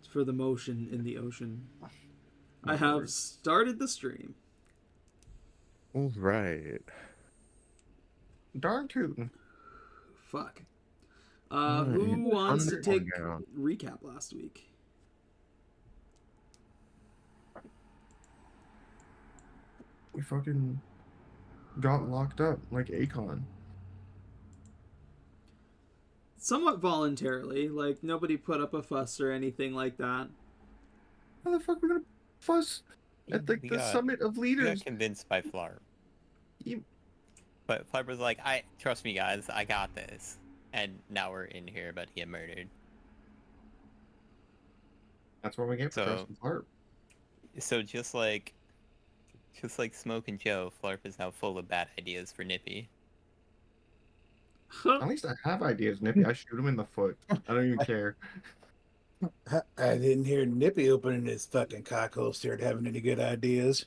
for the motion in the ocean. I No have worries. started the stream. All right. Darn tootin'. Fuck. Alright, Who wants run to this one take down. recap last week? We fucking got locked up like Akon. Somewhat voluntarily, like nobody put up a fuss or anything like that. How the fuck we gonna fuss at like the summit of We got leaders? convinced by Flarp. You- But Flarp was like, "I trust me, guys. I got this." And now we're in here about to get murdered. That's what we get for So- trusting Flarp. So just like Smoke and Joe, Flarp is now full of bad ideas for Nippy. At least I have ideas, Nippy. I shoot him in the foot. I don't even care. I didn't hear Nippy opening his fucking cock holster having any good ideas.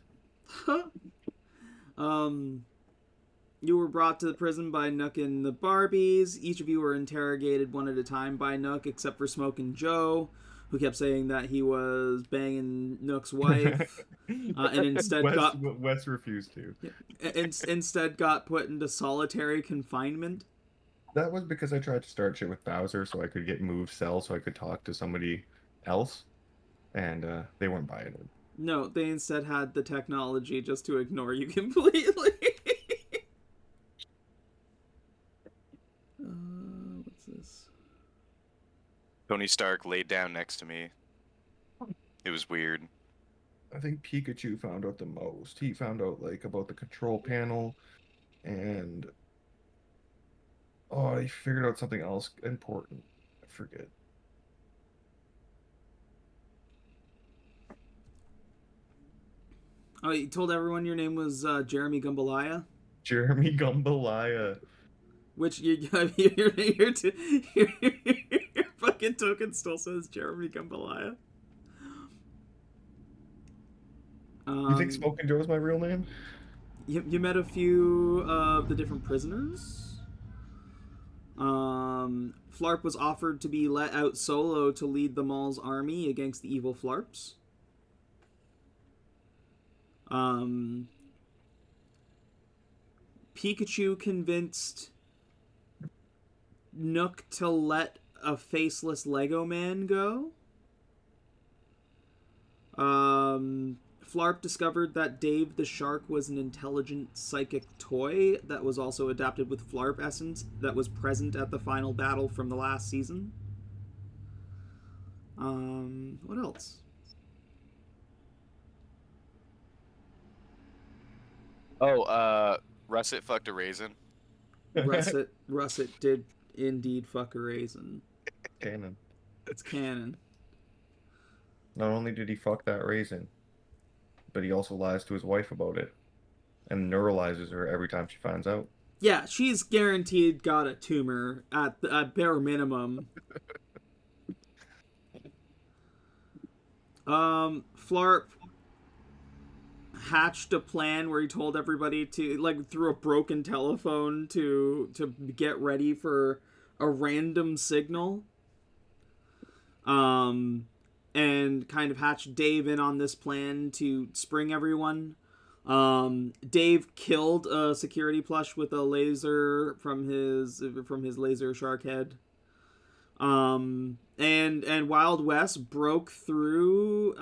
You were brought to the prison by Nook and the Barbies. Each of you were interrogated one at a time by Nook, except for Smoke and Joe, who kept saying that he was banging Nook's wife, and instead Wes refused to. instead got put into solitary confinement. That was because I tried to start shit with Bowser so I could get moved cell so I could talk to somebody else, and they weren't buying it. No, they instead had the technology just to ignore you completely. What's this? Tony Stark laid down next to me. It was weird. I think Pikachu found out the most. He found out like about the control panel, and he figured out something else important. I forget. Oh, you told everyone your name was Jeremy Gumbalaya? Jeremy Gumbalaya. Which your fucking token still says Jeremy Gumbalaya. You think Smoke and Joe is my real name? You met a few of the different prisoners. Flarp was offered to be let out solo to lead the Mall's army against the evil Flarps. Pikachu convinced Nook to let a faceless Lego man go. Flarp discovered that Dave the Shark was an intelligent psychic toy that was also adapted with Flarp essence that was present at the final battle from the last season. What else? Russet fucked a raisin. Russet did indeed fuck a raisin. Canon. It's canon. Not only did he fuck that raisin, but he also lies to his wife about it and neuralizes her every time she finds out. Yeah, she's guaranteed got a tumor at bare minimum. Flarp hatched a plan where he told everybody to, like, through a broken telephone to get ready for a random signal. And kind of hatched Dave in on this plan to spring everyone. Dave killed a security plush with a laser from his laser shark head. And Wild Wes broke through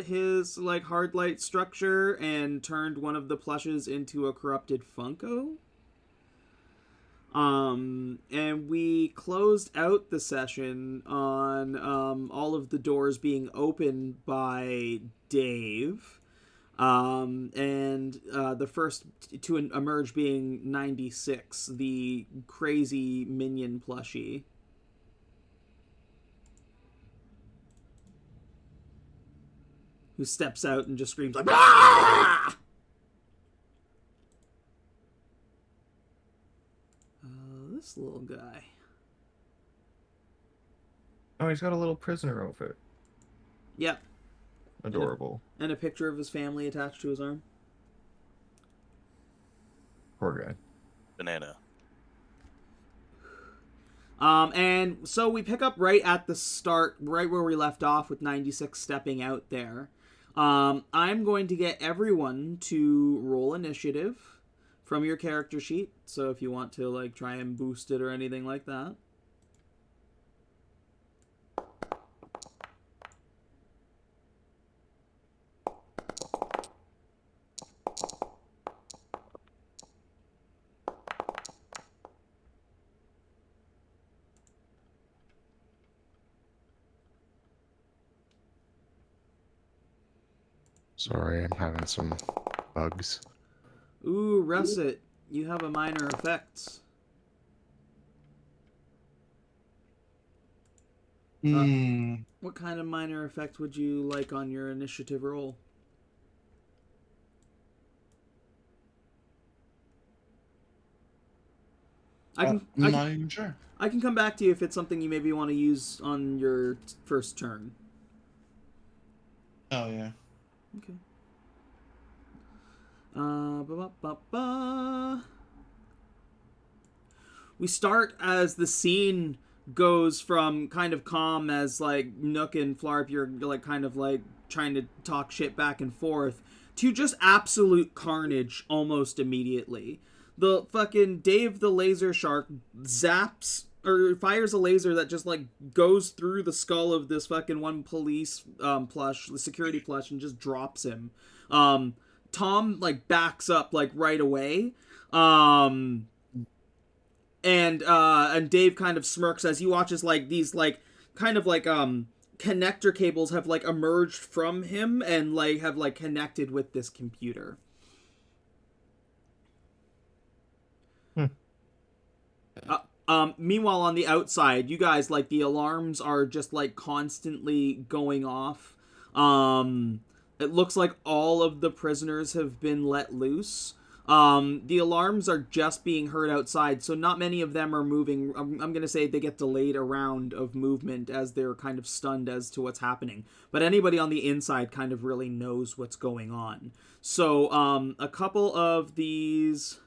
his like hard light structure and turned one of the plushes into a corrupted Funko. And we closed out the session on all of the doors being opened by Dave. And the first to emerge being 96, the crazy minion plushie. Who steps out and just screams like, "Ah!" This little guy. Oh, he's got a little prisoner outfit. Yep. Adorable. And a picture of his family attached to his arm. Poor guy. Banana. And so we pick up right at the start, right where we left off with 96 stepping out there. I'm going to get everyone to roll initiative from your character sheet. So if you want to like try and boost it or anything like that. Sorry, I'm having some bugs. Ooh, Russet, you have a minor effects. What kind of minor effect would you like on your initiative roll? Sure. I can come back to you if it's something you maybe want to use on your first turn. Oh yeah. Okay. Ba-ba-ba-ba. We start as the scene goes from kind of calm as like Nook and Flarp, you're like kind of like trying to talk shit back and forth, to just absolute carnage almost immediately. The fucking Dave the Laser Shark zaps or fires a laser that just like goes through the skull of this fucking one police plush, the security plush, and just drops him. Tom like backs up like right away. And Dave kind of smirks as he watches like these like kind of like connector cables have like emerged from him and like have like connected with this computer. Meanwhile, on the outside, you guys, like, the alarms are just, like, constantly going off. It looks like all of the prisoners have been let loose. The alarms are just being heard outside, so not many of them are moving. I'm going to say they get delayed a round of movement as they're kind of stunned as to what's happening. But anybody on the inside kind of really knows what's going on. So, a couple of these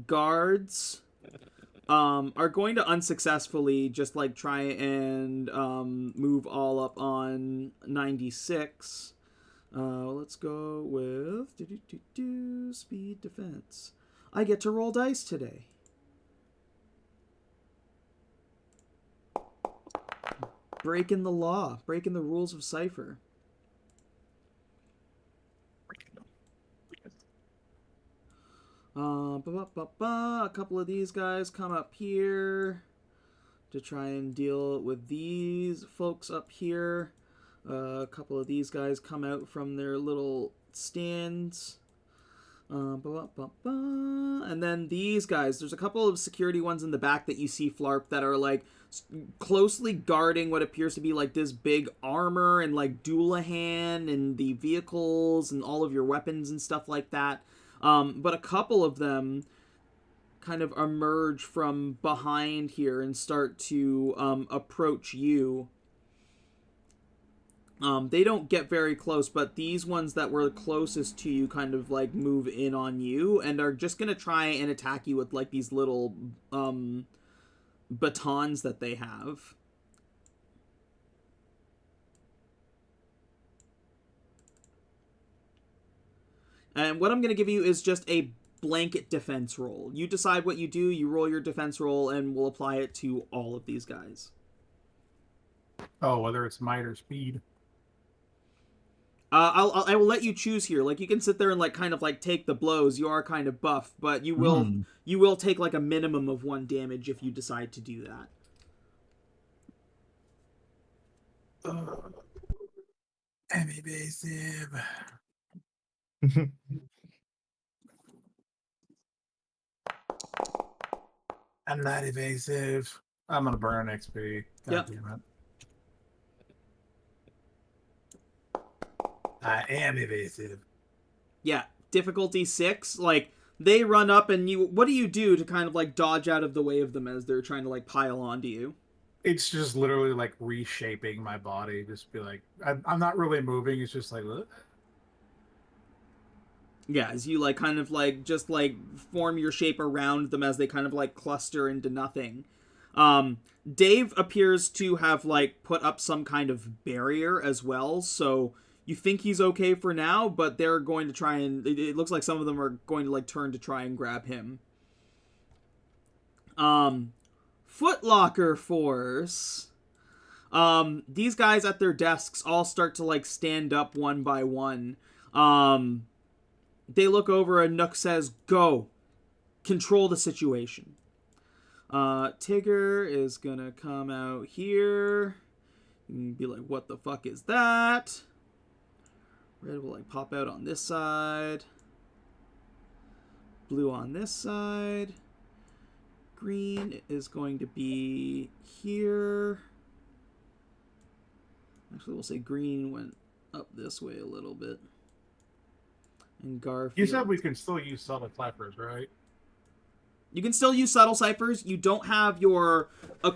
guards are going to unsuccessfully just like try and move all up on 96. Let's go with speed defense. I get to roll dice today. Breaking the law, breaking the rules of Cypher. A couple of these guys come up here to try and deal with these folks up here. A couple of these guys come out from their little stands. And then these guys, there's a couple of security ones in the back that you see, Flarp, that are like closely guarding what appears to be like this big armor and like Doulahan and the vehicles and all of your weapons and stuff like that. But a couple of them kind of emerge from behind here and start to approach you. They don't get very close, but these ones that were closest to you kind of like move in on you and are just going to try and attack you with like these little batons that they have. And what I'm going to give you is just a blanket defense roll. You decide what you do, you roll your defense roll, and we'll apply it to all of these guys. Oh, whether it's might or speed. I will let you choose here. Like, you can sit there and like kind of like take the blows. You are kind of buff, but you will take like a minimum of 1 damage if you decide to do that. I'm evasive. I'm not evasive. I'm gonna burn XP. God damn it. I am evasive. Yeah, difficulty 6. Like, they run up and you... What do you do to kind of like dodge out of the way of them as they're trying to like pile onto you? It's just literally like reshaping my body. Just be like, I'm not really moving. It's just like, what? Yeah, as you like kind of like just like form your shape around them as they kind of like cluster into nothing. Dave appears to have like put up some kind of barrier as well, so you think he's okay for now, but they're going to try and it looks like some of them are going to like turn to try and grab him. Footlocker Force. These guys at their desks all start to like stand up one by one. They look over and Nook says, "Go. Control the situation." Tigger is gonna come out here and be like, "What the fuck is that?" Red will like pop out on this side. Blue on this side. Green is going to be here. Actually, we'll say green went up this way a little bit. And Garfield. You said we can still use subtle ciphers, right? You can still use subtle ciphers. You don't have your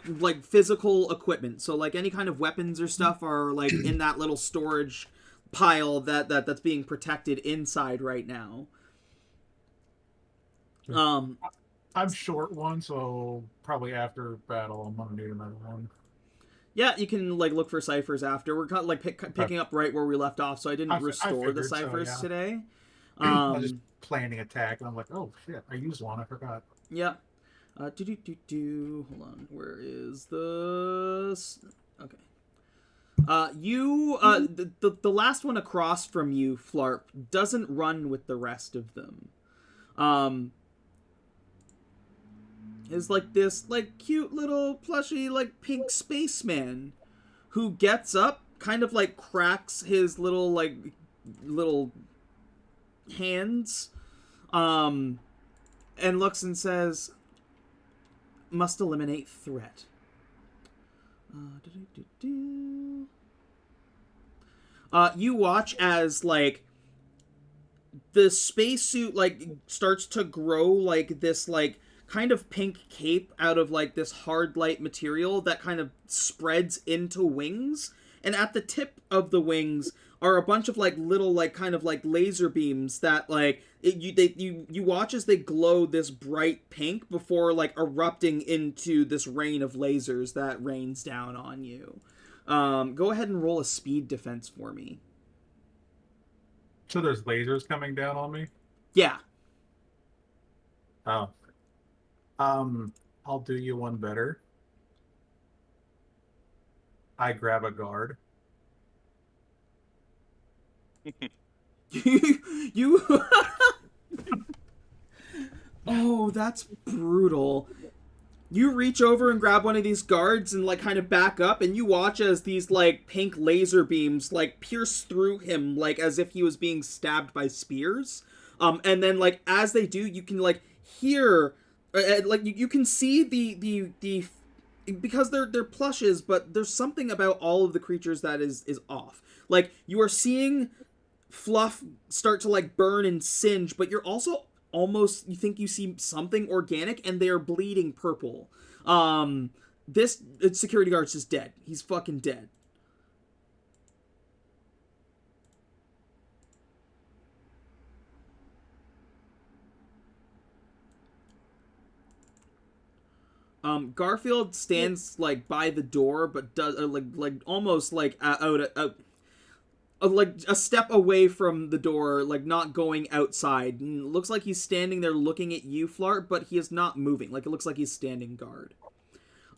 like physical equipment. So like any kind of weapons or stuff are like in that little storage pile that's being protected inside right now. I'm short one, so probably after battle I'm gonna need another one. Yeah, you can like look for ciphers after. We're kind of like picking up right where we left off, so I didn't restore the ciphers today. I was just planning attack, and I'm like, oh shit, I used one, I forgot. Yeah. Hold on, where is the? Okay. The last one across from you, Flarp, doesn't run with the rest of them. Is like this like cute little plushy like pink spaceman who gets up, kind of like cracks his little hands, and looks and says, "Must eliminate threat." You watch as like the spacesuit like starts to grow like this like kind of pink cape out of like this hard light material that kind of spreads into wings, and at the tip of the wings are a bunch of like little like kind of like laser beams that like you watch as they glow this bright pink before like erupting into this rain of lasers that rains down on you. Go ahead and roll a speed defense for me. So there's lasers coming down on me? Yeah. Oh. I'll do you one better. I grab a guard. you Oh, that's brutal. You reach over and grab one of these guards and like kind of back up, and you watch as these like pink laser beams like pierce through him like as if he was being stabbed by spears. And then like as they do, you can like hear like you can see the because they're plushes, but there's something about all of the creatures that is off. Like you are seeing fluff start to like burn and singe, but you're also almost, you think you see something organic, and they are bleeding purple. This security guard's just dead. He's fucking dead. Garfield stands like by the door, but does like almost like out like a step away from the door, like not going outside. And looks like he's standing there looking at you, Flart, but he is not moving. Like it looks like he's standing guard.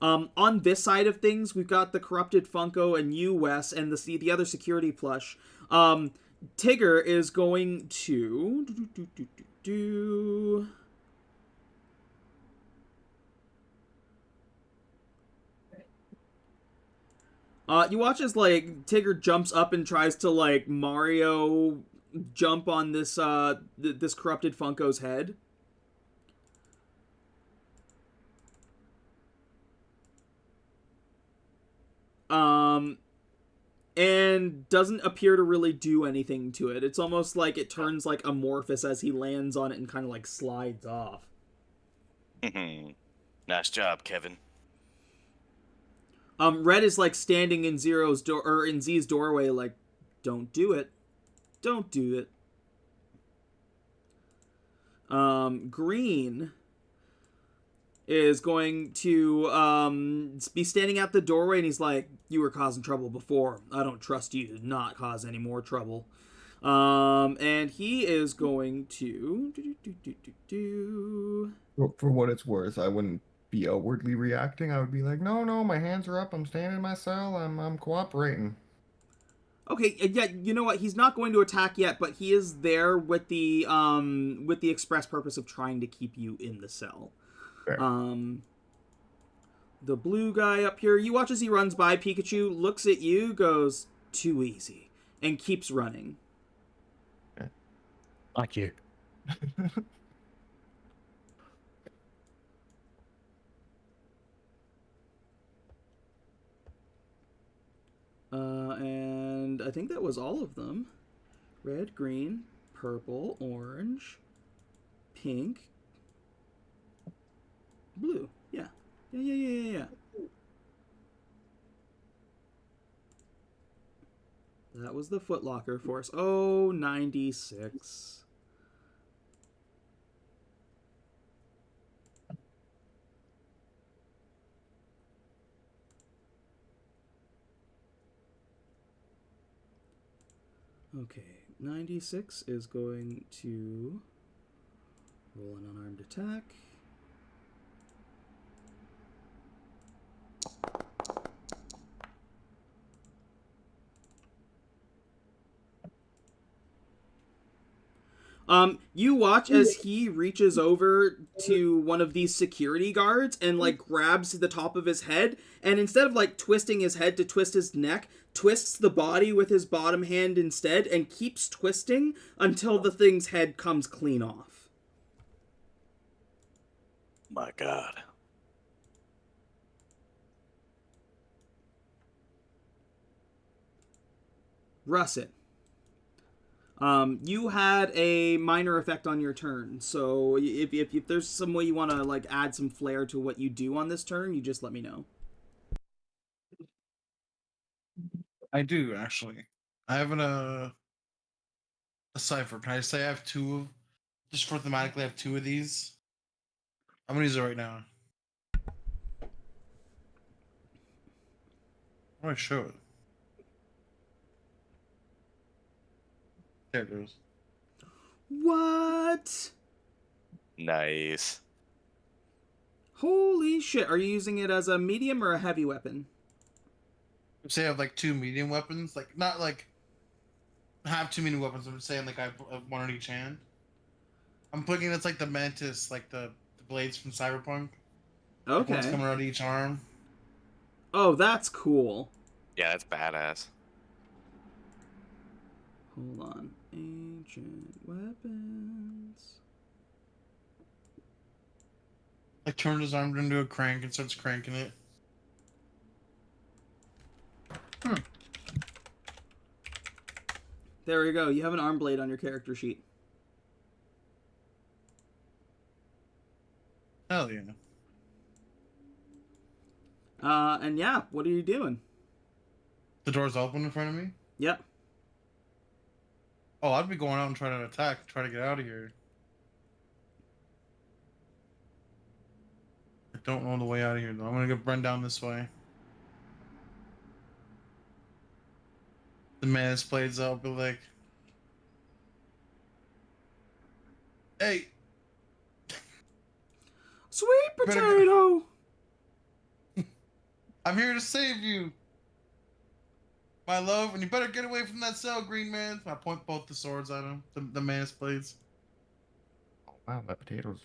On this side of things, we've got the corrupted Funko and you, Wes, and the other security plush. Tigger is going to you watch as like Tigger jumps up and tries to like Mario jump on this this corrupted Funko's head. And doesn't appear to really do anything to it. It's almost like it turns like amorphous as he lands on it and kind of like slides off. Nice job, Kevin. Red is like standing in Zero's door or in Z's doorway, like, don't do it. Don't do it. Green is going to be standing at the doorway, and he's like, "You were causing trouble before. I don't trust you to not cause any more trouble." And he is going to For what it's worth, I wouldn't be outwardly reacting. I would be like, no, no, my hands are up. I'm staying in my cell. I'm cooperating. Okay, yeah, you know what? He's not going to attack yet, but he is there with the express purpose of trying to keep you in the cell. Fair. The blue guy up here, you watch as he runs by Pikachu, looks at you, goes, "Too easy," and keeps running. Like you. And I think that was all of them. Red, green, purple, orange, pink, blue. Yeah. Yeah. That was the Footlocker Force. Oh, 96. Okay, 96 is going to roll an unarmed attack. You watch as he reaches over to one of these security guards and, like, grabs the top of his head, and instead of, like, twisting his head to twist his neck, twists the body with his bottom hand instead, and keeps twisting until the thing's head comes clean off. My God. Russet. You had a minor effect on your turn, so if there's some way you want to, like, add some flair to what you do on this turn, you just let me know. I do actually. I have a cipher. Can I say I have two of, just for thematically, I have two of these. I'm gonna use it right now. How do I show it? There it goes. What? Nice. Holy shit, are you using it as a medium or a heavy weapon? Say I have like two medium weapons, like not like have two medium weapons. I'm saying like I have one on each hand. I'm putting it's like the mantis, like the blades from Cyberpunk. Like one's Okay. coming out of each arm. Oh, that's cool. Yeah, that's badass. Hold on. Ancient weapons. Like turns his arm into a crank and starts cranking it. There you go. You have an arm blade on your character sheet. Hell yeah. And yeah, what are you doing? The door's open in front of me? Yep. Oh, I'd be going out and trying to attack, try to get out of here. I don't know the way out of here though. I'm gonna go run down this way. The man's blades up, but like, hey, Sweet Better potato! I'm here to save you, my love, and you better get away from that cell, Green Man. I point both the swords at him, the man's blades. Oh, wow, that potato's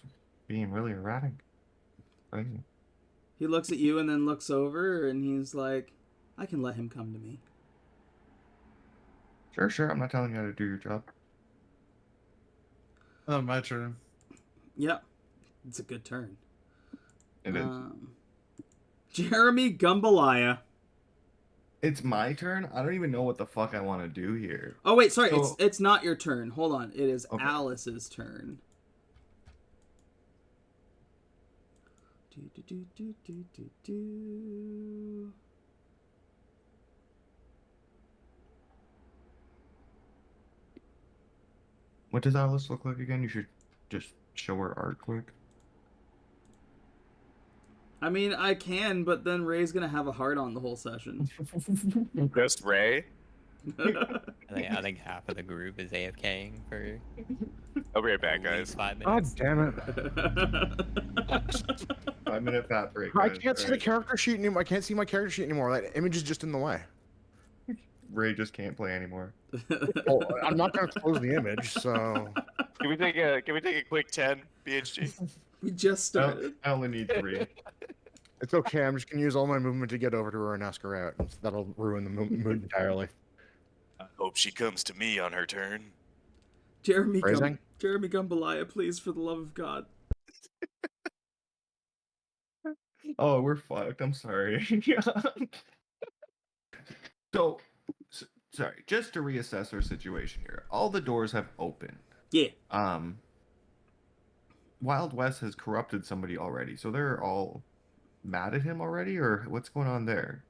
being really erratic. Crazy. He looks at you and then looks over, and he's like, I can let him come to me. Sure. I'm not telling you how to do your job. Oh, my turn. Yep. It's a good turn. It is. Jeremy Gumbalaya. It's my turn. I don't even know what the fuck I want to do here. Oh wait, sorry, So- it's not your turn. Hold on, it is Okay. Alice's turn. Do. What does Alice look like again? You should just show her art quick. I mean, I can, but then Ray's gonna have a heart on the whole session. Just Ray. I think half of the group is AFKing for I'll be right back, at guys. least 5 God minutes. damn it. 5-minute fat break. I Guys. can't see the character sheet anymore. I can't see my character sheet anymore. That image is just in the way. Ray just can't play anymore. Well, I'm not going to close the image, so... Can we take a quick 10, BHG? We just started. I only need 3. It's okay. I'm just going to use all my movement to get over to her and ask her out. That'll ruin the mood entirely. I hope she comes to me on her turn. Jeremy Phrasing? Gumbalaya, please, for the love of God. Oh, we're fucked. I'm sorry. So, sorry. Just to reassess our situation here. All the doors have opened. Yeah. Wild Wes has corrupted somebody already, so they're all mad at him already, or what's going on there?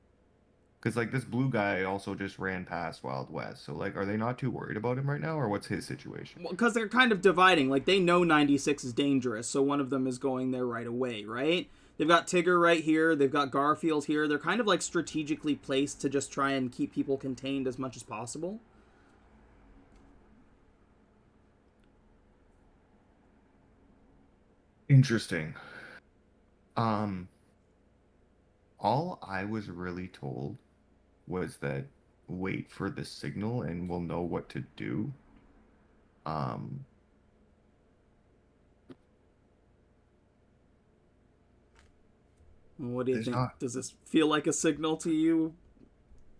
Because like this blue guy also just ran past Wild West, so like, are they not too worried about him right now, or what's his situation? Well, because they're kind of dividing. Like, they know 96 is dangerous, so one of them is going there right away, right? They've got Tigger right here. They've got Garfield here. They're kind of like strategically placed to just try and keep people contained as much as possible. Interesting. All I was really told was that wait for the signal and we'll know what to do. What do you There's think? not- Does this feel like a signal to you?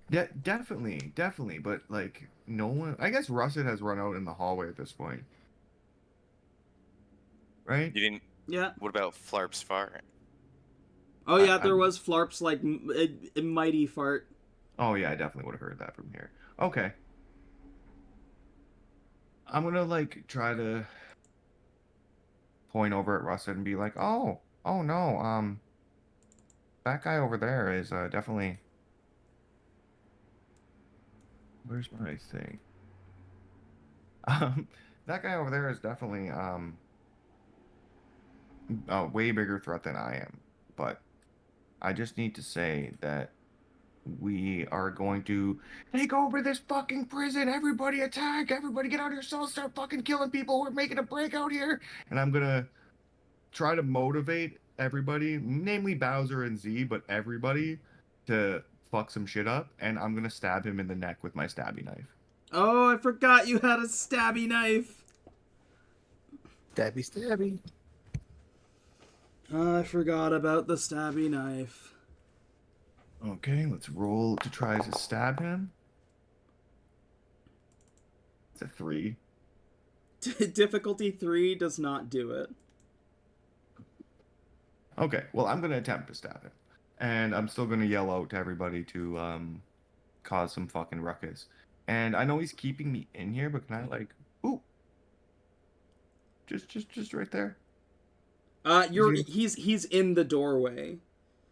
Yeah, definitely, but like no one. I guess Russet has run out in the hallway at this point, right? You didn't. Yeah. What about Flarp's fart? Oh, yeah, I- there was Flarp's, like, a mighty fart. Oh yeah, I definitely would have heard that from here. Okay. I'm gonna like try to point over at Russet and be like, oh no, that guy over there is definitely. Where's my thing? That guy over there is definitely a way bigger threat than I am. But I just need to say that we are going to take over this fucking prison. Everybody attack! Everybody get out of your cells, start fucking killing people. We're making a break out here. And I'm gonna try to motivate everybody, namely Bowser and Z, but everybody to fuck some shit up. And I'm gonna stab him in the neck with my stabby knife. Oh, I forgot you had a stabby knife. Stabby, stabby. I forgot about the stabby knife. Okay, let's roll to try to stab him. It's a 3. Difficulty 3 does not do it. Okay, well, I'm going to attempt to stab him. And I'm still going to yell out to everybody to cause some fucking ruckus. And I know he's keeping me in here, but can I, like... Ooh! Just right there. He's in the doorway.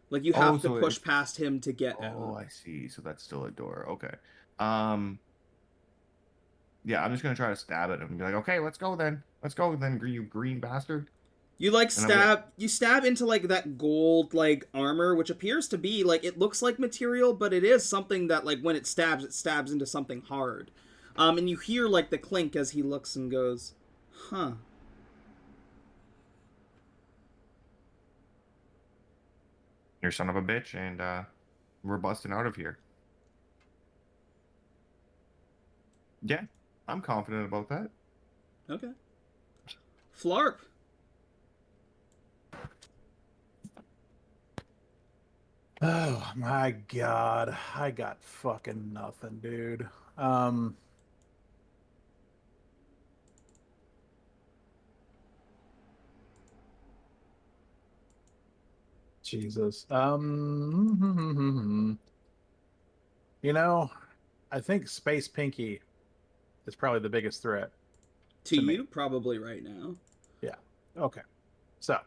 Like, you have to so push it's- past him to get Oh, out. I see. So that's still a door. Okay. Yeah, I'm just going to try to stab at him and be like, okay, let's go then. Let's go then, you green bastard. You, like, And I'm you stab into, like, that gold, like, armor, which appears to be, like, it looks like material, but it is something that, like, when it stabs into something hard. And you hear, like, the clink as he looks and goes, huh. You're son of a bitch, and we're busting out of here. Yeah, I'm confident about that. Okay. Flarp. Oh my god, I got fucking nothing, dude. Jesus. You know, I think Space Pinky is probably the biggest threat. To To me. you, probably right now. Yeah. Okay. So,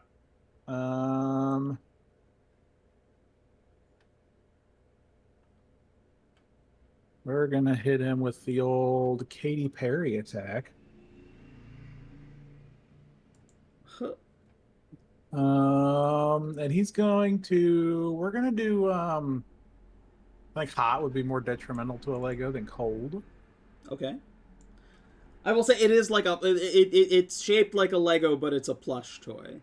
we're gonna hit him with the old Katy Perry attack. Huh. And he's going to. We're gonna do. I think hot would be more detrimental to a Lego than cold. Okay. I will say it is like it's shaped like a Lego, but it's a plush toy.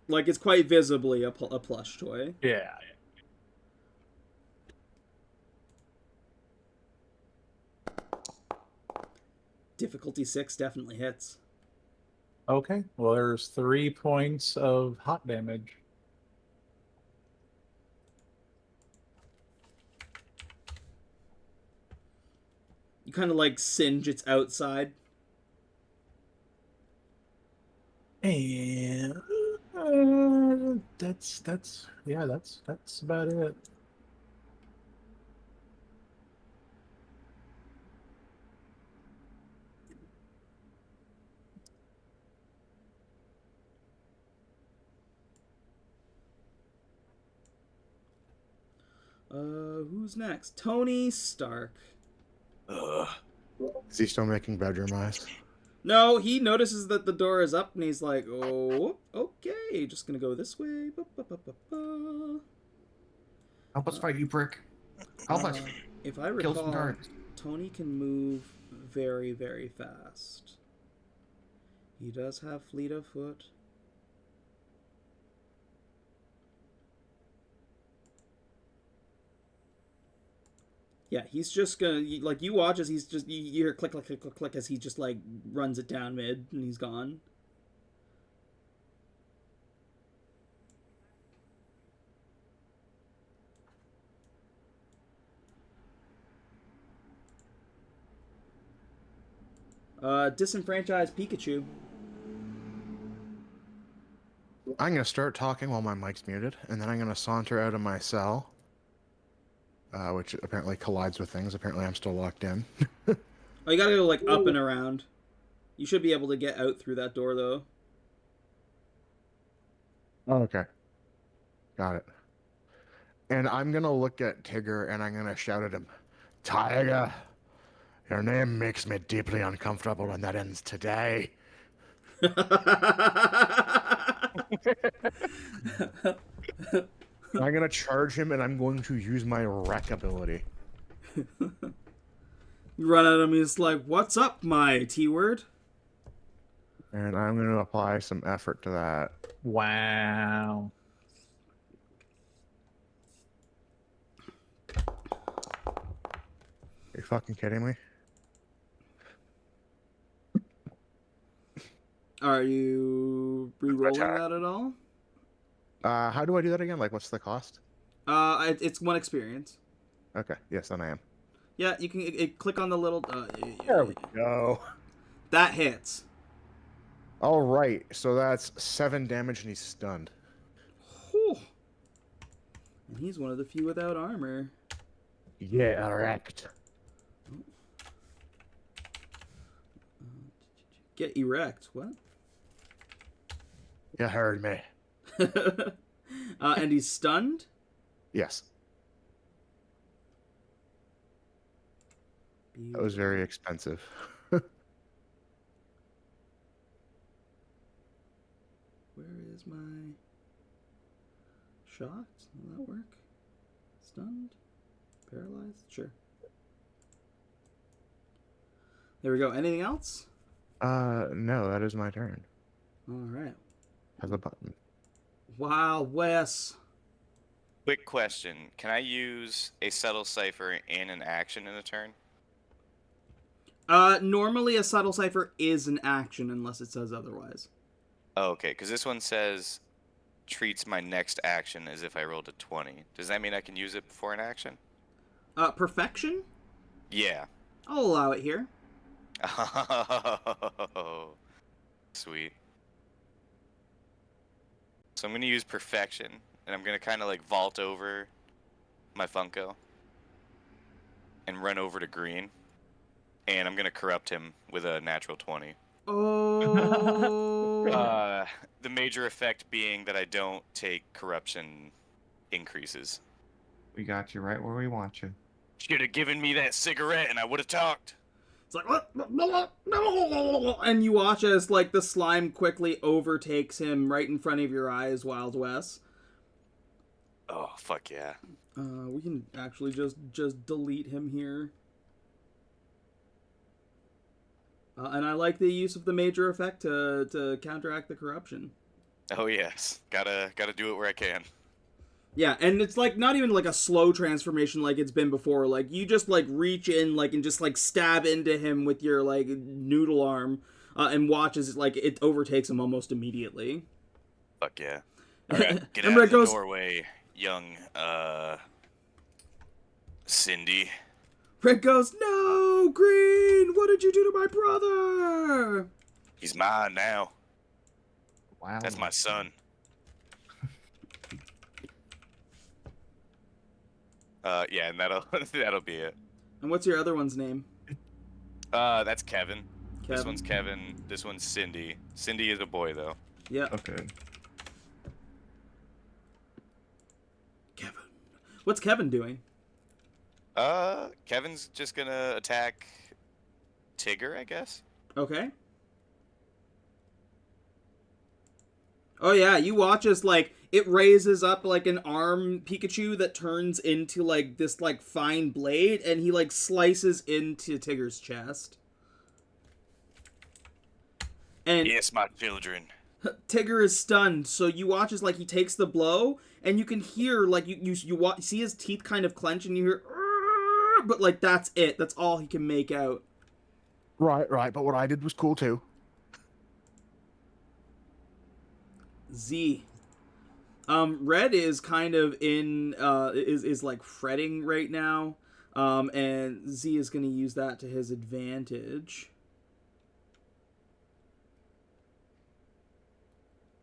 Like it's quite visibly a plush toy. Yeah. Difficulty 6 definitely hits. Okay. Well, there's 3 points of hot damage. You kind of like singe its outside. And that's about it. Who's next? Tony Stark. Is he still making bedroom eyes? No, he notices that the door is up and he's like, oh, okay, just gonna go this way. Ba, ba, ba, ba, ba. Help us fight, you prick. Help us. If I Kill some recall, guards. Tony can move very, very fast. He does have fleet of foot. Yeah, he's just gonna, like, you watch as he's just, you hear click, click, click, click, click as he just, like, runs it down mid and he's gone. Disenfranchised Pikachu. I'm gonna start talking while my mic's muted, and then I'm gonna saunter out of my cell, which apparently collides with things. Apparently, I'm still locked in. Oh, you gotta go, like, up and around. You should be able to get out through that door, though. Oh, okay. Got it. And I'm gonna look at Tigger and I'm gonna shout at him, Tiger, your name makes me deeply uncomfortable and that ends today. I'm gonna charge him and I'm going to use my wreck ability. You run at him, he's like, what's up, my T-word? And I'm gonna apply some effort to that. Wow. Are you fucking kidding me? Are you re-rolling that at all? How do I do that again? Like, what's the cost? It's 1 experience. Okay, yes, then I am. Yeah, you can click on the little. There we go. That hits. All right, so that's 7 damage and he's stunned. Whew. And he's one of the few without armor. Yeah, wrecked. Get erect. What? You heard me. And he's stunned? Yes. That was very expensive. Where is my shot? Will that work? Stunned? Paralyzed? Sure. There we go. Anything else? No, that is my turn. All right. Has a button. Wild Wes. Quick question. Can I use a subtle cipher and an action in a turn? Normally a subtle cipher is an action unless it says otherwise. Oh, okay, because this one says treats my next action as if I rolled a 20. Does that mean I can use it before an action? Perfection? Yeah. I'll allow it here. Oh, sweet. So I'm going to use perfection, and I'm going to kind of like vault over my Funko and run over to green, and I'm going to corrupt him with a natural 20. Oh. The major effect being that I don't take corruption increases. We got you right where we want you. Should have given me that cigarette and I would have talked. It's like, and you watch as like the slime quickly overtakes him right in front of your eyes, Wild Wes. Oh, fuck yeah. We can actually just delete him here. And I like the use of the major effect to counteract the corruption. Oh yes, gotta do it where I can. Yeah, and it's like not even like a slow transformation like it's been before. Like you just like reach in like and just like stab into him with your like noodle arm, and watch as like it overtakes him almost immediately. Fuck yeah! All right, get And out Red of the goes, doorway, young Cindy. Red goes, no, Green, what did you do to my brother? He's mine now. Wow. That's my son. Yeah, and that'll be it. And what's your other one's name? That's Kevin. This Kevin. one's Kevin. This one's Cindy. Cindy is a boy though. Yep. Okay. Kevin. What's Kevin doing? Kevin's just gonna attack Tigger, I guess. Okay. Oh yeah, you watch as like it raises up like an arm Pikachu that turns into like this like fine blade, and he like slices into Tigger's chest. And Yes, my children. Tigger is stunned, so you watch as like he takes the blow, and you can hear like you see his teeth kind of clench, and you hear, "Arr!" But like that's it. That's all he can make out. Right. But what I did was cool too. Z. Red is kind of in is like fretting right now. And Z is going to use that to his advantage.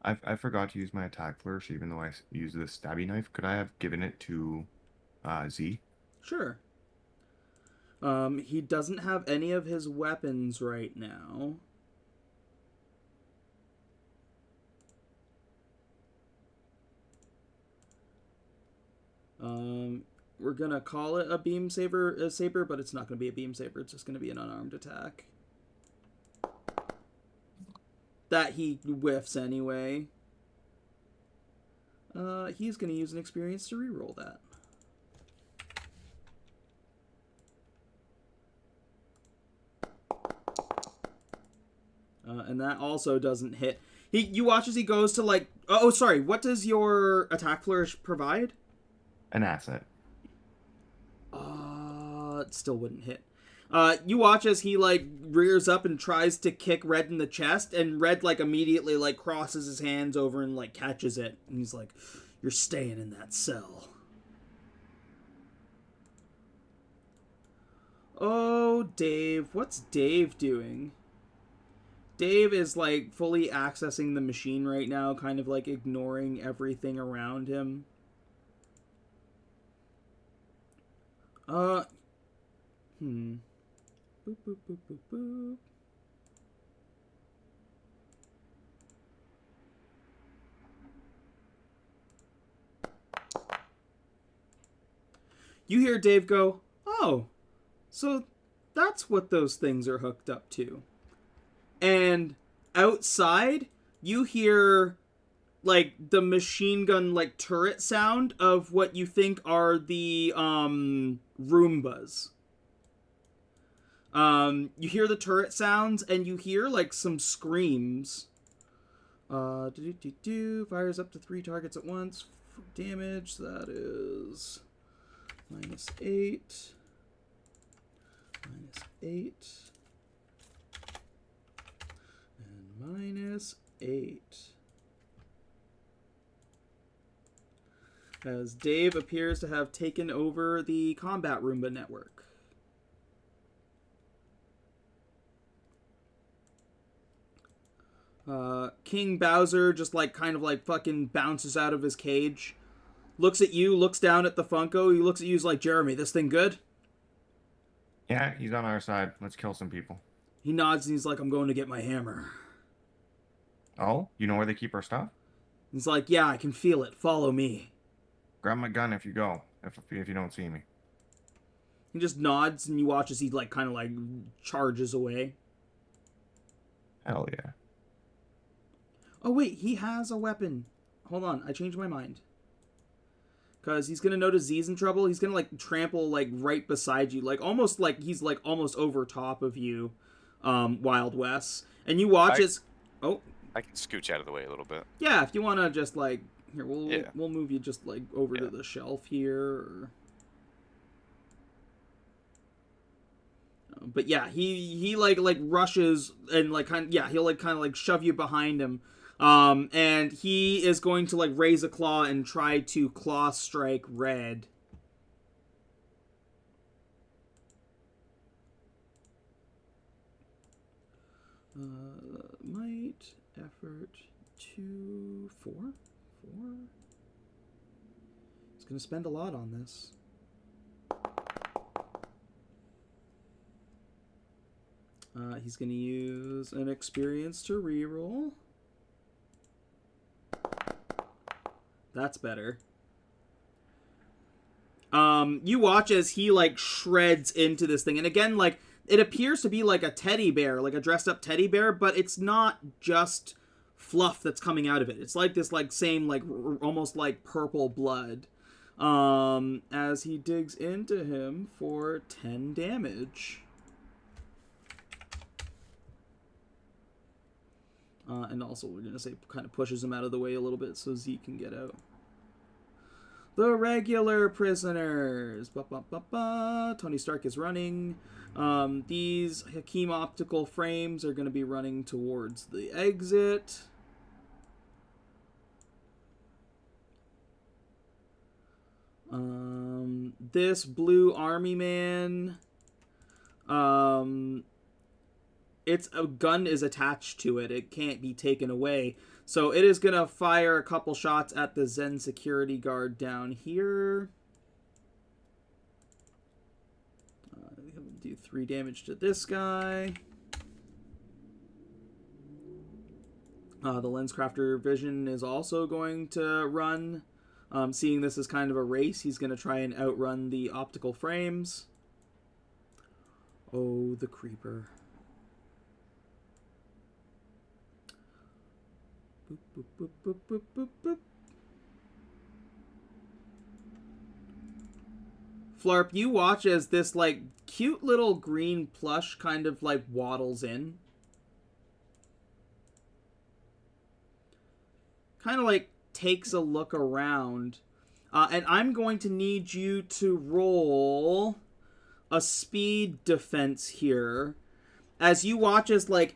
I forgot to use my attack flourish, even though I used the stabby knife. Could I have given it to Z? Sure. He doesn't have any of his weapons right now. We're gonna call it a beam saber, but it's not gonna be a beam saber. It's just gonna be an unarmed attack. That he whiffs anyway. He's gonna use an experience to reroll that. And that also doesn't hit. You watch as he goes to like. Oh, sorry. What does your attack flourish provide? An asset. It still wouldn't hit. You watch as he like rears up and tries to kick Red in the chest, and Red like immediately like crosses his hands over and like catches it, and he's like, "You're staying in that cell." Oh, Dave. What's Dave doing? Dave is like fully accessing the machine right now, kind of like ignoring everything around him. Boop, boop, boop, boop, boop. You hear Dave go, "Oh, so that's what those things are hooked up to." And outside, you hear like the machine gun like turret sound of what you think are the Roombas. You hear the turret sounds, and you hear like some screams. Fires up to 3 targets at once. Damage, that is -8. -8. And -8. As Dave appears to have taken over the combat Roomba network. King Bowser just like kind of like fucking bounces out of his cage. Looks at you, looks down at the Funko. He looks at you, he's like, "Jeremy, this thing good?" Yeah, he's on our side. Let's kill some people. He nods and he's like, "I'm going to get my hammer." Oh, you know where they keep our stuff? He's like, "Yeah, I can feel it. Follow me." Grab my gun if you go. If you don't see me. He just nods, and you watch as he like kind of like charges away. Hell yeah. Oh wait, he has a weapon. Hold on, I changed my mind. Because he's gonna notice Z's in trouble. He's gonna like trample like right beside you, like he's like almost over top of you, Wild Wes. And you watch as oh, I can scooch out of the way a little bit. yeah, if you wanna just like here, Yeah. we'll move you just like over to Yeah. the shelf here. Or... But yeah, he like rushes and like he'll like kind of like shove you behind him. And he is going to like raise a claw and try to claw strike Red. Might, effort, 2, 4. He's gonna spend a lot on this. He's gonna use an experience to reroll. That's better. You watch as he like shreds into this thing, and again, like it appears to be like a teddy bear, like a dressed up teddy bear, but it's not just fluff that's coming out of it. It's like this like same like almost like purple blood. As he digs into him for 10 damage. And also we're gonna say kind of pushes him out of the way a little bit so Z can get out. The regular prisoners. Tony Stark is running. These Hakim optical frames are going to be running towards the exit. This blue army man. Its a gun is attached to it. It can't be taken away. So it is going to fire a couple shots at the Zen security guard down here. Do 3 damage to this guy. The Lenscrafter Vision is also going to run. Seeing this as kind of a race, he's going to try and outrun the optical frames. Oh, the creeper. Boop, boop, boop, boop, boop, boop, boop. Flarp, you watch as this, like, cute little green plush kind of, like, waddles in. Kind of, like, takes a look around. And I'm going to need you to roll a speed defense here. As you watch as, like,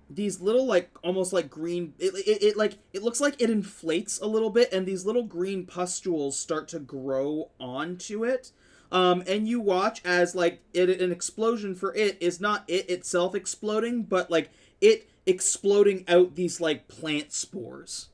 these little, like, almost like green, it looks like it inflates a little bit, and these little green pustules start to grow onto it. And you watch as, like, an explosion for it is not it itself exploding, but, like, it exploding out these, like, plant spores.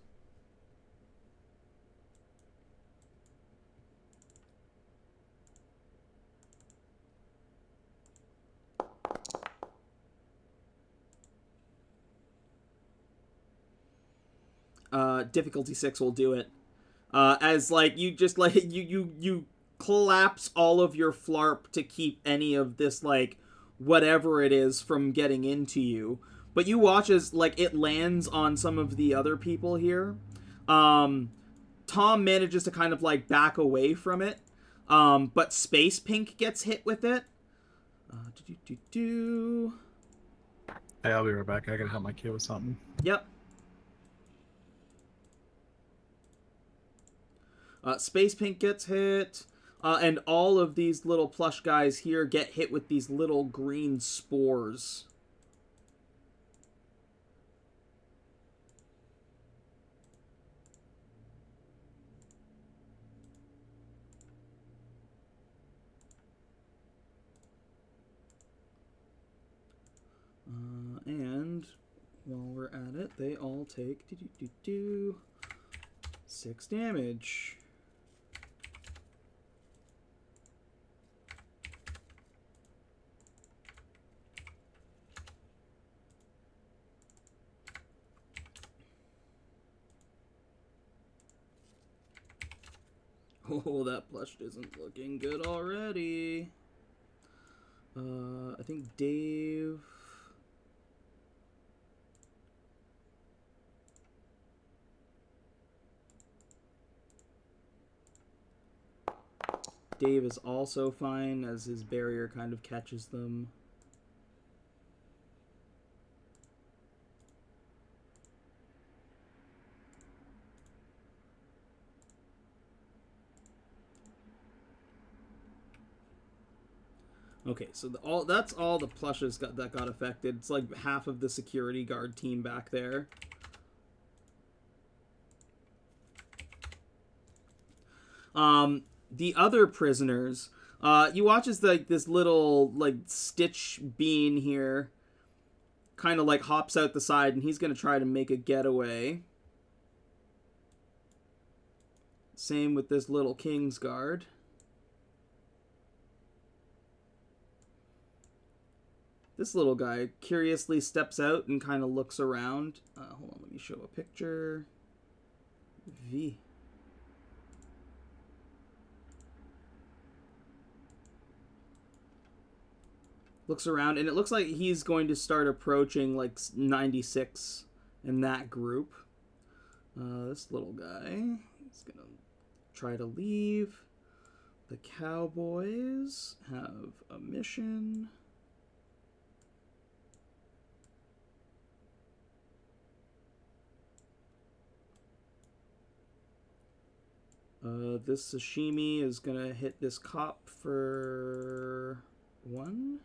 Difficulty 6 will do it. As like you just like you collapse all of your flarp to keep any of this like whatever it is from getting into you. But you watch as like it lands on some of the other people here. Tom manages to kind of like back away from it. But Space Pink gets hit with it. Hey, I'll be right back. I gotta help my kid with something. Yep. Space Pink gets hit, and all of these little plush guys here get hit with these little green spores. And while we're at it, they all take 6 damage. Oh, that plush isn't looking good already. I think Dave. Dave is also fine as his barrier kind of catches them. Okay, so that's all the plushes that got affected. It's like half of the security guard team back there. The other prisoners, you watch as like this little like Stitch Bean here kind of like hops out the side, and he's gonna try to make a getaway. Same with this little King's Guard. This little guy curiously steps out and kind of looks around. Hold on, let me show a picture. V. Looks around, and it looks like he's going to start approaching like 96 in that group. This little guy is going to try to leave. The Cowboys have a mission. This sashimi is gonna hit this cop for 1.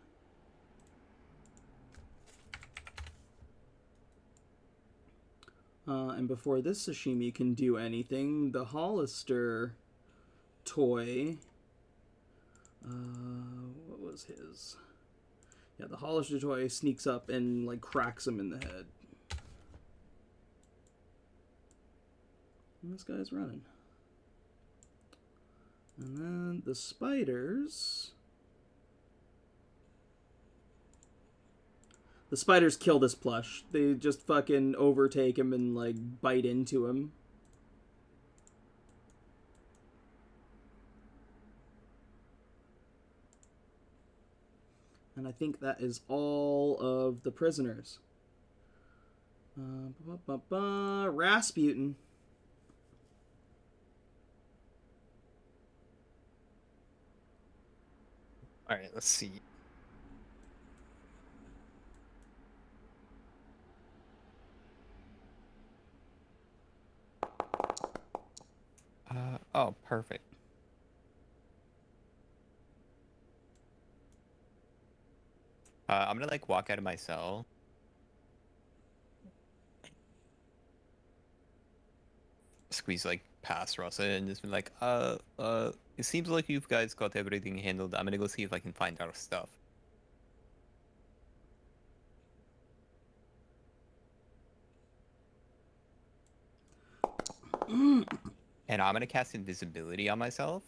And before this sashimi can do anything, the Hollister toy, what was his? Yeah, the Hollister toy sneaks up and like cracks him in the head. And this guy's running. And then the spiders. The spiders kill this plush. They just fucking overtake him and like bite into him. And I think that is all of the prisoners. Rasputin. All right, let's see. Oh, perfect. I'm gonna like walk out of my cell. Squeeze like past Russell and just be like, it seems like you guys got everything handled. I'm gonna go see if I can find our stuff. And I'm gonna cast invisibility on myself.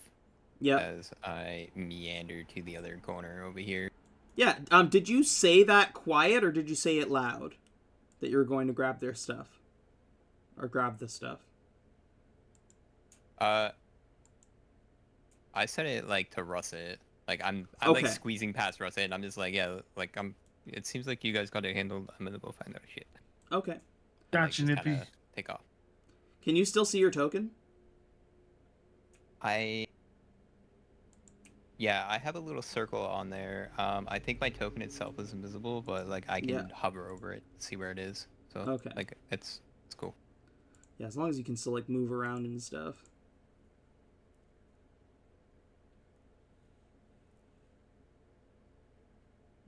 Yeah. As I meander to the other corner over here. Yeah. Did you say that quiet or did you say it loud? That you were going to grab their stuff, or grab the stuff? I said it like to Russet. Like I'm Okay. like squeezing past Russet, and I'm just like, yeah, like it seems like you guys got it handled. I'm gonna go find out shit. Okay. Gotcha, Like, Nippy. take off. Can you still see your token? Yeah, I have a little circle on there. I think my token itself is invisible, but like I can hover over it, see where it is. So Okay. like it's cool. Yeah, as long as you can still like move around and stuff.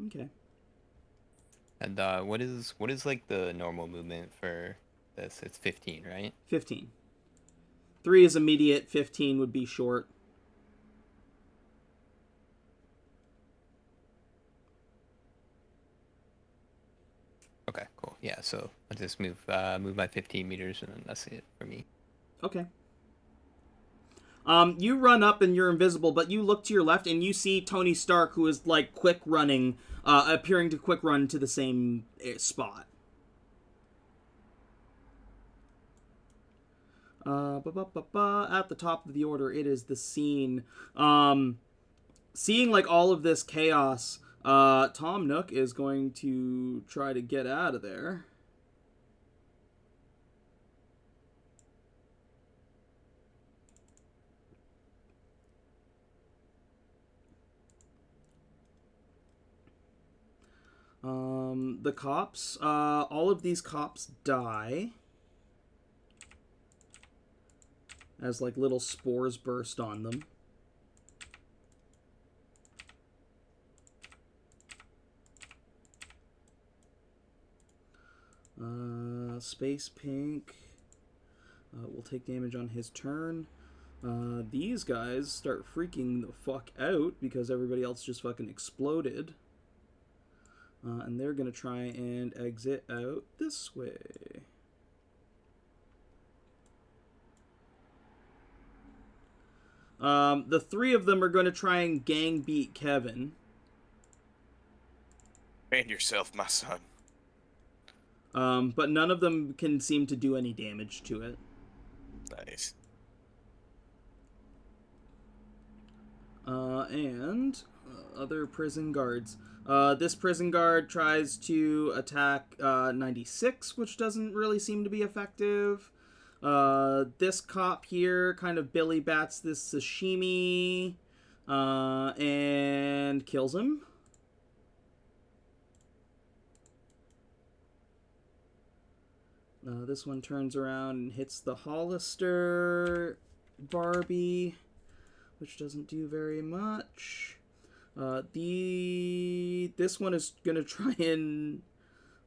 Okay. And what is like the normal movement for this? It's 15, right? 15. 3 is immediate, 15 would be short. Okay, cool. Yeah, so I'll just move my 15 meters, and then that's it for me. Okay. You run up and you're invisible, but you look to your left and you see Tony Stark, who is like quick running, appearing to quick run to the same spot. At the top of the order, it is the scene. Seeing like all of this chaos, Tom Nook is going to try to get out of there. The cops, all of these cops die as like little spores burst on them. Space Pink will take damage on his turn. These guys start freaking the fuck out because everybody else just fucking exploded. And they're going to try and exit out this way. The three of them are going to try and gang beat Kevin. Man yourself, my son. But none of them can seem to do any damage to it. Nice. And other prison guards. This prison guard tries to attack 96, which doesn't really seem to be effective. This cop here kind of Billy bats this sashimi and kills him. This one turns around and hits the Hollister Barbie, which doesn't do very much. This one is gonna try and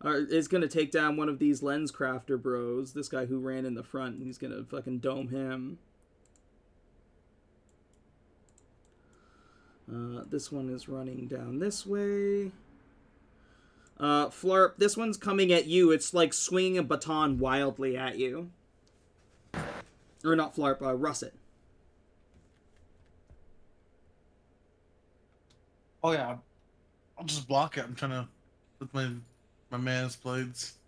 is gonna take down one of these lens crafter bros. This guy who ran in the front, and he's gonna fucking dome him. This one is running down this way. Flarp, this one's coming at you. It's like swinging a baton wildly at you. Or not Flarp, Russet. Oh yeah, I'll just block it. I'm trying to with my man's blades.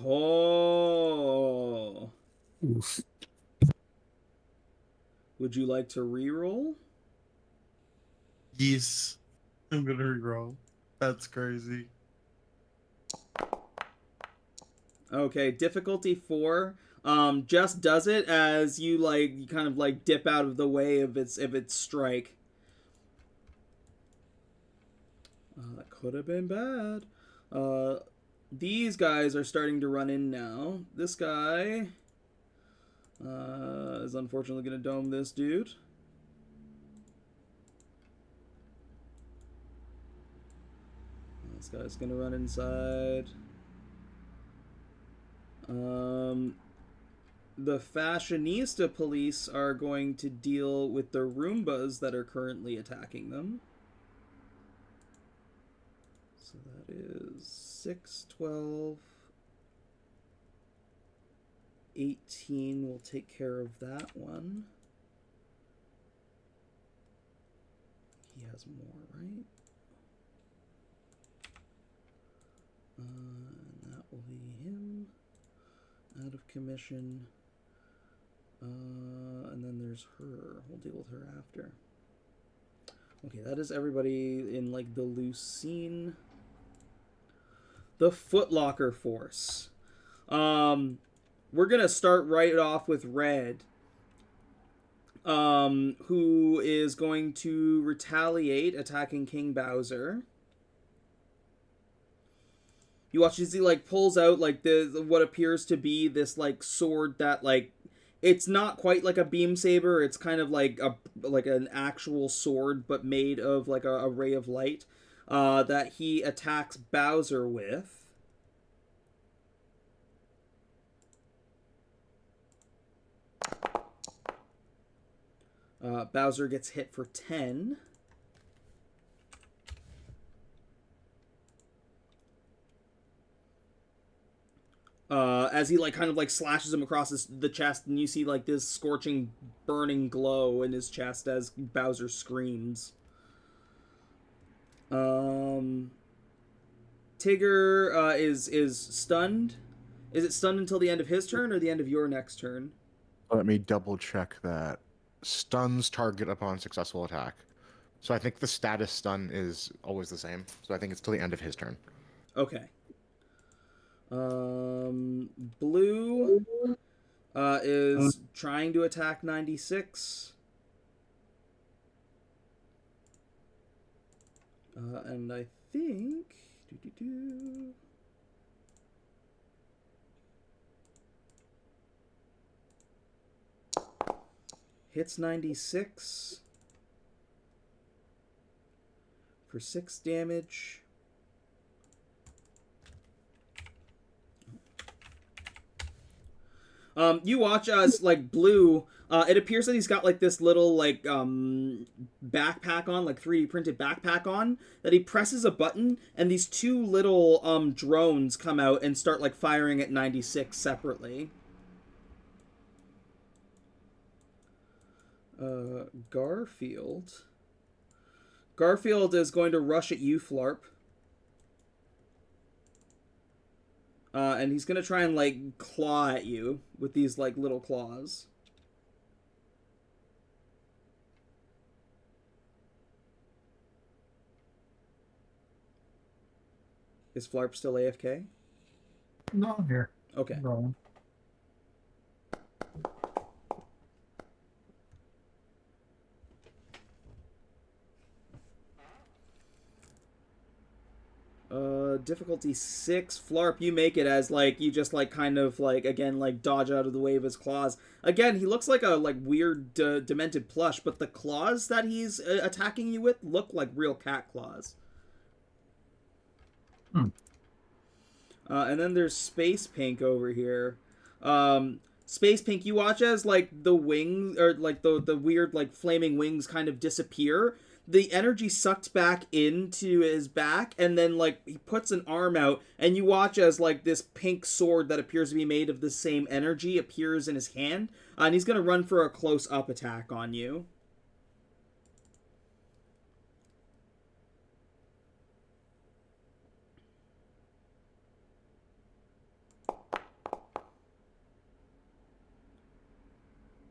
Oh. Oof. Would you like to reroll? Yes, I'm gonna reroll. That's crazy. Okay, difficulty 4. Just does it as you kind of dip out of the way of its strike. That could have been bad. These guys are starting to run in now. This guy is unfortunately going to dome this dude. This guy's going to run inside. The fashionista police are going to deal with the Roombas that are currently attacking them. So that is 6, 12, 18 will take care of that one. He has more, right? And that will be him. Out of commission. And then there's her. We'll deal with her after. Okay, that is everybody in the loose scene. The Footlocker Force. We're gonna start right off with Red, who is going to retaliate, attacking King Bowser. You watch as he pulls out what appears to be this sword that it's not quite like a beam saber. It's kind of like an actual sword, but made of a ray of light that he attacks Bowser with. Bowser gets hit for 10. As he kind of slashes him across the chest, and you see this scorching, burning glow in his chest as Bowser screams. Tigger is stunned. Is it stunned until the end of his turn or the end of your next turn? Let me double check that. Stuns target upon successful attack. So I think the status stun is always the same. So I think it's till the end of his turn. Okay. Blue is trying to attack 96. And I think... Hits 96 for 6 damage. You watch as like Blue. It appears that he's got like this little like backpack on, like 3D printed backpack on. That he presses a button, and these 2 little drones come out and start like firing at 96 separately. Garfield. Garfield is going to rush at you, Flarp. And he's gonna try and like claw at you with these like little claws. Is Flarp still AFK? No, I'm here. Okay. Rolling. Difficulty 6. Flarp, you make it as like you just like kind of like again like dodge out of the way of his claws. Again, he looks like a like weird demented plush, but the claws that he's attacking you with look like real cat claws. And then there's Space Pink over here. Space Pink, you watch as like the wings or like the weird like flaming wings kind of disappear. The energy sucks back into his back, and then like he puts an arm out, and you watch as like this pink sword that appears to be made of the same energy appears in his hand, and he's gonna run for a close-up attack on you.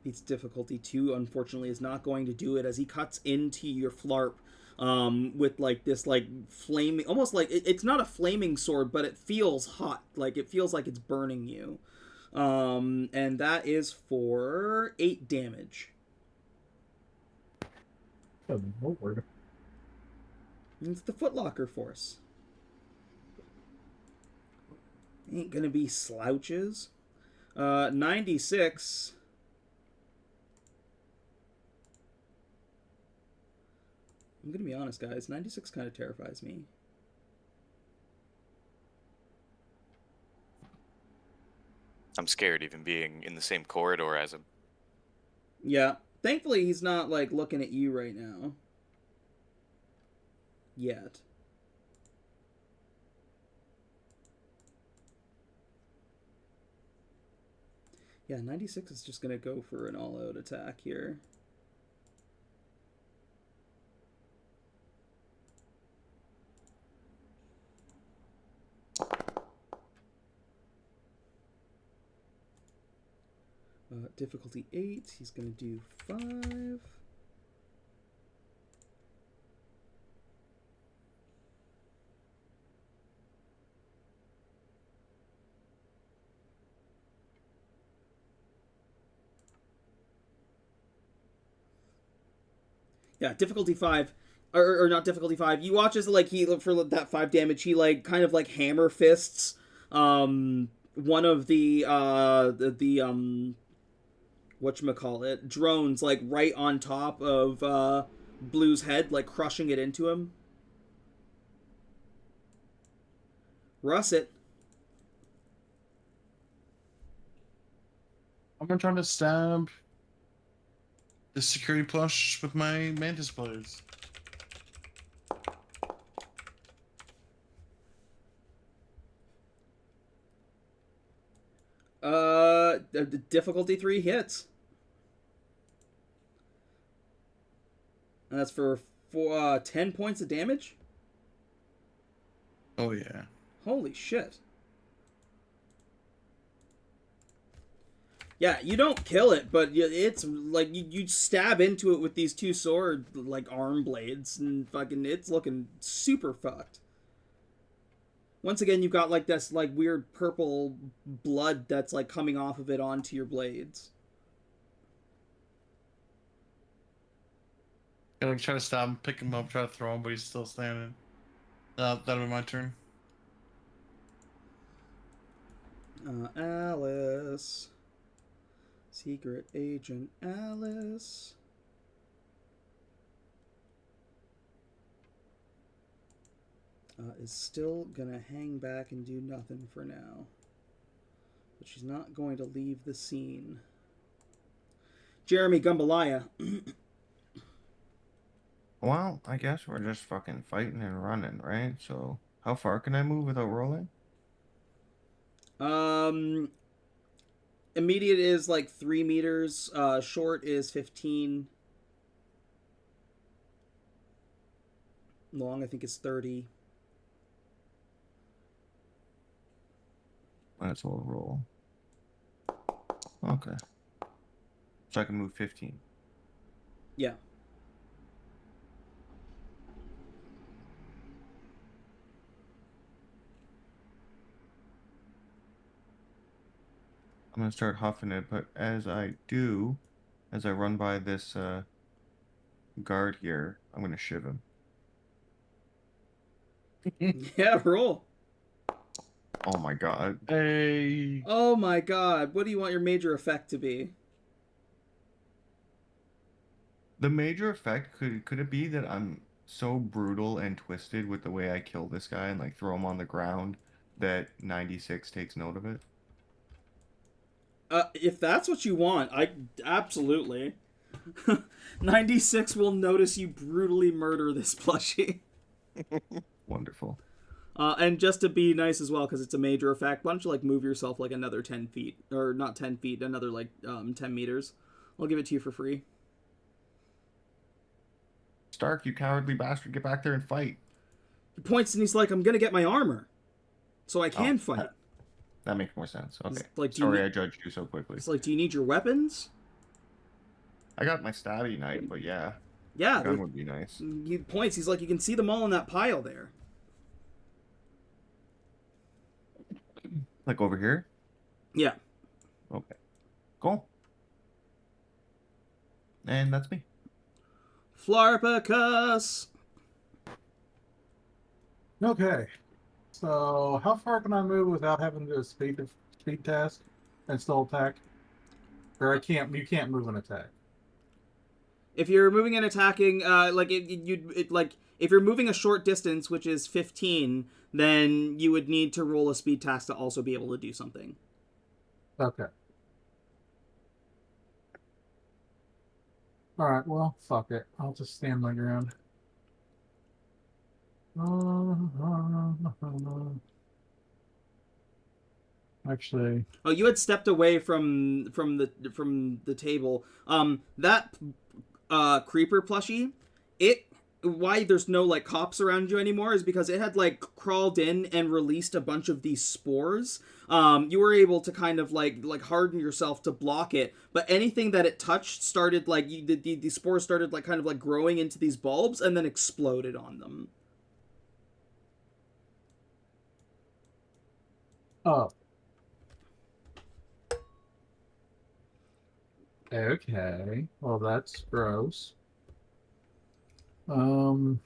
Beats difficulty 2, unfortunately, is not going to do it as he cuts into your Flarp with like this like flaming, almost like it's not a flaming sword, but it feels hot, like it feels like it's burning you. And that is for 8 damage. Oh, Lord. It's the Footlocker Force. Ain't gonna be slouches. 96. I'm gonna be honest, guys. 96 kind of terrifies me. I'm scared even being in the same corridor as him. Yeah. Thankfully, he's not, like, looking at you right now. Yet. Yeah, 96 is just gonna go for an all-out attack here. Difficulty 8. He's going to do 5. Yeah, difficulty 5. Or not difficulty 5. You watch as, like, he, for that 5 damage, he, like, kind of, like, hammer fists, one of the whatchamacallit, drones, like, right on top of, Blue's head, like, crushing it into him. Russet. I'm gonna try to stab the security plush with my mantis blades. The difficulty 3 hits. And that's for 10 points of damage? Oh yeah. Holy shit. Yeah, you don't kill it, but it's like you stab into it with these two sword like arm blades, and fucking it's looking super fucked. Once again, you've got like this like weird purple blood that's like coming off of it onto your blades. I'm like try to stop him, pick him up, try to throw him, but he's still standing. That'll be my turn. Alice. Secret Agent Alice. Is still gonna hang back and do nothing for now. But she's not going to leave the scene. Jeremy Gumbalaya. Well, I guess we're just fucking fighting and running, right? So, how far can I move without rolling? Immediate is like 3 meters. Short is 15. Long, I think, is 30. Let's all roll. Okay. So I can move 15. Yeah. I'm gonna start huffing it, but as I do, as I run by this guard here, I'm gonna shiv him. Yeah, roll. Oh my god. Hey. Oh my god, what do you want your major effect to be? The major effect could it be that I'm so brutal and twisted with the way I kill this guy and like throw him on the ground that 96 takes note of it? If that's what you want, I absolutely. 96 will notice you brutally murder this plushie. Wonderful. And just to be nice as well, because it's a major effect, why don't you like move yourself like another 10 feet, or not 10 feet, another like 10 meters. I'll give it to you for free. Stark, you cowardly bastard, get back there and fight. He points and he's like, I'm gonna get my armor, so I can Oh, fight. That makes more sense. Okay. Like, Sorry I judged you so quickly. It's like, do you need your weapons? I got my stabby knife, but yeah. Yeah. Gun would be nice. He points, he's like, you can see them all in that pile there. Like over here? Yeah. Okay. Cool. And that's me. Flarpicus! Okay. So how far can I move without having to do a speed test and still attack? Or you can't move and attack. If you're moving and attacking, like if you're moving a short distance, which is 15, then you would need to roll a speed test to also be able to do something. Okay. Alright, well, fuck it. I'll just stand my ground. Actually, Oh, you had stepped away from the table. That creeper plushie, why there's no like cops around you anymore is because it had like crawled in and released a bunch of these spores. You were able to kind of like harden yourself to block it, but anything that it touched started like the spores started like kind of like growing into these bulbs and then exploded on them. oh. Okay. Well, that's gross. Okay,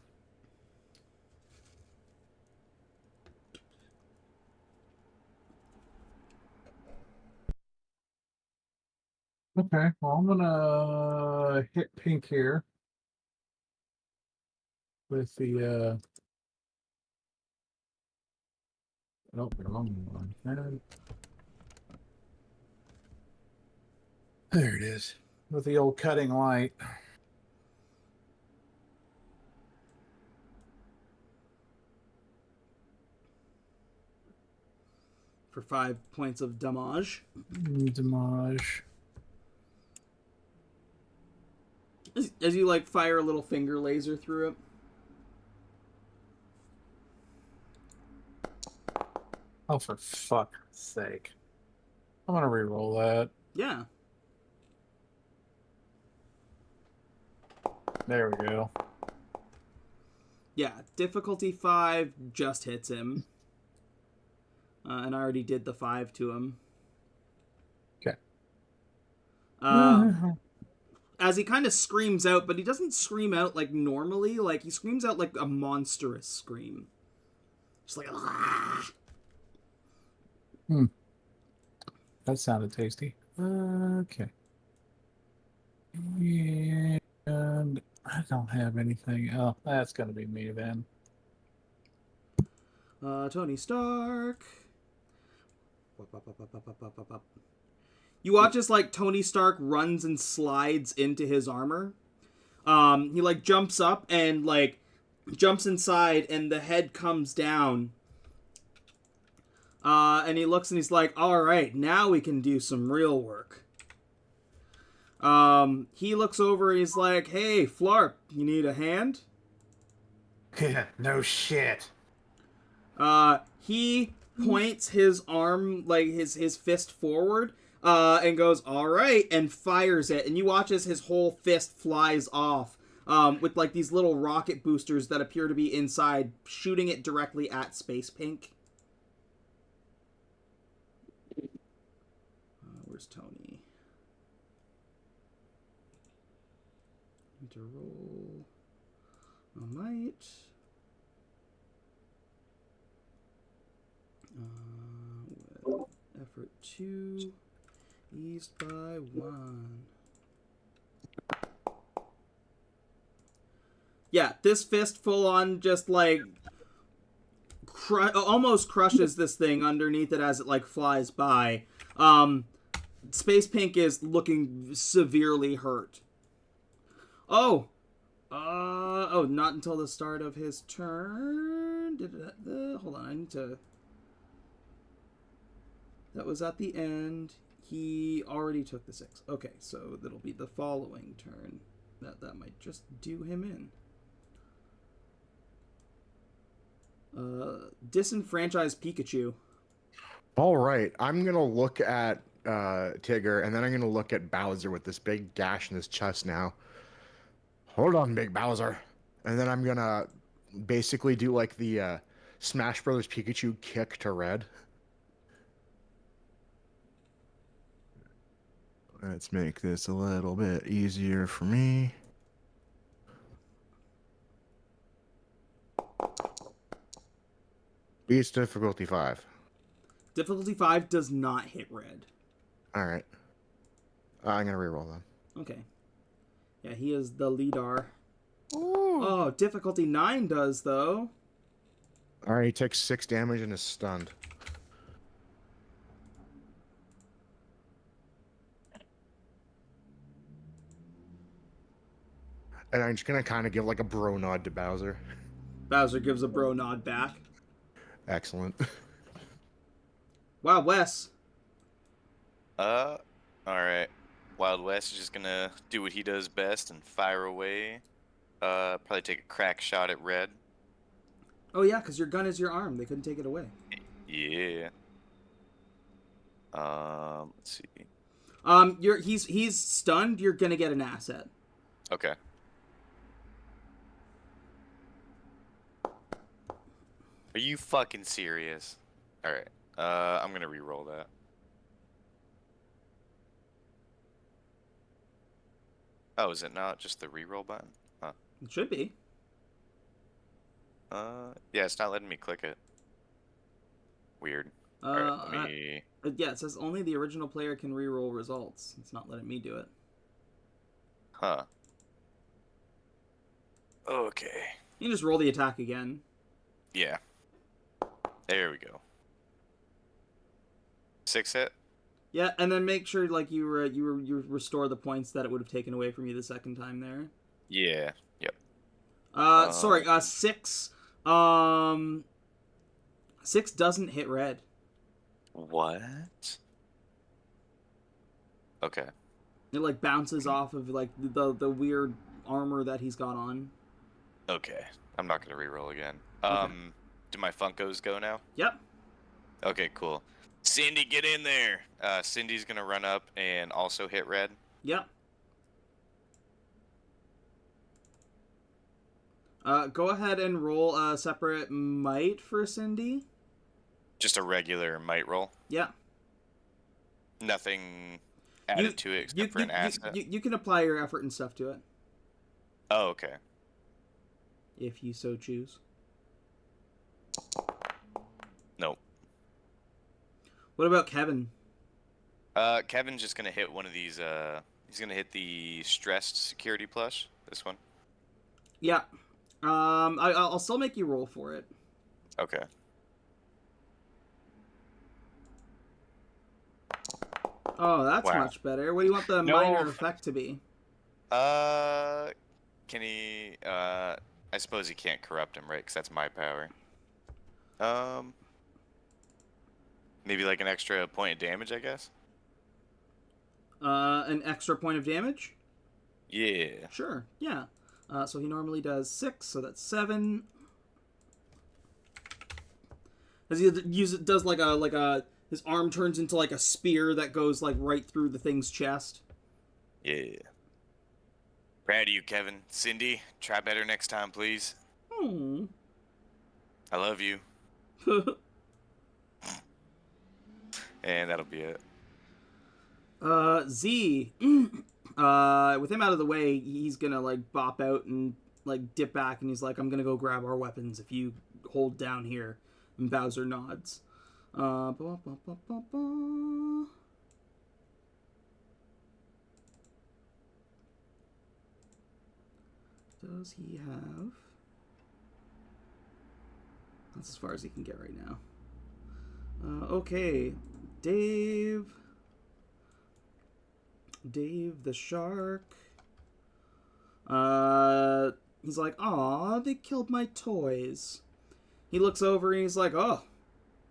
well, I'm gonna hit pink here with the oh, wrong one. There it is. With the old cutting light. For 5 points of damage. Damage. As you like fire a little finger laser through it. Oh, for fuck's sake. I'm gonna re-roll that. Yeah. There we go. Yeah, difficulty 5 just hits him. And I already did the 5 to him. Okay. As he kind of screams out, but he doesn't scream out like normally. Like, he screams out like a monstrous scream. Just like, ah! That sounded tasty. Okay. And I don't have anything. Oh, that's gonna be me then. Tony Stark. You watch as like Tony Stark runs and slides into his armor. He like jumps up and like jumps inside, and the head comes down. And he looks and he's like, "All right, now we can do some real work." He looks over and he's like, "Hey, Flarp, you need a hand?" No shit. He points his arm, like his fist forward, and goes, "All right," and fires it. And you watch as his whole fist flies off, with like these little rocket boosters that appear to be inside, shooting it directly at Space Pink. Where's Tony? Need to roll a might. With effort 2, eased by 1. Yeah, this fist full on just like almost crushes this thing underneath it as it like flies by. Space Pink is looking severely hurt. Oh, not until the start of his turn. Hold on, I need to. That was at the end. He already took the 6. Okay, so that'll be the following turn. That might just do him in. Disenfranchised Pikachu. All right, I'm gonna look at Tigger, and then I'm gonna look at Bowser with this big gash in his chest now. Hold on, Big Bowser. And then I'm gonna basically do like the Smash Brothers Pikachu kick to red. Let's make this a little bit easier for me. Beats difficulty 5. Difficulty 5 does not hit red. All right. I'm gonna reroll them. Okay. Yeah, he is the leader. Oh, difficulty 9 does, though. All right, he takes 6 damage and is stunned. And I'm just gonna kind of give like a bro nod to Bowser. Bowser gives a bro nod back. Excellent. Wild Wes. Alright. Wild Wes is just gonna do what he does best and fire away. Probably take a crack shot at red. Oh yeah, because your gun is your arm. They couldn't take it away. Yeah. Let's see. He's stunned. You're gonna get an asset. Okay. Are you fucking serious? Alright. I'm gonna re-roll that. Oh, is it not just the re-roll button? Huh. It should be. Yeah, it's not letting me click it. Weird. Alright, let me... Yeah, it says only the original player can re-roll results. It's not letting me do it. Huh. Okay. You can just roll the attack again. Yeah. There we go. 6 hit? Yeah, and then make sure like you restore the points that it would have taken away from you the second time there. Yeah. Yep. Sorry, 6. 6 doesn't hit red. What? Okay. It like bounces off of like the weird armor that he's got on. Okay. I'm not gonna re-roll again. Okay. Do my Funkos go now? Yep. Okay, cool. Cindy, get in there. Cindy's gonna run up and also hit red. Yep. Go ahead and roll a separate might for Cindy. Just a regular might roll. Yeah. Nothing added to it except for an asset. You can apply your effort and stuff to it. Oh, okay. If you so choose. Nope. What about Kevin? Kevin's just gonna hit one of these. He's gonna hit the stressed security plush. This one. Yeah. I'll still make you roll for it. Okay. Oh, that's Wow. much better. What do you want the No. minor effect to be? Can he? I suppose he can't corrupt him, right? Because that's my power. Maybe like an extra point of damage, I guess. An extra point of damage? Yeah. Sure, yeah. So he normally does 6, so that's 7. As he does like a his arm turns into like a spear that goes like right through the thing's chest. Yeah. Proud of you, Kevin. Cindy, try better next time, please. Oh. I love you. And that'll be it. Z. With him out of the way, he's gonna like bop out and like dip back, and he's like, "I'm gonna go grab our weapons if you hold down here." And Bowser nods. Ba, ba, ba, ba, ba. Does he have? That's as far as he can get right now. Okay, Dave the shark. He's like, "Aw, they killed my toys." He looks over and he's like, "Oh,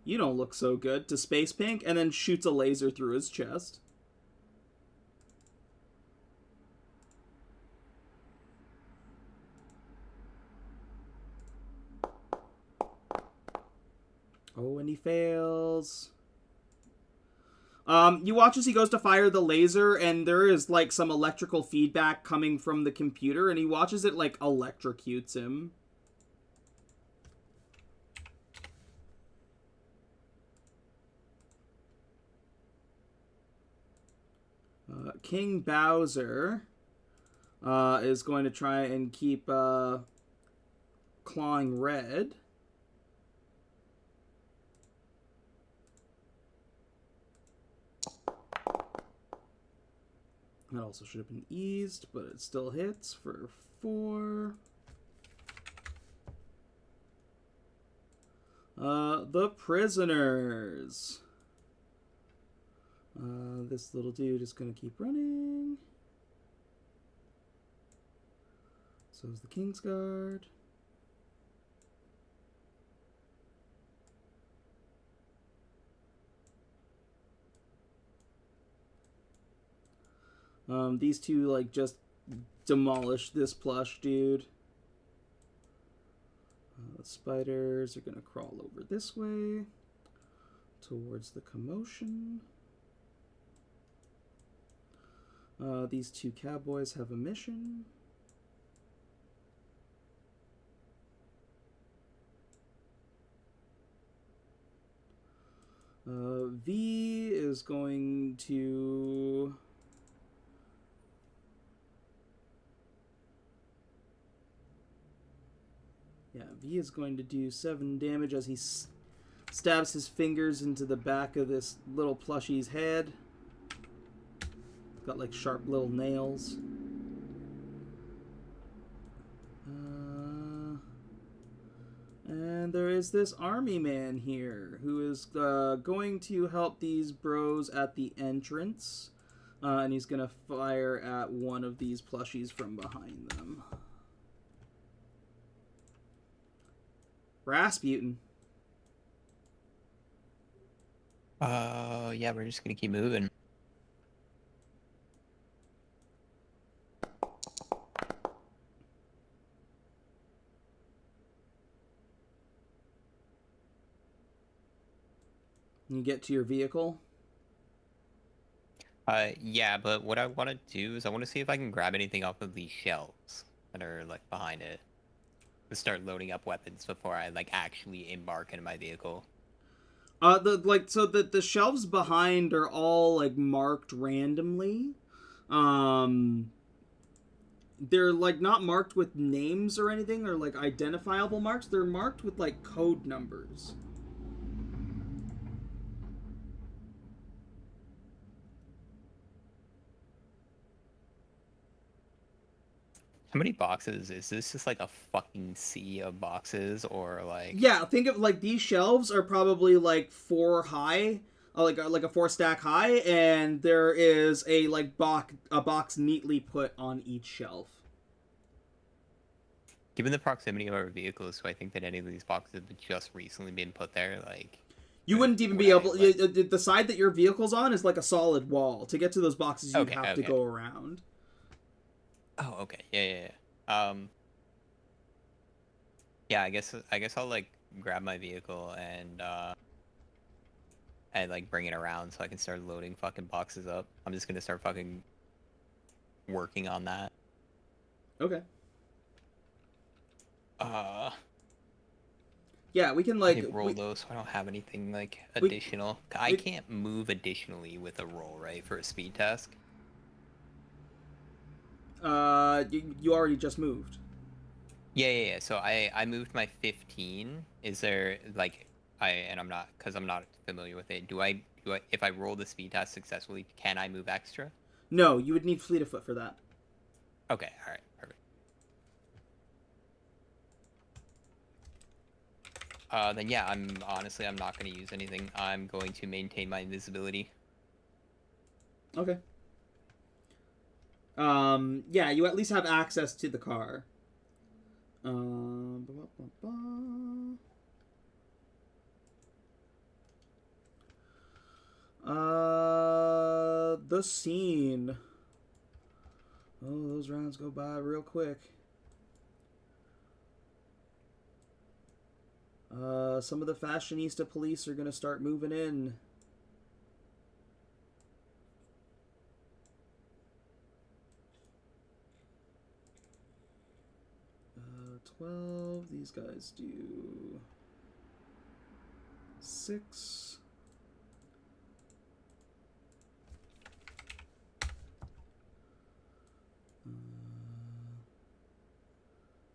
you don't look so good," to Space Pink, and then shoots a laser through his chest. Oh, and he fails. You watch as he goes to fire the laser, and there is, like, some electrical feedback coming from the computer, and he watches it, like, electrocutes him. King Bowser is going to try and keep clawing red. That also should have been eased, but it still hits for 4. The prisoners. This little dude is going to keep running. So is the Kingsguard. These two, like, just demolish this plush dude. The spiders are going to crawl over this way towards the commotion. These two cowboys have a mission. V is going to... Yeah, V is going to do 7 damage as he stabs his fingers into the back of this little plushie's head. It's got like sharp little nails. And there is this army man here who is going to help these bros at the entrance. And he's going to fire at one of these plushies from behind them. Rasputin. Yeah, we're just gonna keep moving. You get to your vehicle. Yeah, but what I want to do is I want to see if I can grab anything off of these shelves that are like behind it. To start loading up weapons before I like actually embark in my vehicle. The shelves behind are all like marked randomly. They're like not marked with names or anything or like identifiable marks. They're marked with like code numbers. How many boxes? Is this just like a fucking sea of boxes or like... Yeah, think of like these shelves are probably like 4 high, like a 4 stack high, and there is a box neatly put on each shelf. Given the proximity of our vehicles, do I think that any of these boxes have just recently been put there? Like... You wouldn't even be able... the side that your vehicle's on is like a solid wall. To get to those boxes, you'd have to go around. Oh, okay. Yeah. Yeah, I guess I'll like grab my vehicle and like bring it around so I can start loading fucking boxes up. I'm just gonna start fucking working on that. Okay. Yeah, we can like roll those. So I don't have anything like additional. I can't move additionally with a roll, right, for a speed task. You already just moved. Yeah. So I moved my 15. Is there like I'm not, because I'm not familiar with it. Do I if I roll the speed task successfully, can I move extra? No, you would need fleet of foot for that. Okay, all right, perfect. Then yeah, I'm not going to use anything. I'm going to maintain my invisibility. Okay. Yeah, you at least have access to the car. The scene. Oh, those rounds go by real quick. Some of the fashionista police are gonna start moving in. 12. These guys do 6.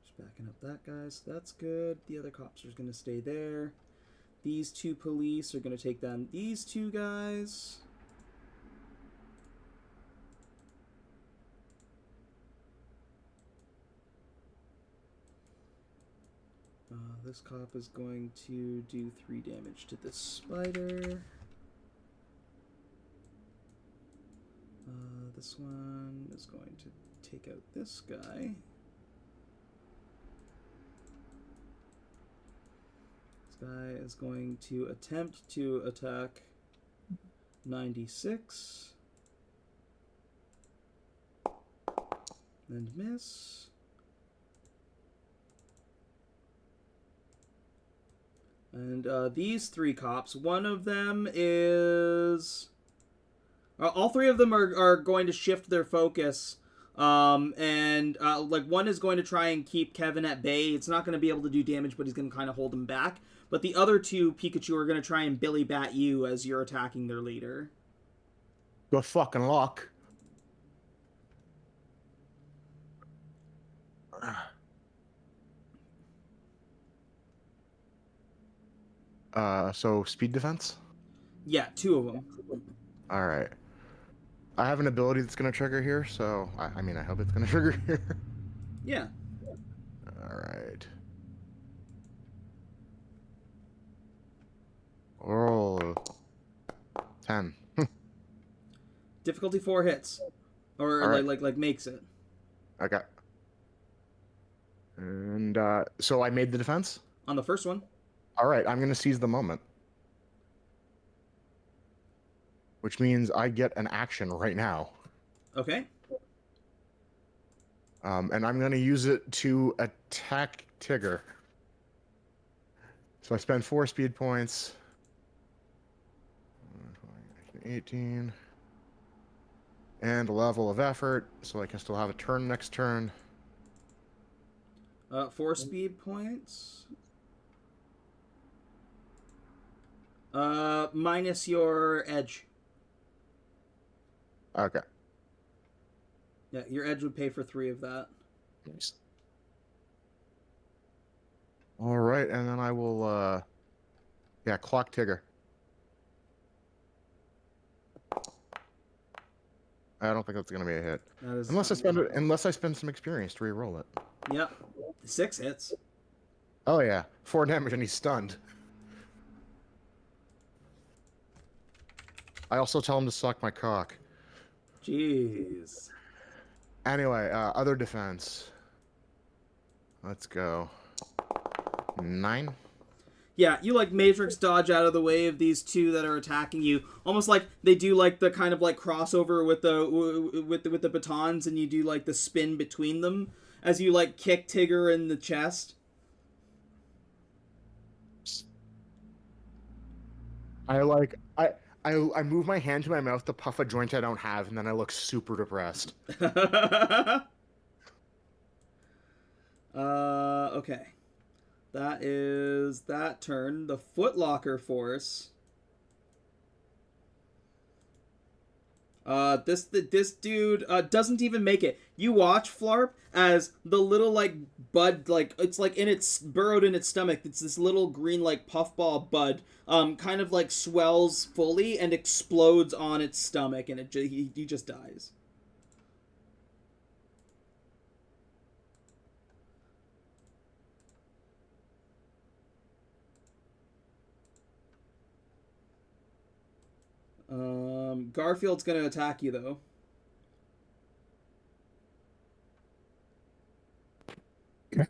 Just backing up that guy, so that's good. The other cops are going to stay there. These 2 police are going to take down these 2 guys. This cop is going to do 3 damage to this spider. This one is going to take out this guy. This guy is going to attempt to attack 96. And miss. And these 3 cops, one of them is... all 3 of them are going to shift their focus. Like, one is going to try and keep Kevin at bay. It's not going to be able to do damage, but he's going to kind of hold him back. But the other 2 Pikachu are going to try and Billy Bat you as you're attacking their leader. Good fucking luck. So speed defense? Yeah, 2 of them. All right. I have an ability that's going to trigger here, so I mean, I hope it's going to trigger here. Yeah. All right. Roll 10. Difficulty 4 hits. Or right. like makes it. Okay. And so I made the defense? On the first one. All right, I'm going to seize the moment. Which means I get an action right now. Okay. And I'm going to use it to attack Tigger. So I spend 4 speed points. 18. And a level of effort, so I can still have a turn next turn. 4 speed points. Minus your edge. Okay. Yeah, your edge would pay for 3 of that. Nice. All right, and then I will, yeah, clock Tigger. I don't think that's gonna be a hit. That is Unless I spend some experience to re-roll it. Yep. 6 hits. Oh yeah, 4 damage and he's stunned. I also tell him to suck my cock. Jeez. Anyway, other defense. Let's go. 9. Yeah, you like Matrix dodge out of the way of these 2 that are attacking you, almost like they do like the kind of like crossover with the batons, and you do like the spin between them as you like kick Tigger in the chest. I move my hand to my mouth to puff a joint I don't have, and then I look super depressed. Okay. That is that turn. The Footlocker force. This dude doesn't even make it. You watch Flarp as the little like bud, like it's like burrowed in its stomach. It's this little green like puffball bud, kind of like swells fully and explodes on its stomach, and he just dies. Garfield's gonna attack you though. Okay.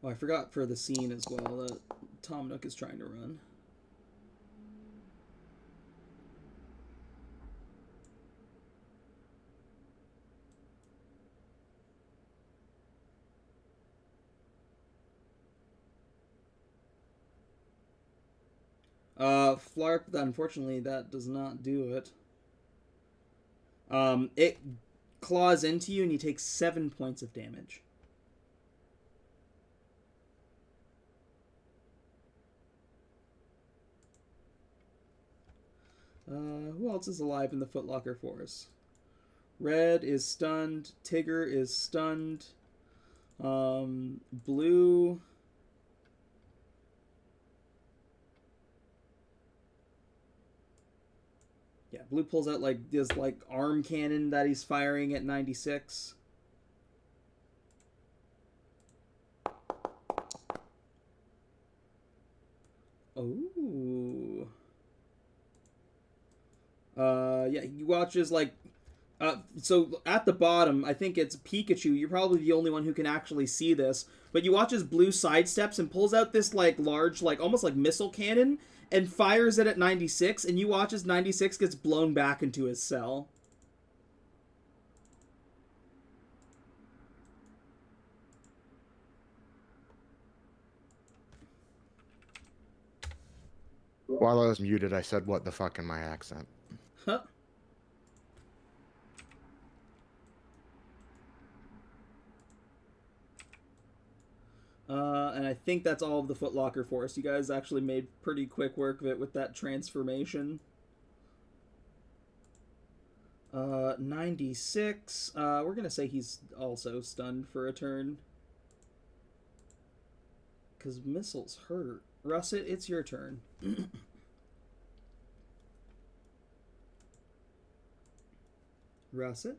Oh, I forgot for the scene as well that Tom Nook is trying to run. Flarp, unfortunately, that does not do it. It claws into you and you take 7 points of damage. Who else is alive in the Footlocker force? Red is stunned. Tigger is stunned. Blue... Yeah, Blue pulls out like this like arm cannon that he's firing at 96. Oh. Yeah, he watches like so at the bottom, I think it's Pikachu. You're probably the only one who can actually see this, but you watch as Blue sidesteps and pulls out this like large, like almost like missile cannon and fires it at 96, and you watch as 96 gets blown back into his cell. While I was muted, I said, "What the fuck" in my accent. Huh. And I think that's all of the Footlocker force. You guys actually made pretty quick work of it with that transformation. 96. We're gonna say he's also stunned for a turn. Because missiles hurt. Russet, it's your turn. Russet?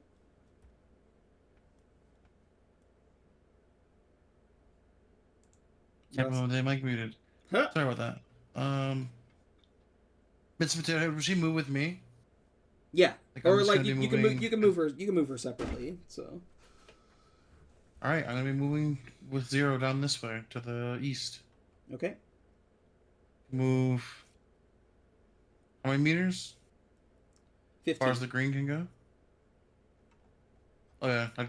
Can't remember they mic muted. Huh? Sorry about that. Miss Potato, will she move with me? Yeah. Like, I'm or just like gonna be you can move moving- you can move her separately. So. All right, I'm gonna be moving with Zero down this way to the east. Okay. Move. How many meters? 15. As far as the green can go. Oh yeah, I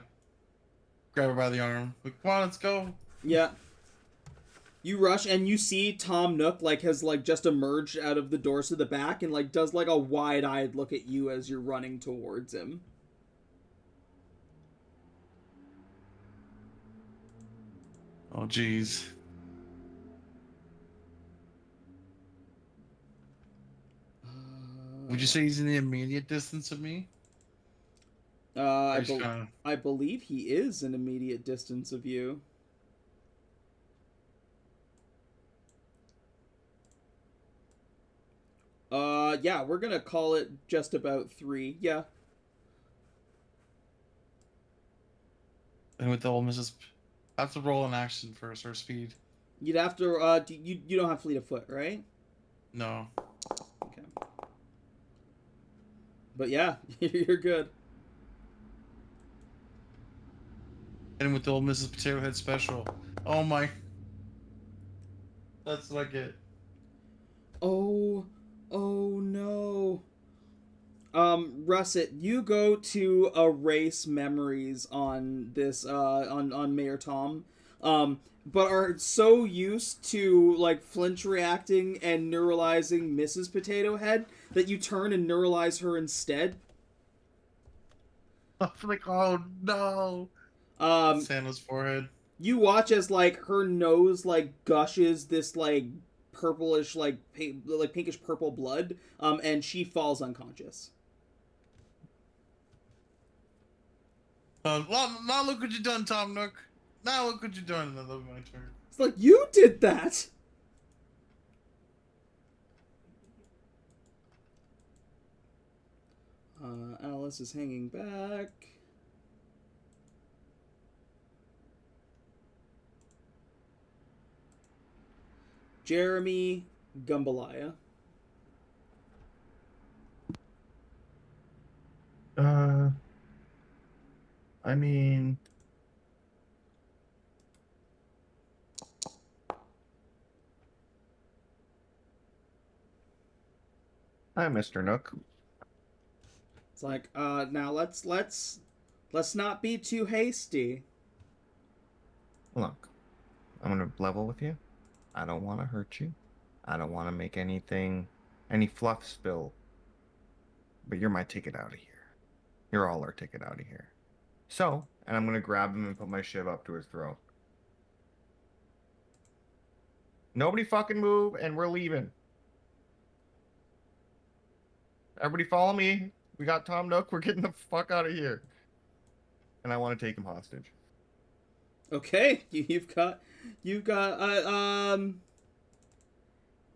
grab her by the arm. Like, come on, let's go. Yeah. You rush and you see Tom Nook like has like just emerged out of the doors to the back and like does like a wide-eyed look at you as you're running towards him. Oh, jeez. Would you say he's in the immediate distance of me? I, Or he's kinda... I believe he is an immediate distance of you. Yeah, we're gonna call it just about 3. Yeah. And with the old Mrs. I have to roll an action first, or speed. You'd have to, you don't have fleet of foot, right? No. Okay. But yeah, you're good. And with the old Mrs. Potato Head special. Oh my. That's what I get. Oh no. Russet, you go to erase memories on this, on Mayor Tom, but are so used to, like, flinch reacting and neuralizing Mrs. Potato Head that you turn and neuralize her instead. I'm like, oh no. Santa's forehead. You watch as, like, her nose, like, gushes this, like, purplish, like pinkish purple blood, and she falls unconscious. Now look what you done, Tom Nook. Now look what you done. Now look my turn. It's like, you did that! Alice is hanging back. Jeremy Gumbalaya. I mean, hi, Mr. Nook. It's like, now let's not be too hasty. Look, I'm gonna level with you. I don't want to hurt you. I don't want to make any fluff spill. But you're my ticket out of here. You're all our ticket out of here. So, and I'm gonna grab him and put my shiv up to his throat. Nobody fucking move, and we're leaving. Everybody follow me. We got Tom Nook. We're getting the fuck out of here. And I want to take him hostage. Okay, you've got,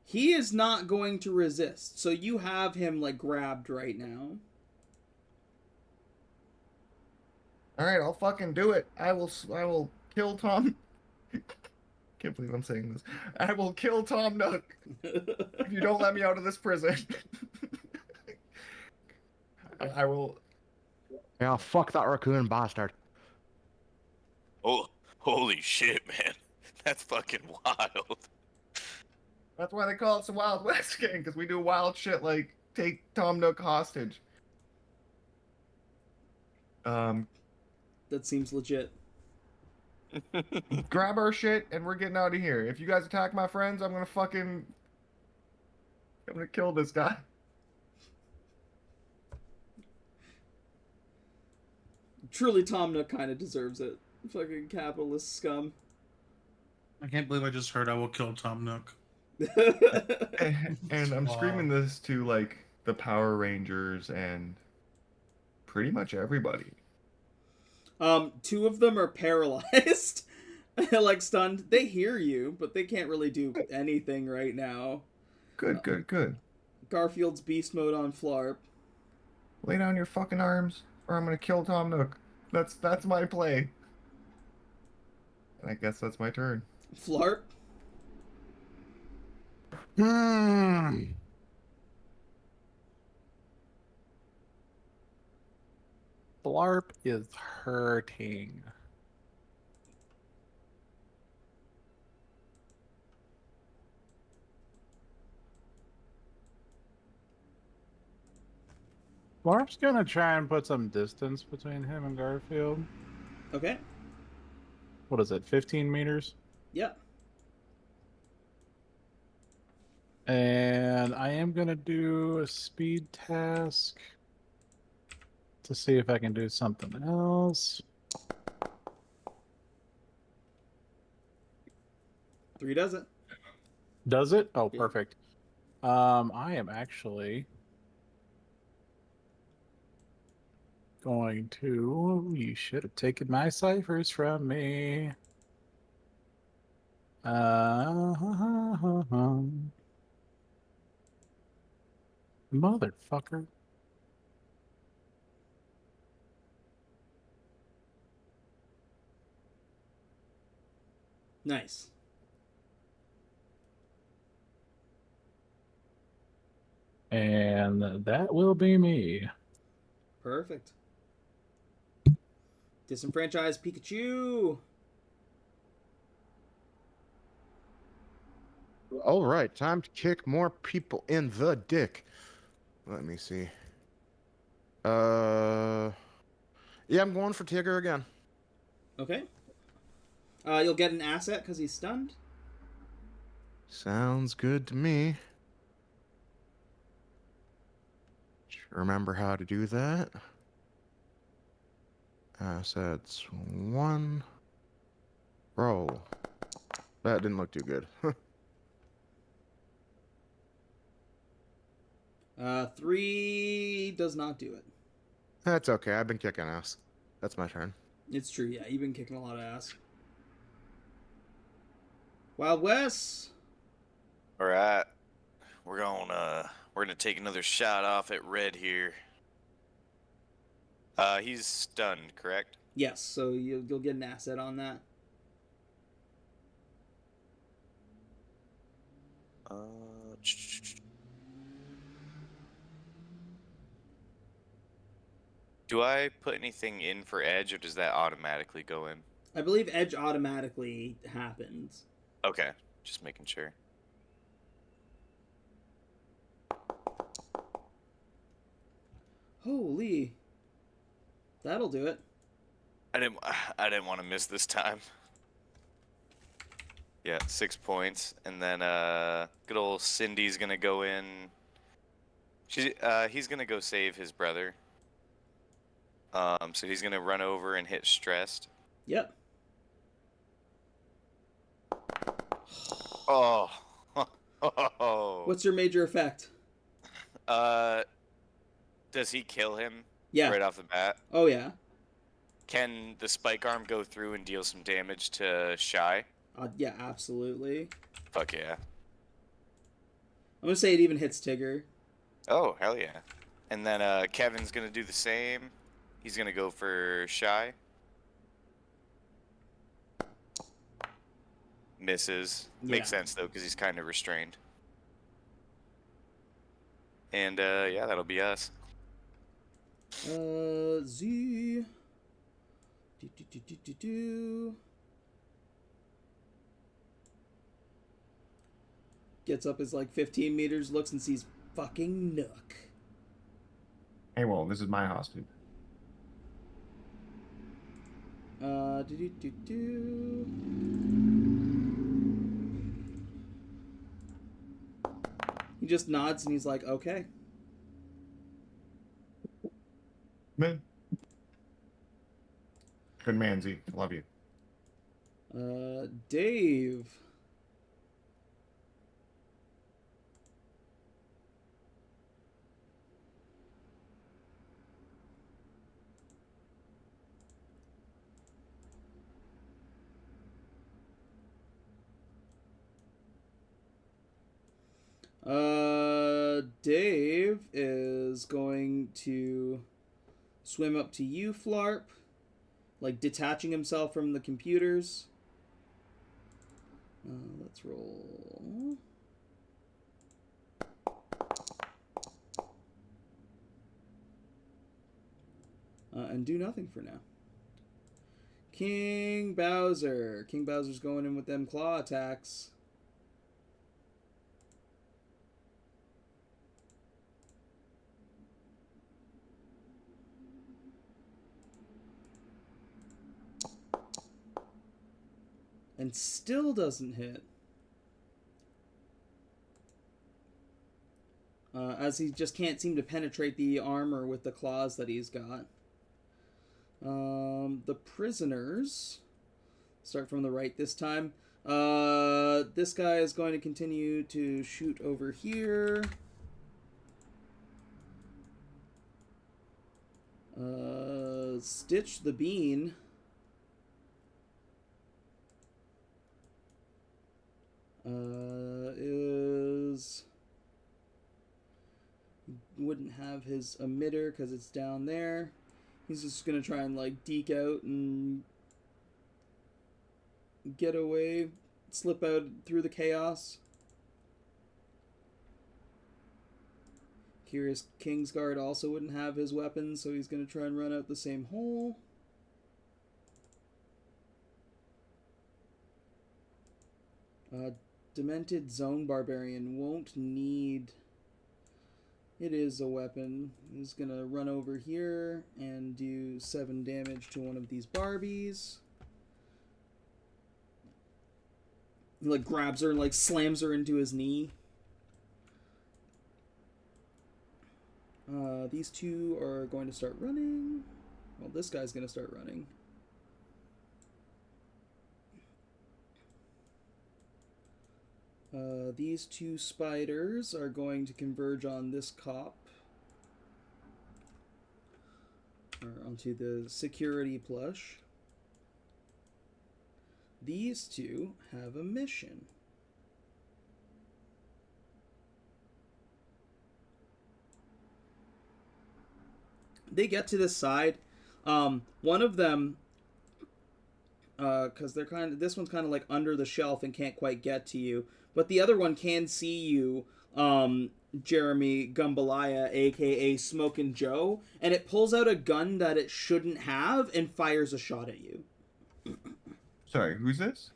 he is not going to resist, so you have him, like, grabbed right now. Alright, I'll fucking do it. I will kill Tom. Can't believe I'm saying this. I will kill Tom Nook if you don't let me out of this prison. I will. Yeah, fuck that raccoon bastard. Oh, holy shit, man. That's fucking wild. That's why they call it the Wild West gang, because we do wild shit like take Tom Nook hostage. That seems legit. Grab our shit and we're getting out of here. If you guys attack my friends, I'm gonna kill this guy. Truly, Tom Nook kind of deserves it. Fucking capitalist scum. I can't believe I just heard I will kill Tom Nook. And I'm screaming this to, like, the Power Rangers and pretty much everybody. 2 of them are paralyzed. Like, stunned. They hear you, but they can't really do anything right now. Good. Garfield's beast mode on Flarp. Lay down your fucking arms, or I'm gonna kill Tom Nook. That's my play. And I guess that's my turn. Flarp? Blarp is hurting. Blarp's gonna try and put some distance between him and Garfield. Okay. what is it, 15 meters? Yep. And I am going to do a speed task to see if I can do something else. 3 does it. Does it? Oh, Yeah. perfect. I am actually going to... You should have taken my ciphers from me. Motherfucker. Nice. And that will be me. Perfect. Disenfranchised Pikachu. All right, time to kick more people in the dick. Let me see. Yeah, I'm going for Tigger again. Okay. You'll get an asset because he's stunned. Sounds good to me. Remember how to do that. Assets 1. Roll. That didn't look too good. 3 does not do it. That's okay. I've been kicking ass. That's my turn. It's true, yeah. You've been kicking a lot of ass. Wild Wes. All right, we're gonna take another shot off at Red here. He's stunned, correct? Yes, so you'll get an asset on that. Do I put anything in for Edge, or does that automatically go in? I believe Edge automatically happens. Okay, just making sure. Holy. That'll do it. I didn't want to miss this time. Yeah, 6 points, and then good old Cindy's gonna go in. He's gonna go save his brother. So he's gonna run over and hit stressed. Yep. Oh. What's your major effect? Does he kill him? Yeah. Right off the bat. Oh, yeah. Can the spike arm go through and deal some damage to Shy? Yeah, absolutely. Fuck yeah. I'm gonna say it even hits Tigger. Oh, hell yeah. And then Kevin's gonna do the same. He's gonna go for Shy. Misses. Makes Yeah. sense though, because he's kind of restrained. And yeah, that'll be us. Z. Gets up his like 15 meters, looks and sees fucking Nook. Hey, well, this is my hostage. He just nods and he's like, okay. Man. Good man, Z. Love you. Dave. Dave is going to swim up to you, Flarp, like detaching himself from the computers. Let's roll. And do nothing for now. King Bowser. King Bowser's going in with them claw attacks. And still doesn't hit. As he just can't seem to penetrate the armor with the claws that he's got. The prisoners... Start from the right this time. This guy is going to continue to shoot over here. Stitch the Bean. Wouldn't have his emitter because it's down there. He's just going to try and like deke out and get away, slip out through the chaos. Curious Kingsguard also wouldn't have his weapons, so he's going to try and run out the same hole. Demented Zone Barbarian won't need... It is a weapon. He's going to run over here and do 7 damage to one of these Barbies. He like grabs her and like slams her into his knee. These two are going to start running. Well, this guy's going to start running. These two spiders are going to converge on this cop. Or onto the security plush. These two have a mission. They get to this side. One of them, because they're this one's kind of like under the shelf and can't quite get to you. But the other one can see you, Jeremy Gumbalaya, aka Smokin' Joe, and it pulls out a gun that it shouldn't have and fires a shot at you. Sorry, who's this?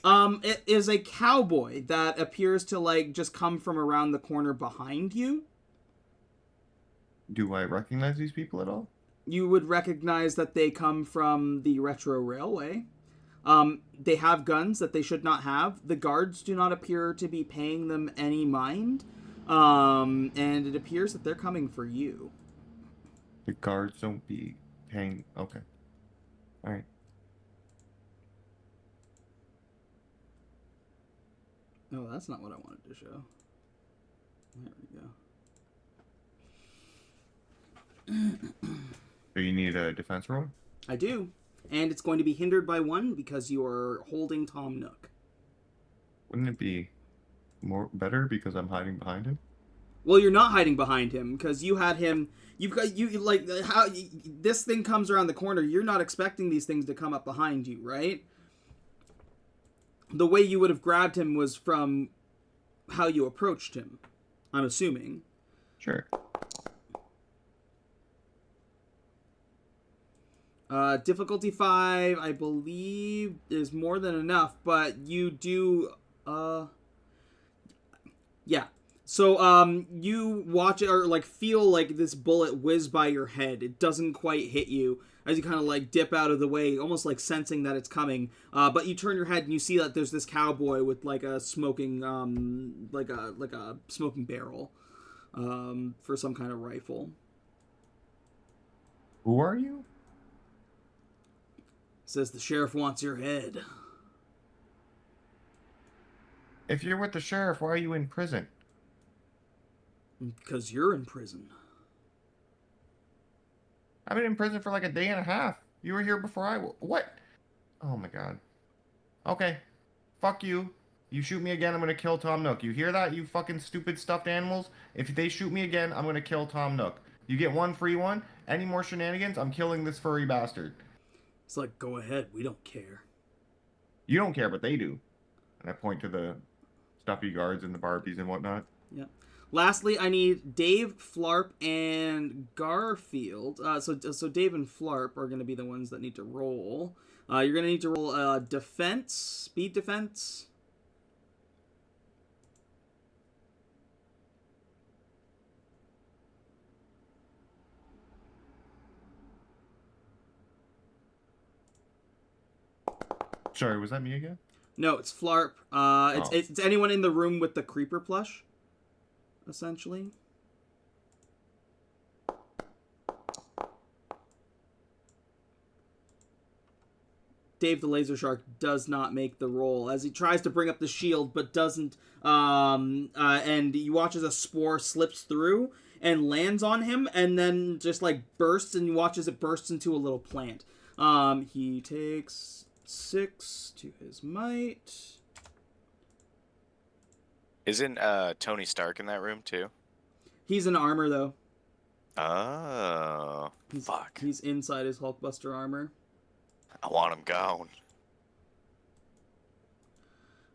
It is a cowboy that appears to like just come from around the corner behind you. Do I recognize these people at all? You would recognize that they come from the Retro Railway. They have guns that they should not have. The guards do not appear to be paying them any mind. And it appears that they're coming for you. The guards don't be paying... Okay. Alright. Oh, that's not what I wanted to show. There we go. So you need a defense roll? I do. And it's going to be hindered by 1 because you are holding Tom Nook. Wouldn't it be better because I'm hiding behind him? Well, you're not hiding behind him because you had him. You've got like how this thing comes around the corner. You're not expecting these things to come up behind you, right? The way you would have grabbed him was from how you approached him. I'm assuming. Sure. Difficulty 5, I believe, is more than enough, but you do, yeah. So, you watch it, or, like, feel like this bullet whiz by your head. It doesn't quite hit you, as you kind of, like, dip out of the way, almost, like, sensing that it's coming. But you turn your head and you see that there's this cowboy with, like, a smoking, like a smoking barrel, for some kind of rifle. Who are you? Says the sheriff wants your head. If you're with the sheriff, why are you in prison? Because you're in prison. I've been in prison for like a day and a half. You were here before I... What? Oh my god. Okay. Fuck you. You shoot me again, I'm gonna kill Tom Nook. You hear that, you fucking stupid stuffed animals? If they shoot me again, I'm gonna kill Tom Nook. You get one free one. Any more shenanigans, I'm killing this furry bastard. It's like, go ahead, we don't care. You don't care, but they do. And I point to the stuffy guards and the Barbies and whatnot. Yeah. Lastly, I need Dave, Flarp, and Garfield. So Dave and Flarp are going to be the ones that need to roll. You're going to need to roll defense, speed defense. Sorry, was that me again? No, it's Flarp. It's anyone in the room with the creeper plush, essentially. Dave the Laser Shark does not make the roll as he tries to bring up the shield, but doesn't. And you watch as a spore slips through and lands on him, and then just like bursts, and you watch as it bursts into a little plant. He takes 6 to his might. Isn't Tony Stark in that room too? He's in armor though. Oh, fuck! He's inside his Hulkbuster armor. I want him gone.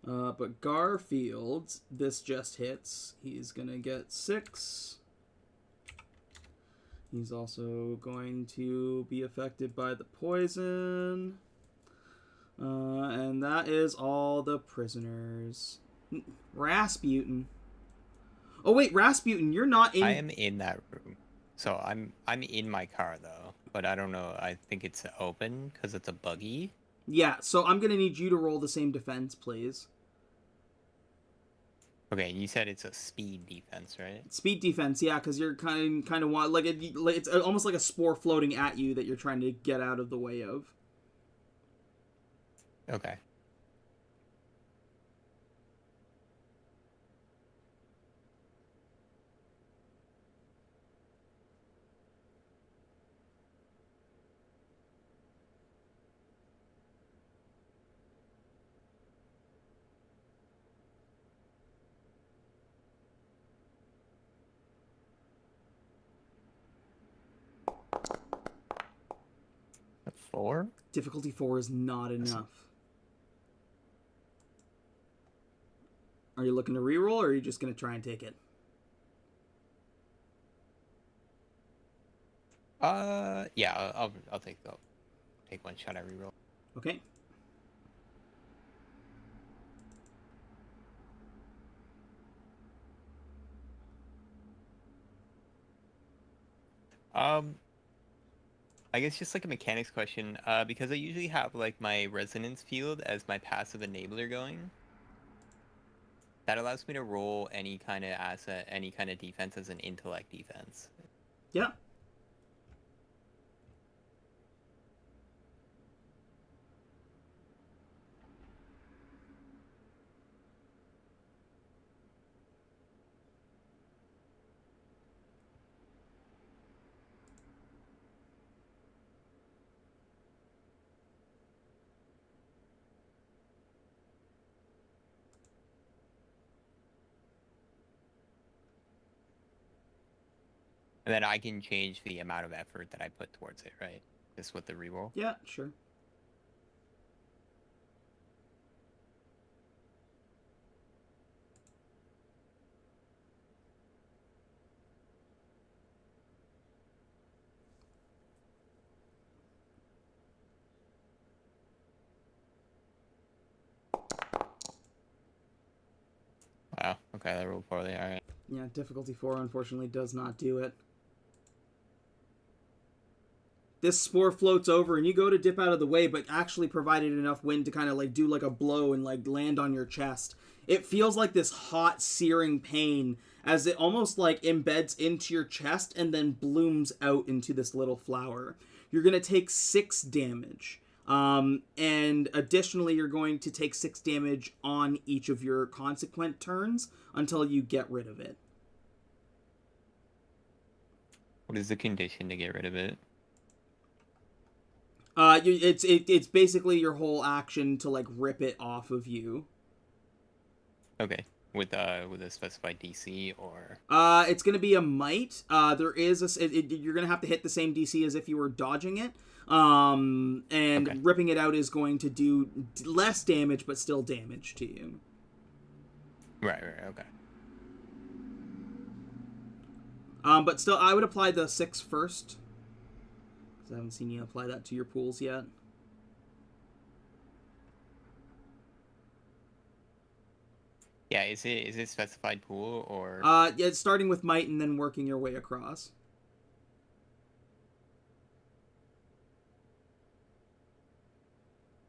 But Garfield, this just hits. He's gonna get 6. He's also going to be affected by the poison. And that is all the prisoners. Rasputin. Oh wait, Rasputin, you're not in... I am in that room. So I'm in my car though. But I don't know. I think it's open because it's a buggy. Yeah, so I'm gonna need you to roll the same defense, please. Okay, you said it's a speed defense, right? Speed defense, yeah, because you're kind of want like it's almost like a spore floating at you that you're trying to get out of the way of. Okay. A 4? Difficulty 4 is not enough. Are you looking to reroll, or are you just going to try and take it? Yeah, I'll take one shot at reroll. Okay. I guess just like a mechanics question, because I usually have like my resonance field as my passive enabler going. That allows me to roll any kind of asset, any kind of defense as an intellect defense. Yeah. And then I can change the amount of effort that I put towards it, right? Just with the reroll. Yeah, sure. Wow. Okay, that rolled poorly. All right. Yeah, difficulty 4 unfortunately does not do it. This spore floats over and you go to dip out of the way, but actually provided enough wind to kind of like do like a blow and like land on your chest. It feels like this hot, searing pain as it almost like embeds into your chest and then blooms out into this little flower. You're going to take 6 damage. And additionally, you're going to take 6 damage on each of your consequent turns until you get rid of it. What is the condition to get rid of it? It's basically your whole action to like rip it off of you. Okay. With a specified DC or it's gonna be a might. There is you're gonna have to hit the same DC as if you were dodging it. And okay. Ripping it out is going to do less damage, but still damage to you. Right, okay. But still, I would apply the 6 first. Because I haven't seen you apply that to your pools yet. Yeah, is it specified pool or? Yeah, it's starting with might and then working your way across.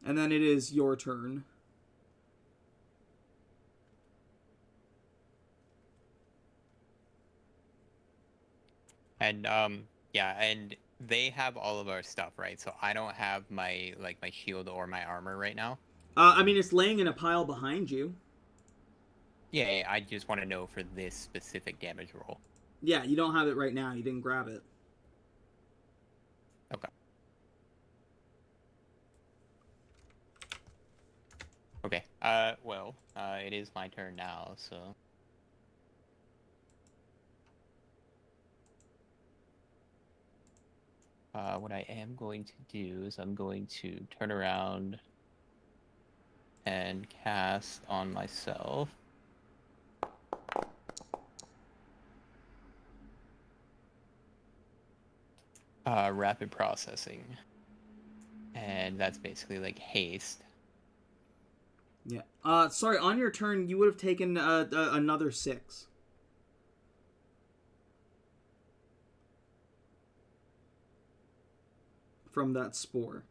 And then it is your turn. And yeah, and they have all of our stuff, right? So I don't have my my shield or my armor right now. I mean, it's laying in a pile behind you. Yeah, I just want to know for this specific damage roll. Yeah, you don't have it right now. You didn't grab it. Okay. Okay. Well, it is my turn now, so. What I am going to do is I'm going to turn around and cast on myself. Rapid processing. And that's basically like haste. Yeah. Sorry, on your turn, you would have taken another 6. From that spore.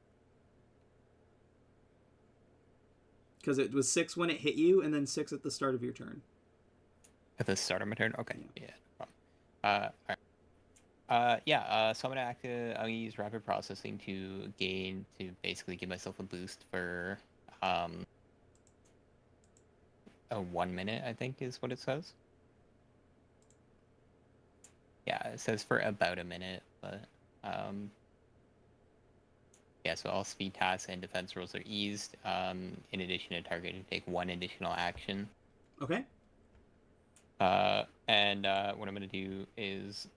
Because it was 6 when it hit you, and then 6 at the start of your turn. At the start of my turn? Okay, yeah. Alright. So I'm gonna use rapid processing to basically give myself a boost for a 1 minute, I think is what it says. Yeah, it says for about a minute, but yeah, so all speed tasks and defense rolls are eased. In addition to target to take 1 additional action. Okay. And what I'm gonna do is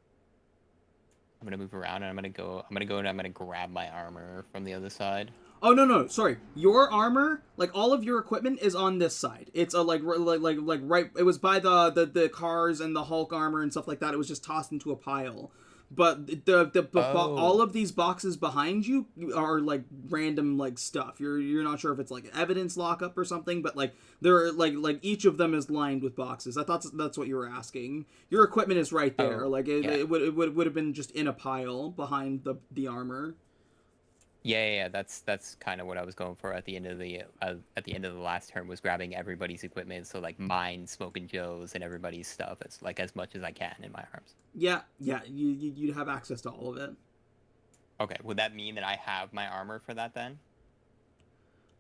I'm gonna move around and I'm gonna go and I'm gonna grab my armor from the other side. Oh no, sorry. Your armor, like all of your equipment, is on this side. It's a like right. It was by the cars and the Hulk armor and stuff like that. It was just tossed into a pile. But all of these boxes behind you are like random like stuff. You're not sure if it's like evidence lockup or something, but like they're like each of them is lined with boxes. I thought that's what you were asking. Your equipment is right there. It would have been just in a pile behind the armor. Yeah, that's kind of what I was going for at the end of the last term, was grabbing everybody's equipment, so like mine, Smoke and Joe's, and everybody's stuff as much as I can in my arms. Yeah, you'd have access to all of it. Okay, would that mean that I have my armor for that then?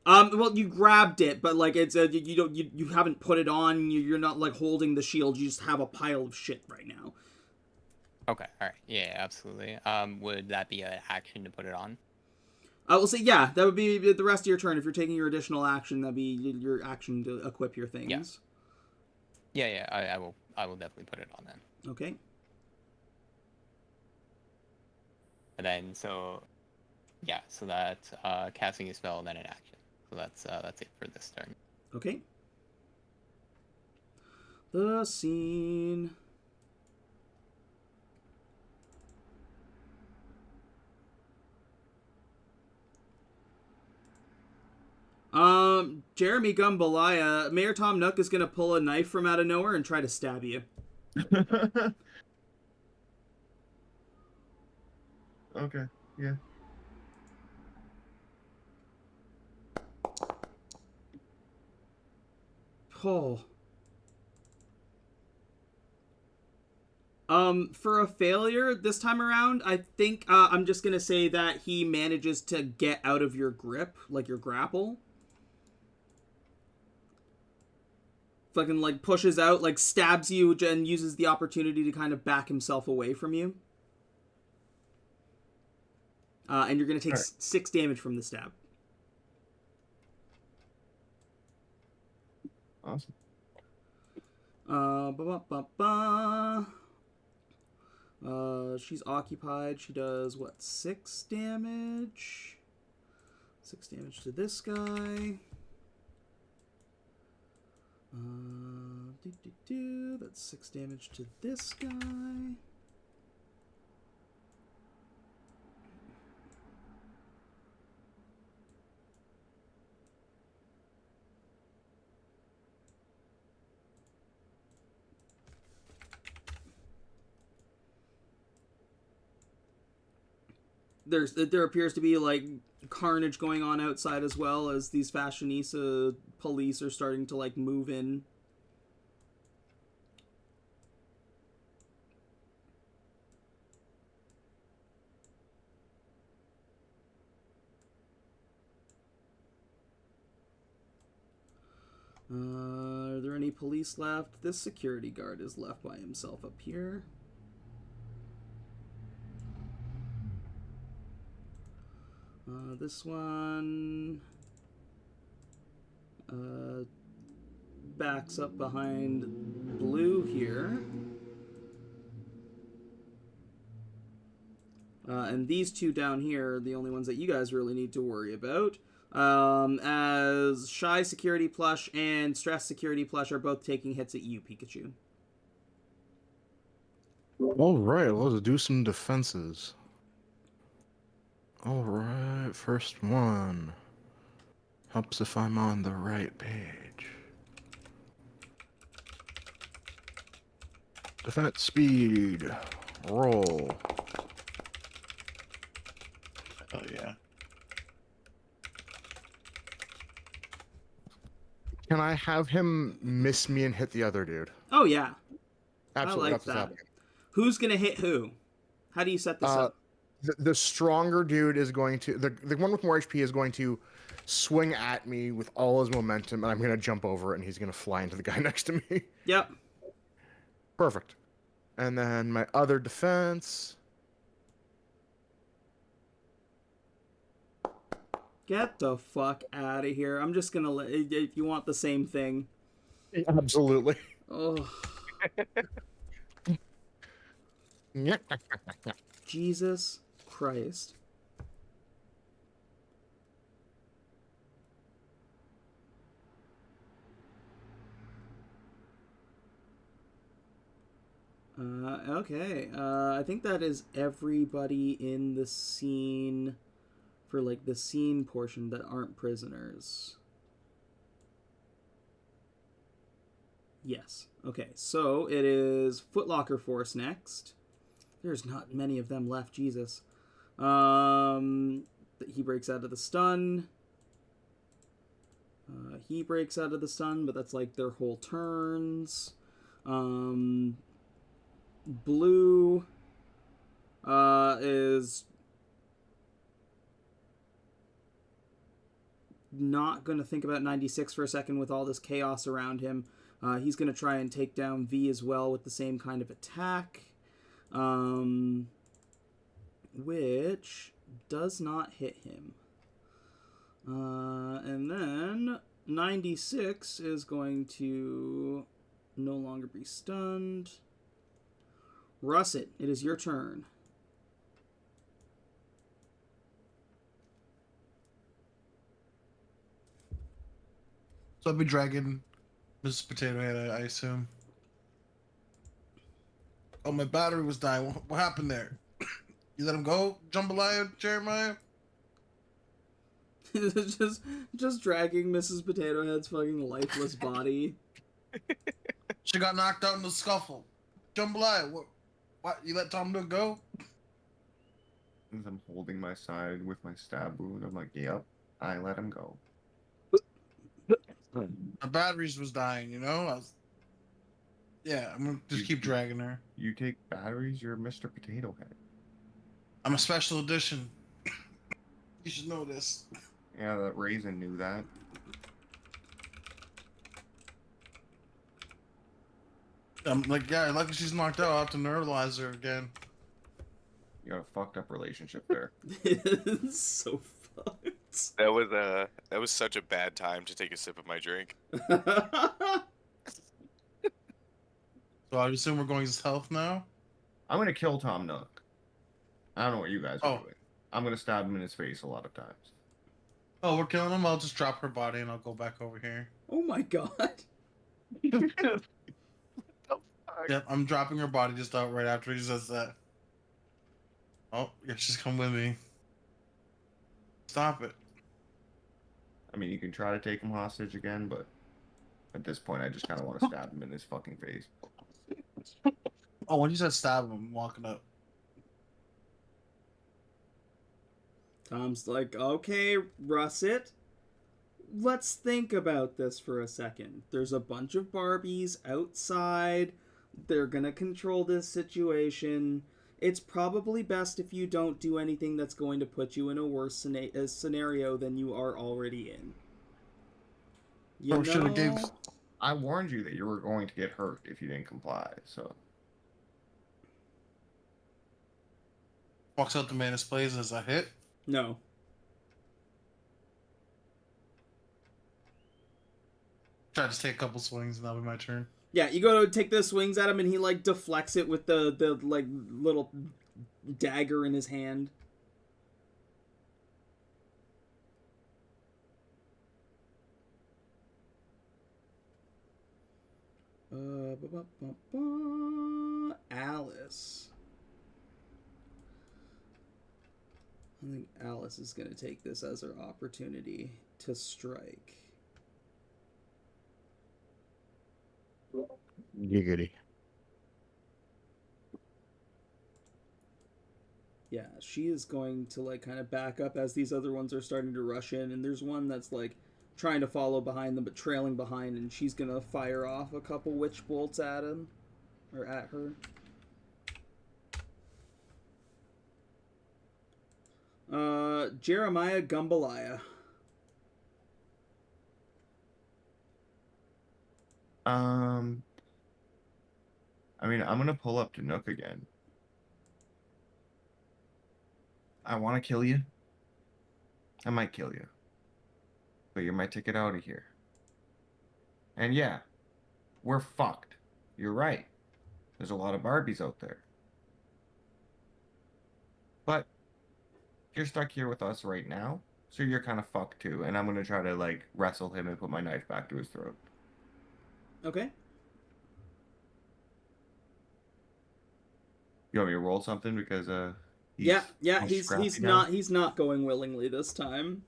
Well, you grabbed it, but like it's you haven't put it on. You're not like holding the shield. You just have a pile of shit right now. Okay, all right, yeah, absolutely. Would that be an action to put it on? I will say, yeah, that would be the rest of your turn. If you're taking your additional action, that'd be your action to equip your things. Yeah, I will definitely put it on then. Okay. And then so that's casting a spell and then an action. So that's it for this turn. Okay. The scene. Jeremy Gumbalaya, Mayor Tom Nook is gonna pull a knife from out of nowhere and try to stab you. Okay, yeah. Oh. For a failure this time around, I think I'm just gonna say that he manages to get out of your grip, like your grapple. Fucking like pushes out, like stabs you, and uses the opportunity to kind of back himself away from you. And you're gonna take 6 damage from the stab. Awesome. She's occupied. She does what? 6 damage. 6 damage to this guy. That's 6 damage to this guy. There appears to be like carnage going on outside as well, as these fashionista police are starting to like move in. Are there any police left? This security guard is left by himself up here. This one backs up behind Blue here. And these two down here are the only ones that you guys really need to worry about. As Shy Security Plush and Stress Security Plush are both taking hits at you, Pikachu. All right, let's do some defenses. All right, first one. Helps if I'm on the right page. Defense speed. Roll. Oh yeah. Can I have him miss me and hit the other dude? Oh, yeah. Absolutely. I like That's what's that. happening. Who's going to hit who? How do you set this up? The stronger dude is going to... The one with more HP is going to swing at me with all his momentum, and I'm going to jump over it, and he's going to fly into the guy next to me. Yep. Perfect. And then my other defense... Get the fuck out of here. I'm just gonna let... If you want the same thing. Absolutely. Oh. Jesus Christ. Okay. I think that is everybody in the scene... for like the scene portion that aren't prisoners. Yes. Okay, so it is Footlocker Force next. There's not many of them left, Jesus. He breaks out of the stun. He breaks out of the stun, but that's like their whole turns. Blue is not going to think about 96 for a second with all this chaos around him. He's going to try and take down V as well with the same kind of attack, which does not hit him. And then 96 is going to no longer be stunned. Russet, it is your turn. So I'll be dragging Mrs. Potato Head, I assume. Oh, my battery was dying. What happened there? You let him go, Jambalaya, Jeremiah? just dragging Mrs. Potato Head's fucking lifeless body. She got knocked out in the scuffle. Jambalaya, what? You let Tom Nook go? As I'm holding my side with my stab wound, I'm like, yep, I let him go. My batteries was dying, you know? I'm gonna just keep dragging her. You take batteries, you're Mr. Potato Head. I'm a special edition. You should know this. Yeah, that Raisin knew that. I'm like, yeah, lucky she's knocked out. I'll have to neuralize her again. You got a fucked up relationship there. It's so fucked. That was such a bad time to take a sip of my drink. So I assume we're going stealth now? I'm gonna kill Tom Nook. I don't know what you guys are Oh. doing. I'm gonna stab him in his face a lot of times. Oh, we're killing him? I'll just drop her body and I'll go back over here. Oh my god. Yep, I'm dropping her body just out right after he says that. Oh, yeah, she's come with me. Stop it. I mean, you can try to take him hostage again, but at this point, I just kind of want to stab him in his fucking face. Oh, when you said stab him, I'm walking up. Tom's like, okay, Russet, let's think about this for a second. There's a bunch of Barbies outside. They're gonna control this situation. It's probably best if you don't do anything that's going to put you in a worse scenario than you are already in. You should have gave. know, I warned you that you were going to get hurt if you didn't comply. So Walks out the Manus Blaze as a hit. no. Try to take a couple swings and that'll be my turn. Yeah, you go to take the swings at him, and he like deflects it with the like little dagger in his hand. Alice. I think Alice is going to take this as her opportunity to strike. Giggity. Yeah, she is going to like kind of back up as these other ones are starting to rush in, and there's one that's like trying to follow behind them but trailing behind, and she's gonna fire off a couple witch bolts at him or at her. Jeremiah Gumbalaya. I mean, I'm gonna pull up to Nook again. I want to kill you. I might kill you. But you're my ticket out of here. And yeah, we're fucked. You're right. There's a lot of Barbies out there. But you're stuck here with us right now, so you're kind of fucked too. And I'm gonna try to like wrestle him and put my knife back to his throat. Okay. You want me to roll something because Yeah, he's he's not going willingly this time.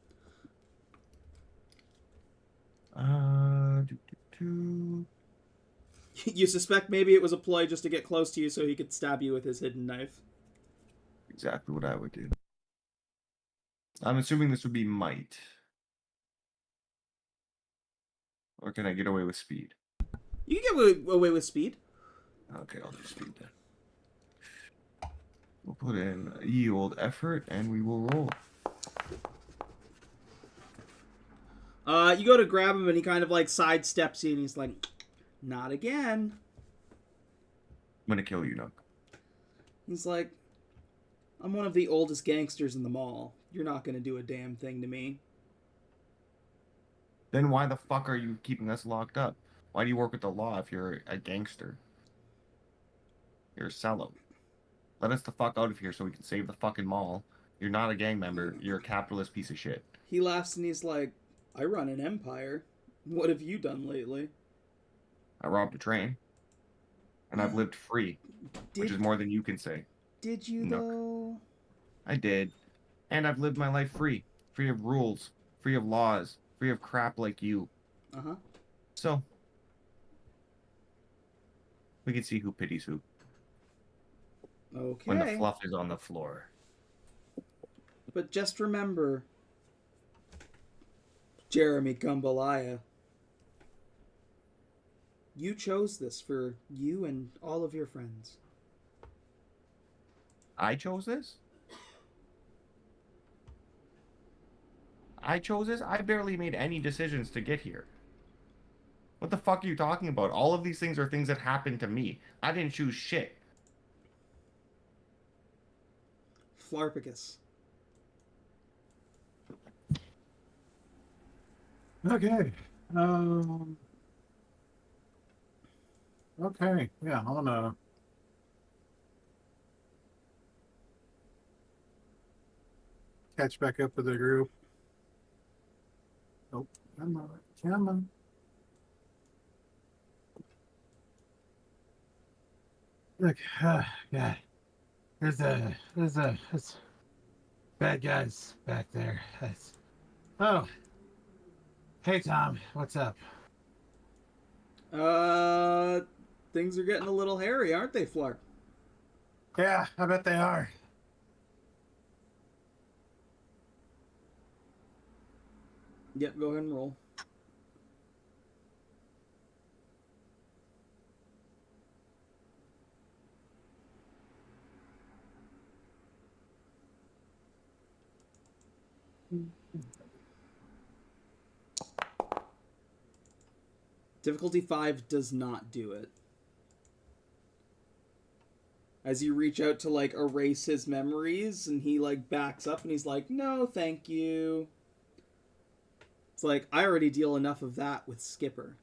You suspect maybe it was a ploy just to get close to you so he could stab you with his hidden knife. Exactly what I would do. I'm assuming this would be might. Or can I get away with speed? You can get away with speed. Okay, I'll do speed then. We'll put in yield effort and we will roll. You go to grab him and he kind of like sidesteps you and he's like, not again. I'm gonna kill you, Nook. He's like, I'm one of the oldest gangsters in the mall. You're not gonna do a damn thing to me. Then why the fuck are you keeping us locked up? Why do you work with the law if you're a gangster? You're a sellout. Let us the fuck out of here so we can save the fucking mall. You're not a gang member. You're a capitalist piece of shit. He laughs and he's like, I run an empire. What have you done lately? I robbed a train. And I've lived free. Which is more than you can say. Did you, Nook. though? I did. And I've lived my life free. Free of rules. Free of laws. Free of crap like you. Uh-huh. So, we can see who pities who. Okay. When the fluff is on the floor. But just remember, Jeremy Gumbalaya, you chose this for you and all of your friends. I chose this? I chose this? I barely made any decisions to get here. What the fuck are you talking about? All of these things are things that happened to me. I didn't choose shit. Flarpicus. Okay. Okay. Yeah, I'm gonna. Catch back up with the group. Oh, come on. Come on. Look, yeah. There's bad guys back there. Oh. Hey, Tom. What's up? Things are getting a little hairy, aren't they, Flarp? Yeah, I bet they are. Yep, go ahead and roll. Difficulty 5 does not do it. As you reach out to, like, erase his memories, and he, like, backs up, and he's like, no, thank you. It's like, I already deal enough of that with Skipper.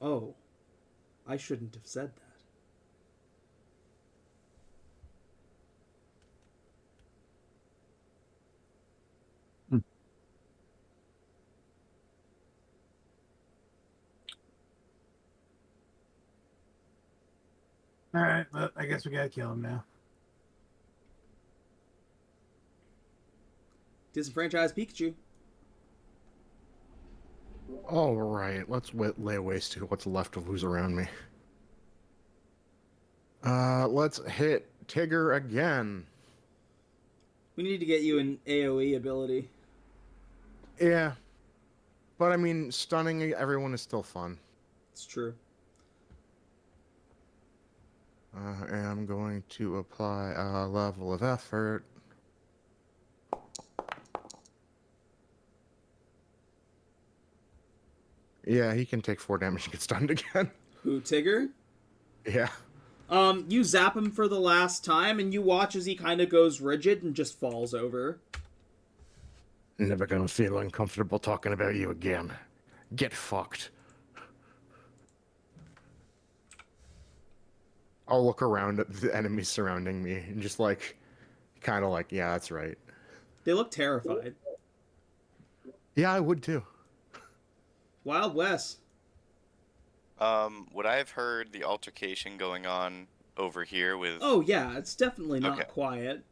Oh, I shouldn't have said that. All right, but I guess we gotta kill him now. Disenfranchise Pikachu. All right, let's lay waste to what's left of who's around me. Let's hit Tigger again. We need to get you an AoE ability. Yeah, but I mean, stunning everyone is still fun. It's true. I am going to apply a level of effort. Yeah, he can take 4 damage and get stunned again. Who, Tigger? Yeah. You zap him for the last time, and you watch as he kind of goes rigid and just falls over. Never gonna feel uncomfortable talking about you again. Get fucked. I'll look around at the enemies surrounding me and just like, kind of like, yeah, that's right. They look terrified. Yeah, I would too. Wild Wes. Would I have heard the altercation going on over here with... Oh, yeah, it's definitely not Okay. quiet.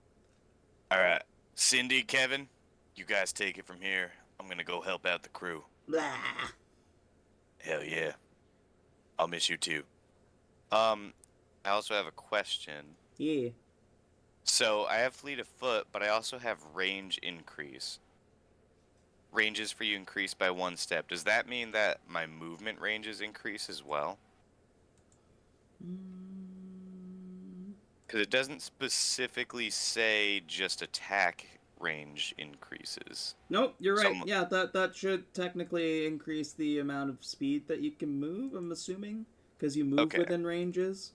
Alright. Cindy, Kevin, you guys take it from here. I'm gonna go help out the crew. Blah. Hell yeah. I'll miss you too. I also have a question. Yeah. So, I have fleet of foot, but I also have range increase. Ranges for you increase by 1 step. Does that mean that my movement ranges increase as well? Because it doesn't specifically say just attack range increases. Nope, you're right. Some- Yeah, that should technically increase the amount of speed that you can move, I'm assuming. Because you move Okay. within ranges.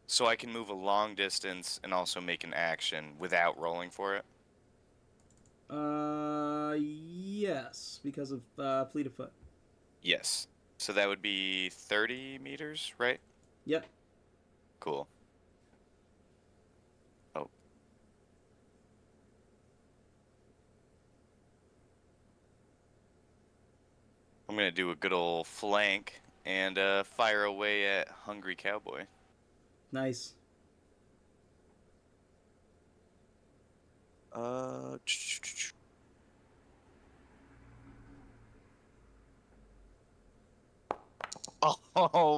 So I can move a long distance and also make an action without rolling for it? Yes, because of fleet of foot. Yes. So that would be 30 meters, right? Yep. Cool. Oh. I'm gonna do a good old flank and fire away at Hungry Cowboy. Nice. Oh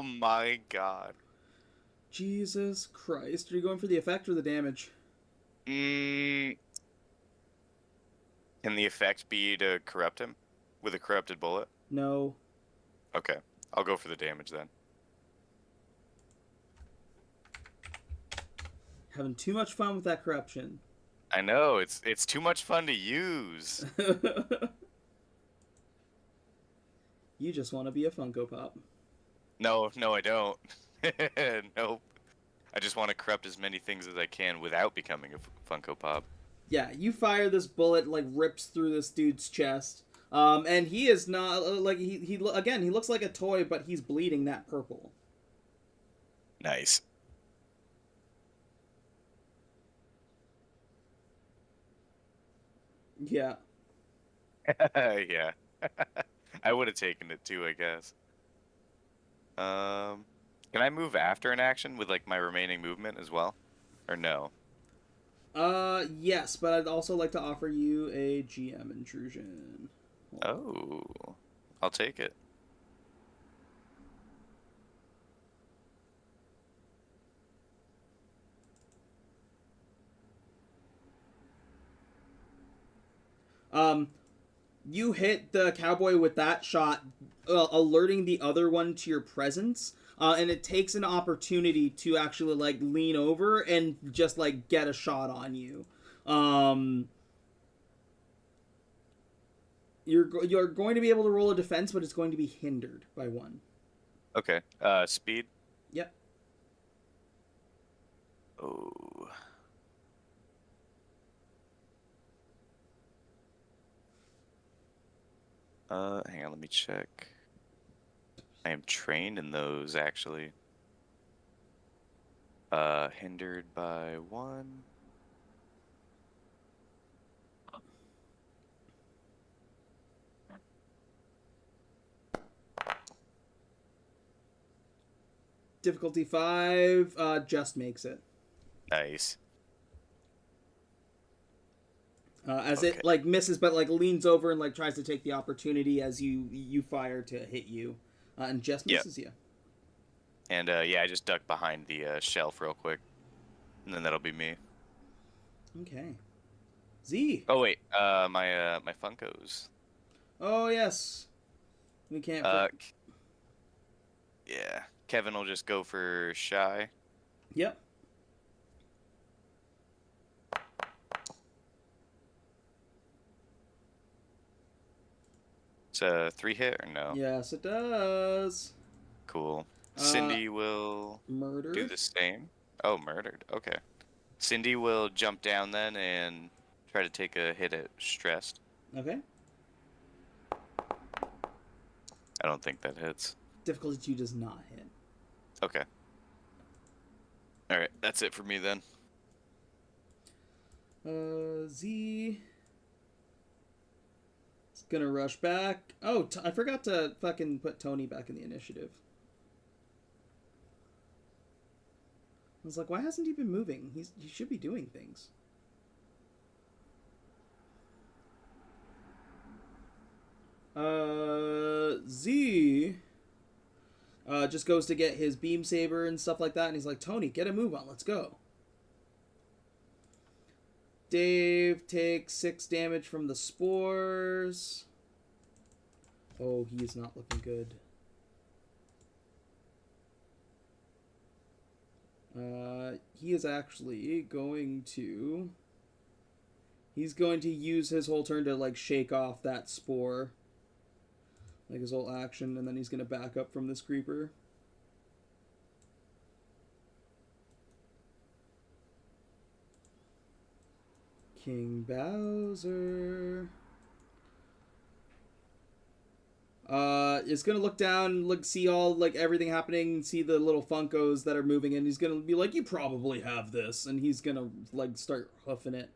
my god. Jesus Christ. Are you going for the effect or the damage? Can the effect be to corrupt him with a corrupted bullet? No. Okay, I'll go for the damage then. Having too much fun with that corruption. I know, it's too much fun to use. You just want to be a Funko Pop. No, I don't. Nope. I just want to corrupt as many things as I can without becoming a Funko Pop. Yeah, you fire this bullet, like, rips through this dude's chest. And he is not, like, he again, he looks like a toy, but he's bleeding that purple. Nice. Yeah. Yeah. I would have taken it too, I guess. Can I move after an action with, like, my remaining movement as well? Or no? Yes, but I'd also like to offer you a GM intrusion. Oh. I'll take it. You hit the cowboy with that shot, alerting the other one to your presence, and it takes an opportunity to actually, like, lean over and just, like, get a shot on you. You're going to be able to roll a defense, but it's going to be hindered by 1. Okay. Speed. Yep. Oh. Hang on, let me check. I am trained in those, actually. Hindered by 1. Difficulty 5, just makes it. Nice. As Okay. it like misses, but like leans over and like tries to take the opportunity as you fire to hit you, and just Yep. misses you. And yeah, I just ducked behind the shelf real quick, and then that'll be me. Okay. Z. Oh wait, my Funkos. Oh yes. We can't. Yeah, Kevin will just go for shy. Yep. It's a 3 hit or no? Yes, it does. Cool. Cindy will Murder. do the same. Oh, murdered. Okay. Cindy will jump down then and try to take a hit at stressed. Okay. I don't think that hits. Difficulty 2 does not hit. Okay. All right, that's it for me then. Z. It's gonna rush back. Oh, I forgot to fucking put Tony back in the initiative. I was like, why hasn't he been moving? He should be doing things. Z just goes to get his beam saber and stuff like that, and he's like, Tony, get a move on, let's go. Dave takes 6 damage from the spores. Oh, he is not looking good. He is actually going to... He's going to use his whole turn to, like, shake off that spore. Like, his whole action, and then he's going to back up from this creeper. King Bowser... is gonna look down, see all, like, everything happening, see the little Funkos that are moving, and he's gonna be like, you probably have this, and he's gonna, like, start hoofing it.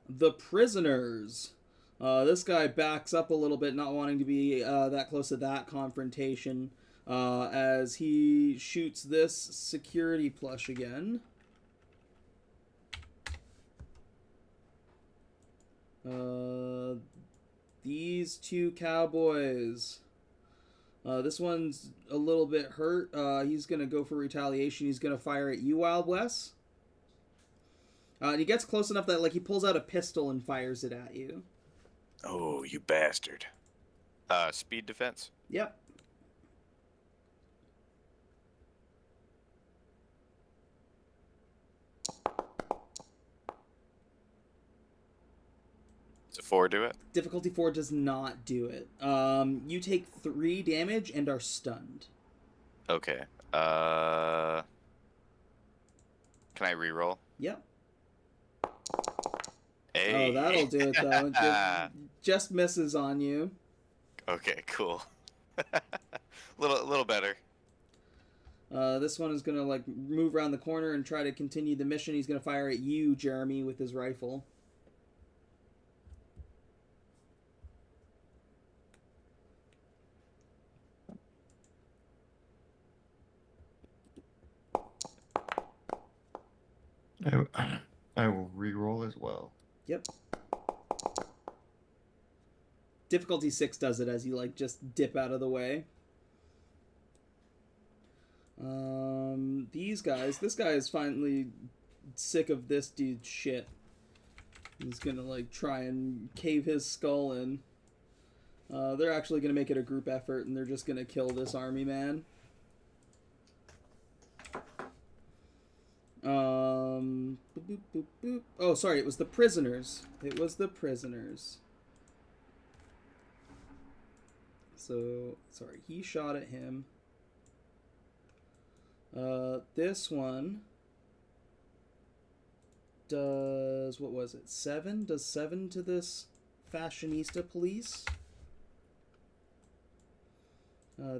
The prisoners. This guy backs up a little bit, not wanting to be that close to that confrontation, as he shoots this security plush again. These 2 cowboys. This one's a little bit hurt. He's going to go for retaliation. He's going to fire at you, Wild Wes. And he gets close enough that, like, he pulls out a pistol and fires it at you. Oh, you bastard. Speed defense? Yep. Does a 4 do it? Difficulty 4 does not do it. You take 3 damage and are stunned. Okay. Can I reroll? Yep. Hey. Oh, that'll do it, though. Just misses on you. Okay, cool. little better. This one is going to, like, move around the corner and try to continue the mission. He's going to fire at you, Jeremy, with his rifle. I will re-roll as well. Yep. Difficulty 6 does it as you, like, just dip out of the way. These guys... This guy is finally sick of this dude's shit. He's gonna, like, try and cave his skull in. They're actually gonna make it a group effort, and they're just gonna kill this army man. Boop, boop, boop, boop. Oh, sorry, it was the prisoners. It was the prisoners. So, sorry, he shot at him. This one does, what was it, 7? Does 7 to this fashionista police.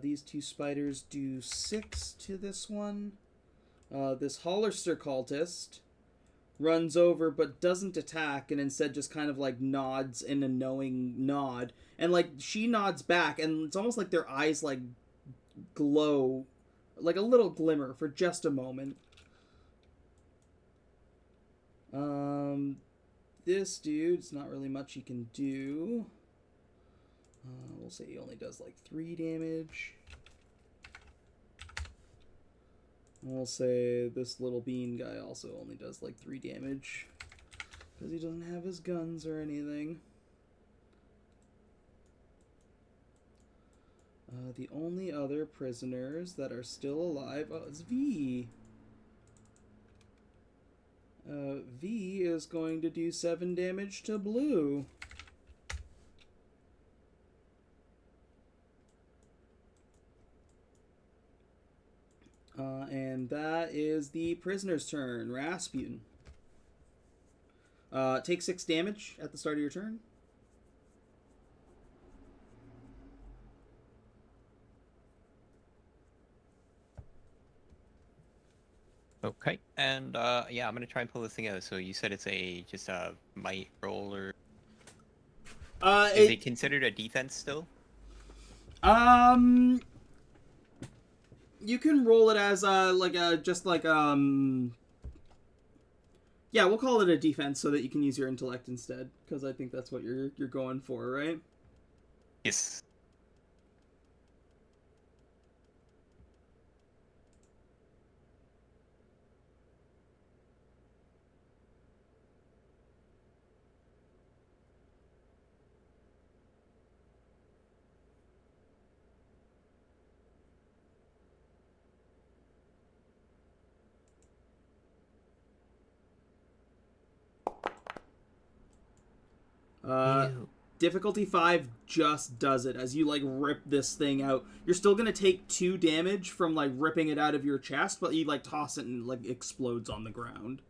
These two spiders do 6 to this one. This Hollister cultist runs over but doesn't attack and instead just kind of like nods in a knowing nod. And like she nods back and it's almost like their eyes like glow, like a little glimmer for just a moment. This dude's not really much he can do. We'll say he only does like 3 damage. We'll say this little bean guy also only does like 3 damage. Because he doesn't have his guns or anything. The only other prisoners that are still alive is V. V is going to do 7 damage to Blue. And that is the prisoner's turn. Rasputin. Take 6 damage at the start of your turn. Okay, and yeah, I'm gonna try and pull this thing out. So you said it's just a might roll, or is it considered a defense still? You can roll it as yeah, we'll call it a defense so that you can use your intellect instead, because I think that's what you're going for, right? Yes. Difficulty 5 just does it. As you like rip this thing out, you're still gonna take 2 damage from like ripping it out of your chest, but you like toss it and like explodes on the ground.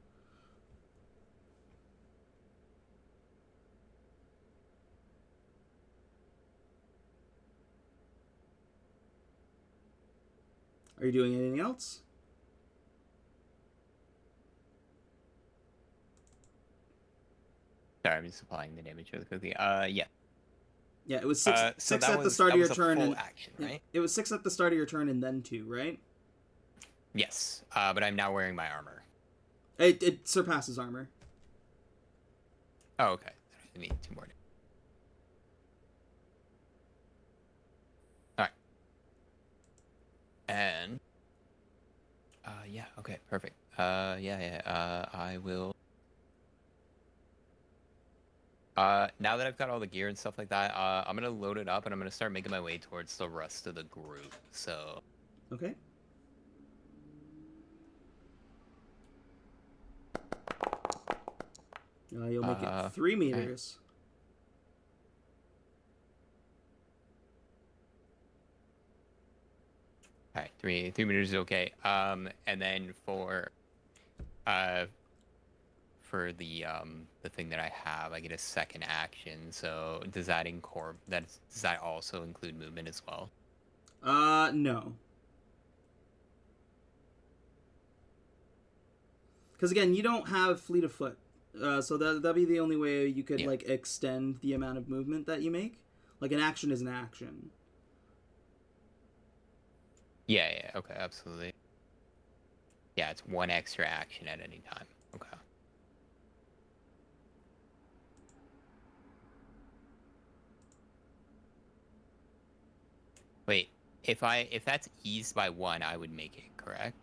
Are you doing anything else? Sorry, I'm just applying the damage really quickly. Yeah. Yeah, it was 6 So at the start of your turn. Full And action, right? it was 6 at the start of your turn and then 2, right? Yes. But I'm now wearing my armor. It surpasses armor. Oh, okay. I need 2 more. All right. And yeah. Okay. Perfect. I will. Now that I've got all the gear and stuff like that, I'm gonna load it up and I'm gonna start making my way towards the rest of the group. So. Okay. You'll make it 3 meters. All right, 3 meters is okay. And then for the thing that I have, I get a second action. So does that also include movement as well? No. Because again, you don't have fleet of foot, so that'd be the only way you could like extend the amount of movement that you make. Like an action is an action. Yeah, okay, absolutely. Yeah, it's 1 extra action at any time. Okay. Wait, if that's eased by 1, I would make it, correct?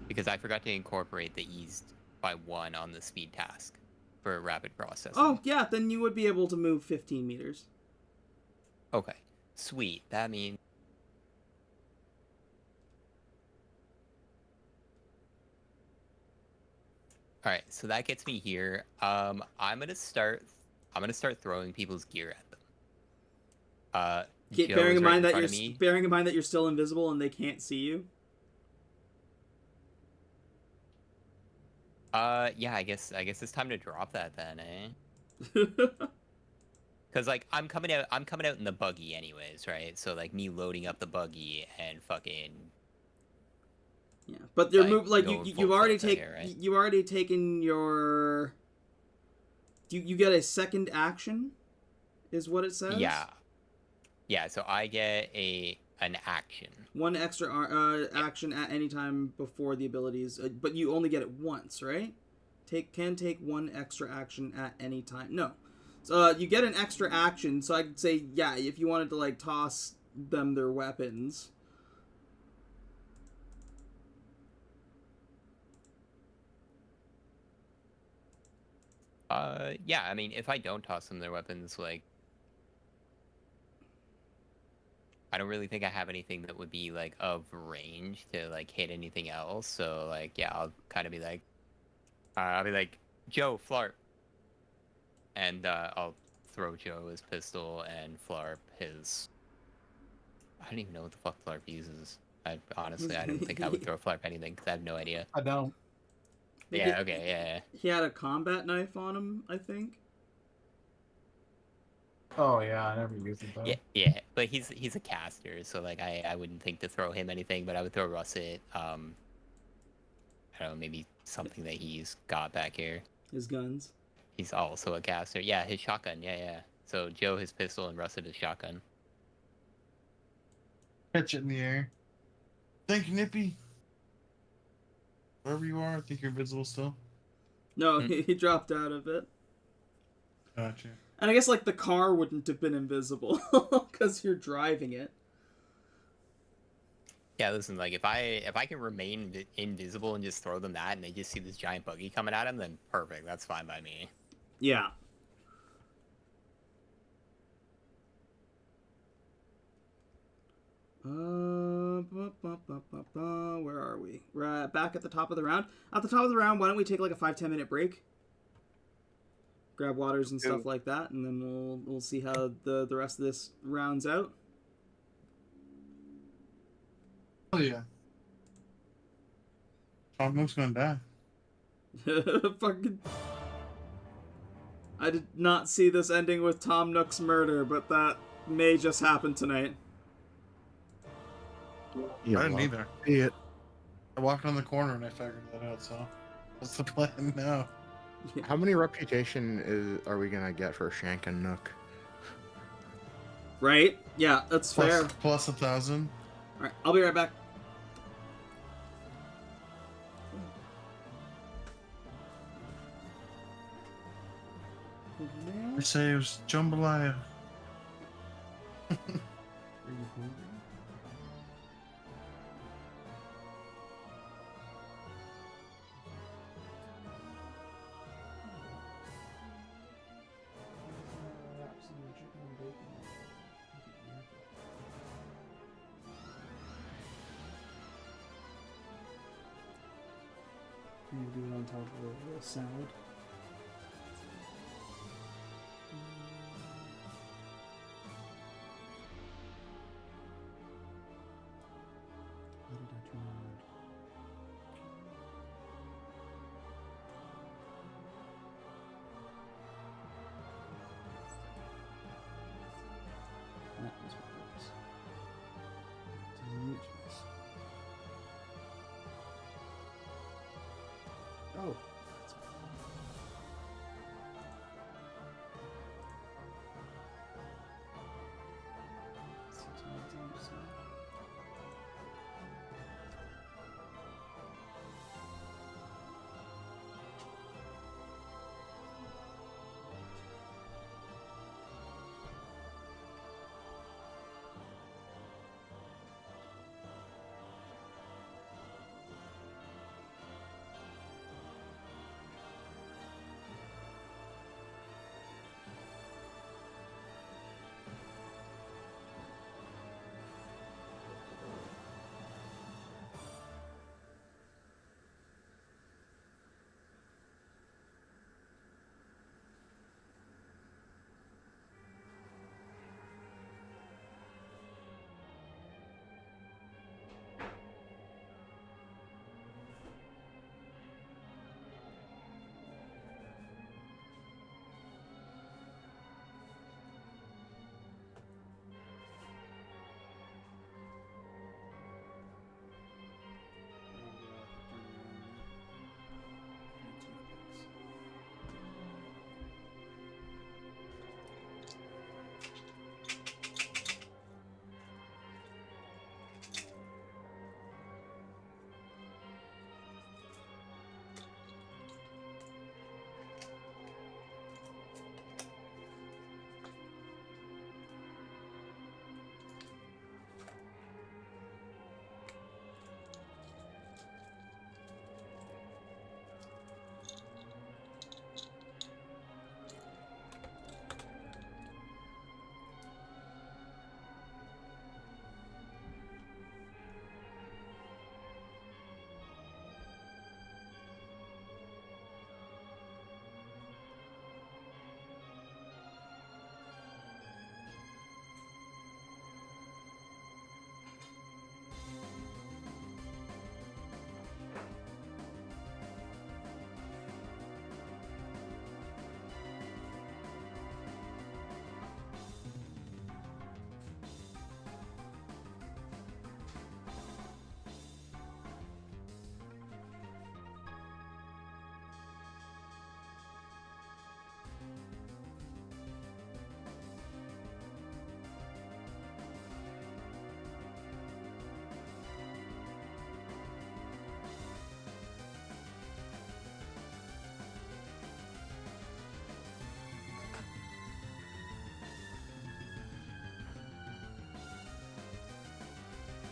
Because I forgot to incorporate the eased by 1 on the speed task for rapid processing. Oh, yeah, then you would be able to move 15 meters. Okay, sweet. That means... All right, so that gets me here. I'm gonna start throwing people's gear at them. Keep Joe bearing is in right mind that front you're of me. bearing in mind that you're still invisible and they can't see you. Yeah, I guess it's time to drop that then, eh? Cause like I'm coming out in the buggy anyways, right? So like me loading up the buggy and fucking. Yeah, but they're Like, like going you've full already tilt right taken here, right? you've already taken your. You get a second action, is what it says. Yeah. Yeah, so I get an action. One extra action at any time before the abilities, but you only get it once, right? Can take one extra action at any time. No, so you get an extra action. So I'd say yeah, if you wanted to like toss them their weapons. Yeah, I mean, if I don't toss them their weapons, like, I don't really think I have anything that would be, like, of range to, like, hit anything else. So, like, yeah, I'll kind of be like, Joe, Flarp. And, I'll throw Joe his pistol and Flarp his... I don't even know what the fuck Flarp uses. I don't think I would throw Flarp anything, because I have no idea. I don't. Yeah, okay, yeah. He had a combat knife on him, I think. Oh yeah, I never used it though. Yeah, but he's a caster, so like I wouldn't think to throw him anything, but I would throw Russet. I don't know, maybe something that he's got back here. His guns. He's also a caster. Yeah, his shotgun. Yeah. So Joe his pistol and Russet his shotgun. Catch it in the air. Thank you, Nippy. Wherever you are, I think you're visible still. No, he dropped out of it. Gotcha. And I guess like the car wouldn't have been invisible because you're driving it. Yeah, listen, like if I can remain invisible and just throw them that, and they just see this giant buggy coming at them, then perfect. That's fine by me. Yeah. Where are we? We're back at the top of the round. At the top of the round, why don't we take like a 5-10 minute break? Grab waters and stuff like that, and then we'll see how the rest of this rounds out. Oh yeah. Tom Nook's gonna die. Fucking. I did not see this ending with Tom Nook's murder, but that may just happen tonight. You I didn't love either. it. I walked on the corner and I figured that out, so what's the plan now? How many reputation are we gonna get for Shank and Nook? Right? Yeah, that's fair. Plus 1,000. Alright, I'll be right back. I say it was jambalaya. I'm gonna do it on top of the salad. What did I turn on? That was what it was. Delicious. Oh.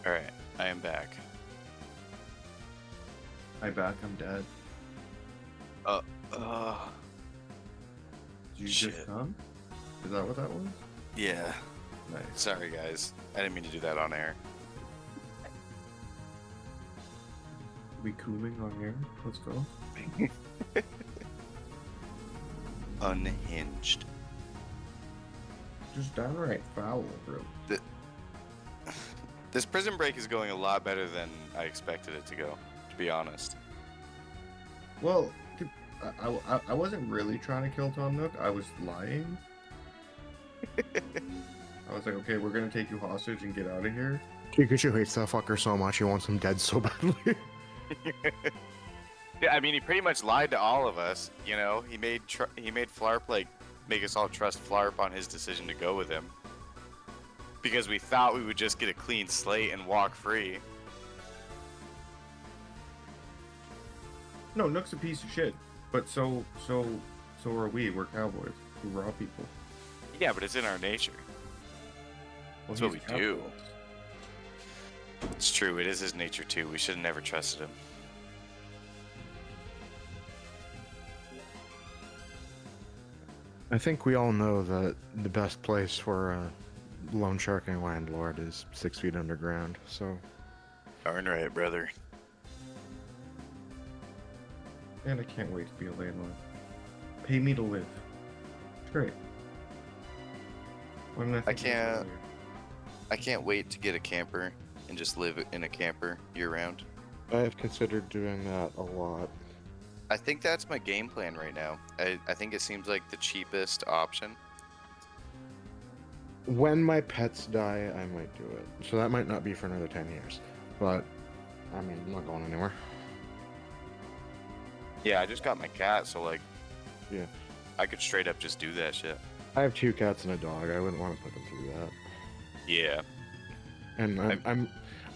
Alright, I am back. I'm back. I'm dead. Did you Shit. just come? Is that what that was? Yeah. Nice. Sorry, guys. I didn't mean to do that on air. We cooling on air? Let's go. Unhinged. Just downright foul, bro. This prison break is going a lot better than I expected it to go, to be honest. Well, I wasn't really trying to kill Tom Nook. I was lying. I was like, okay, we're gonna take you hostage and get out of here. Pikachu hates that fucker so much, he wants him dead so badly. Yeah, I mean, he pretty much lied to all of us. You know, he made Flarp like make us all trust Flarp on his decision to go with him because we thought we would just get a clean slate and walk free. No, Nook's a piece of shit. But so are we. We're cowboys. We're raw people. Yeah, but it's in our nature. That's what we do. It's true. It is his nature too. We should have never trusted him. I think we all know that the best place for a loan sharking landlord is 6 feet underground, so... Darn right, brother. And I can't wait to be a landlord. Pay me to live. It's great. When I can't wait to get a camper and just live in a camper year round. I have considered doing that a lot. I think that's my game plan right now. I think it seems like the cheapest option. When my pets die, I might do it. So that might not be for another 10 years. But, I mean, I'm not going anywhere. Yeah, I just got my cat, so like, Yeah. I could straight up just do that shit. I have 2 cats and a dog. I wouldn't want to put them through that. Yeah. And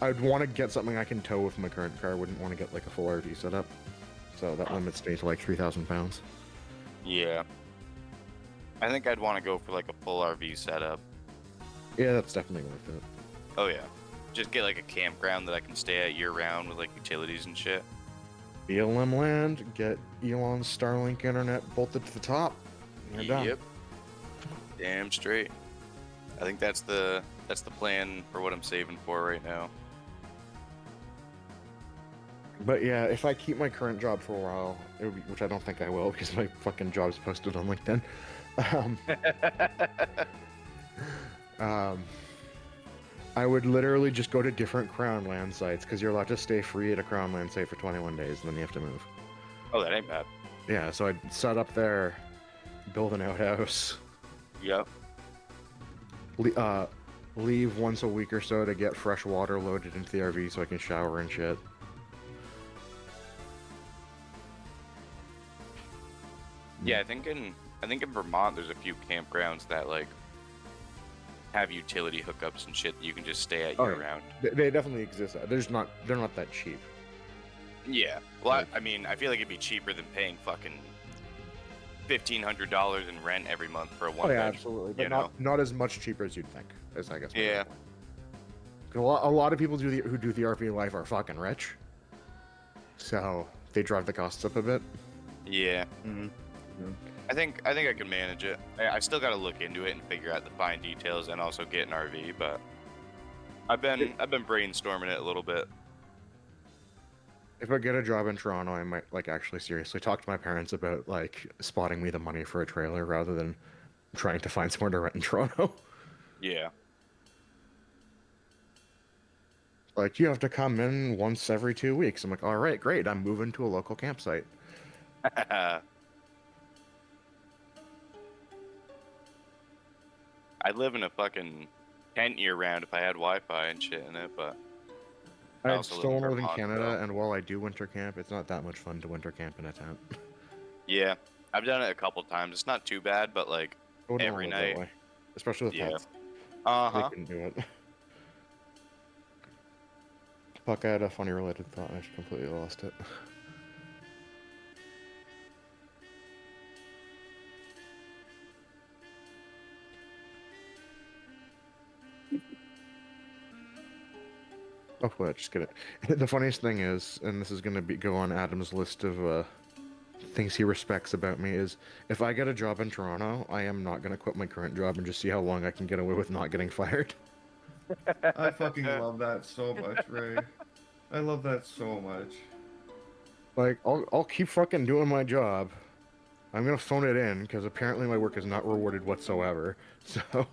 I'd want to get something I can tow with my current car. I wouldn't want to get like a full RV setup. So that limits me to like 3,000 pounds. Yeah. I think I'd want to go for like a full RV setup. Yeah, that's definitely worth it. Oh yeah. Just get like a campground that I can stay at year round with like utilities and shit. BLM land, get Elon's Starlink internet bolted to the top. You're done. Yep. Damn straight. I think that's the plan for what I'm saving for right now. But yeah, if I keep my current job for a while, which I don't think I will because my fucking job's posted on LinkedIn, I would literally just go to different Crown Land sites because you're allowed to stay free at a Crown Land site for 21 days, and then you have to move. Oh, that ain't bad. Yeah, so I'd set up there, build an outhouse. Yep. Leave once a week or so to get fresh water loaded into the RV so I can shower and shit. Yeah, I think in Vermont there's a few campgrounds that like have utility hookups and shit that you can just stay at year round. They definitely exist. They're not that cheap. Yeah. Well, I mean, I feel like it'd be cheaper than paying fucking $1,500 in rent every month for a one Oh yeah, bed, absolutely, but you know? not as much cheaper as you'd think. Is I guess. Yeah. A lot of people who do the RV life are fucking rich, so they drive the costs up a bit. Yeah. Mm-hmm. I think I can manage it. I still got to look into it and figure out the fine details and also get an RV, but I've been brainstorming it a little bit. If I get a job in Toronto, I might like actually seriously talk to my parents about like spotting me the money for a trailer rather than trying to find somewhere to rent in Toronto. Yeah. Like, you have to come in once every 2 weeks. I'm like, all right, great. I'm moving to a local campsite. I'd live in a fucking tent year round if I had Wi-Fi and shit in it, but I also still live in Vermont, Canada, though. and while I do winter camp, it's not that much fun to winter camp in a tent. Yeah, I've done it a couple times. It's not too bad, but like I wouldn't every wanna live that night. way, especially with pets. Uh I huh. couldn't do it. Fuck, I had a funny related thought, and I just completely lost it. Oh, well, just get it. The funniest thing is, and this is going to go on Adam's list of things he respects about me, is if I get a job in Toronto, I am not going to quit my current job and just see how long I can get away with not getting fired. I fucking love that so much, Ray. I love that so much. Like, I'll keep fucking doing my job. I'm going to phone it in, because apparently my work is not rewarded whatsoever. So...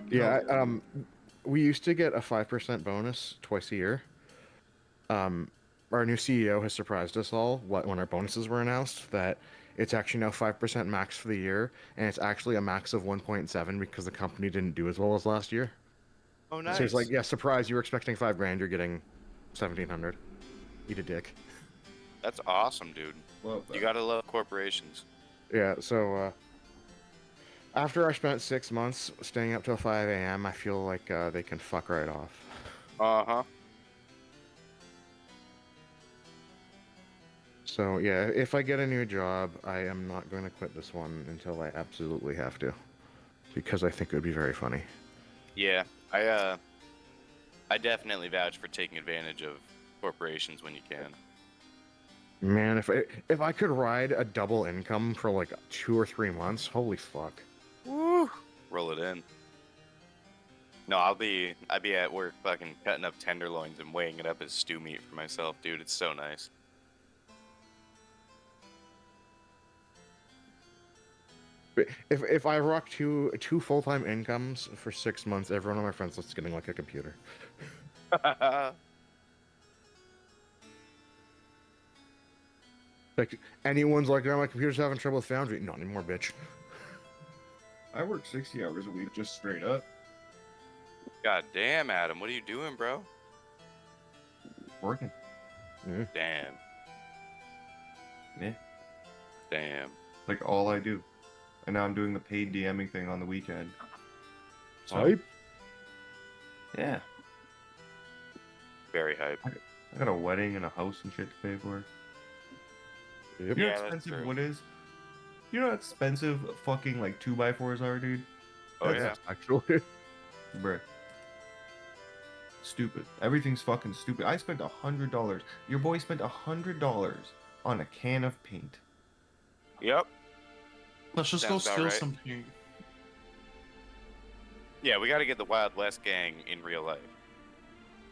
Yeah, we used to get a 5% bonus twice a year. Our new CEO has surprised us all when our bonuses were announced that it's actually now 5% max for the year, and it's actually a max of 1.7 because the company didn't do as well as last year. Oh, nice. So it's like, yeah, surprise, you were expecting $5,000, you're getting 1,700. Eat a dick. That's awesome, dude. Love that. You gotta love corporations. Yeah, so after I spent 6 months staying up till 5 a.m., I feel like they can fuck right off. Uh-huh. So yeah, if I get a new job, I am not going to quit this one until I absolutely have to, because I think it would be very funny. Yeah, I definitely vouch for taking advantage of corporations when you can. Man, if I could ride a double income for like 2 or 3 months, holy fuck. Woo! Roll it in. No, I'd be at work fucking cutting up tenderloins and weighing it up as stew meat for myself, dude. It's so nice. If I rock two full-time incomes for 6 months, everyone on my friends list is getting like a computer. Like anyone's like, oh, my computer's having trouble with Foundry. Not anymore, bitch. I work 60 hours a week just straight up. God damn, Adam, what are you doing, bro? Working. Damn. Yeah. Damn. Like all I do. And now I'm doing the paid DMing thing on the weekend. So, Hype. yeah. Very hype. I got a wedding and a house and shit to pay for. Yep. You know Yeah, how that's expensive true. wood is? You know how expensive fucking like 2x4s are, dude? Oh, That's yeah. Actually. Bruh. Stupid. Everything's fucking stupid. I spent $100. Your boy spent $100 on a can of paint. Yep. Let's just go Sounds about steal right. some paint. Yeah, we gotta get the Wild West gang in real life.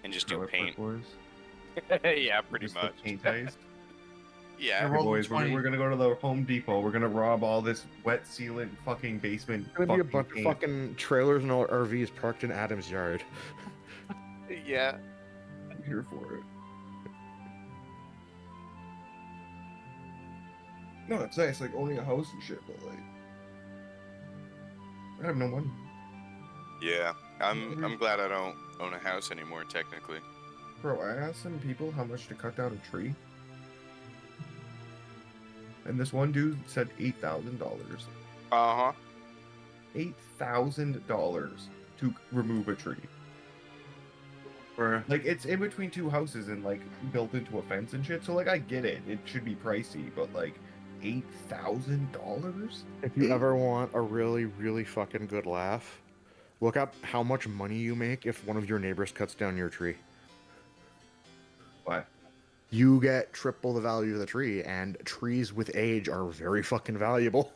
And just do Trailer paint. parkours. Yeah, pretty Just the much. Paint heist. Yeah. You're Hey, rolling boys, 20. we're gonna go to the Home Depot. We're gonna rob all this wet sealant fucking basement. There's gonna be a fucking bunch paint. of fucking trailers and RVs parked in Adam's yard. Yeah. I'm here for it. No, it's nice, like owning a house and shit, but like, I have no money. Yeah. I'm glad I don't own a house anymore, technically. Bro, I asked some people how much to cut down a tree, and this one dude said $8,000. Uh-huh. $8,000 to remove a tree. Like, it's in between two houses and like built into a fence and shit. So like, I get it. It should be pricey, but like, $8,000? If you ever want a really, really fucking good laugh, look up how much money you make if one of your neighbors cuts down your tree. What? You get triple the value of the tree, and trees with age are very fucking valuable.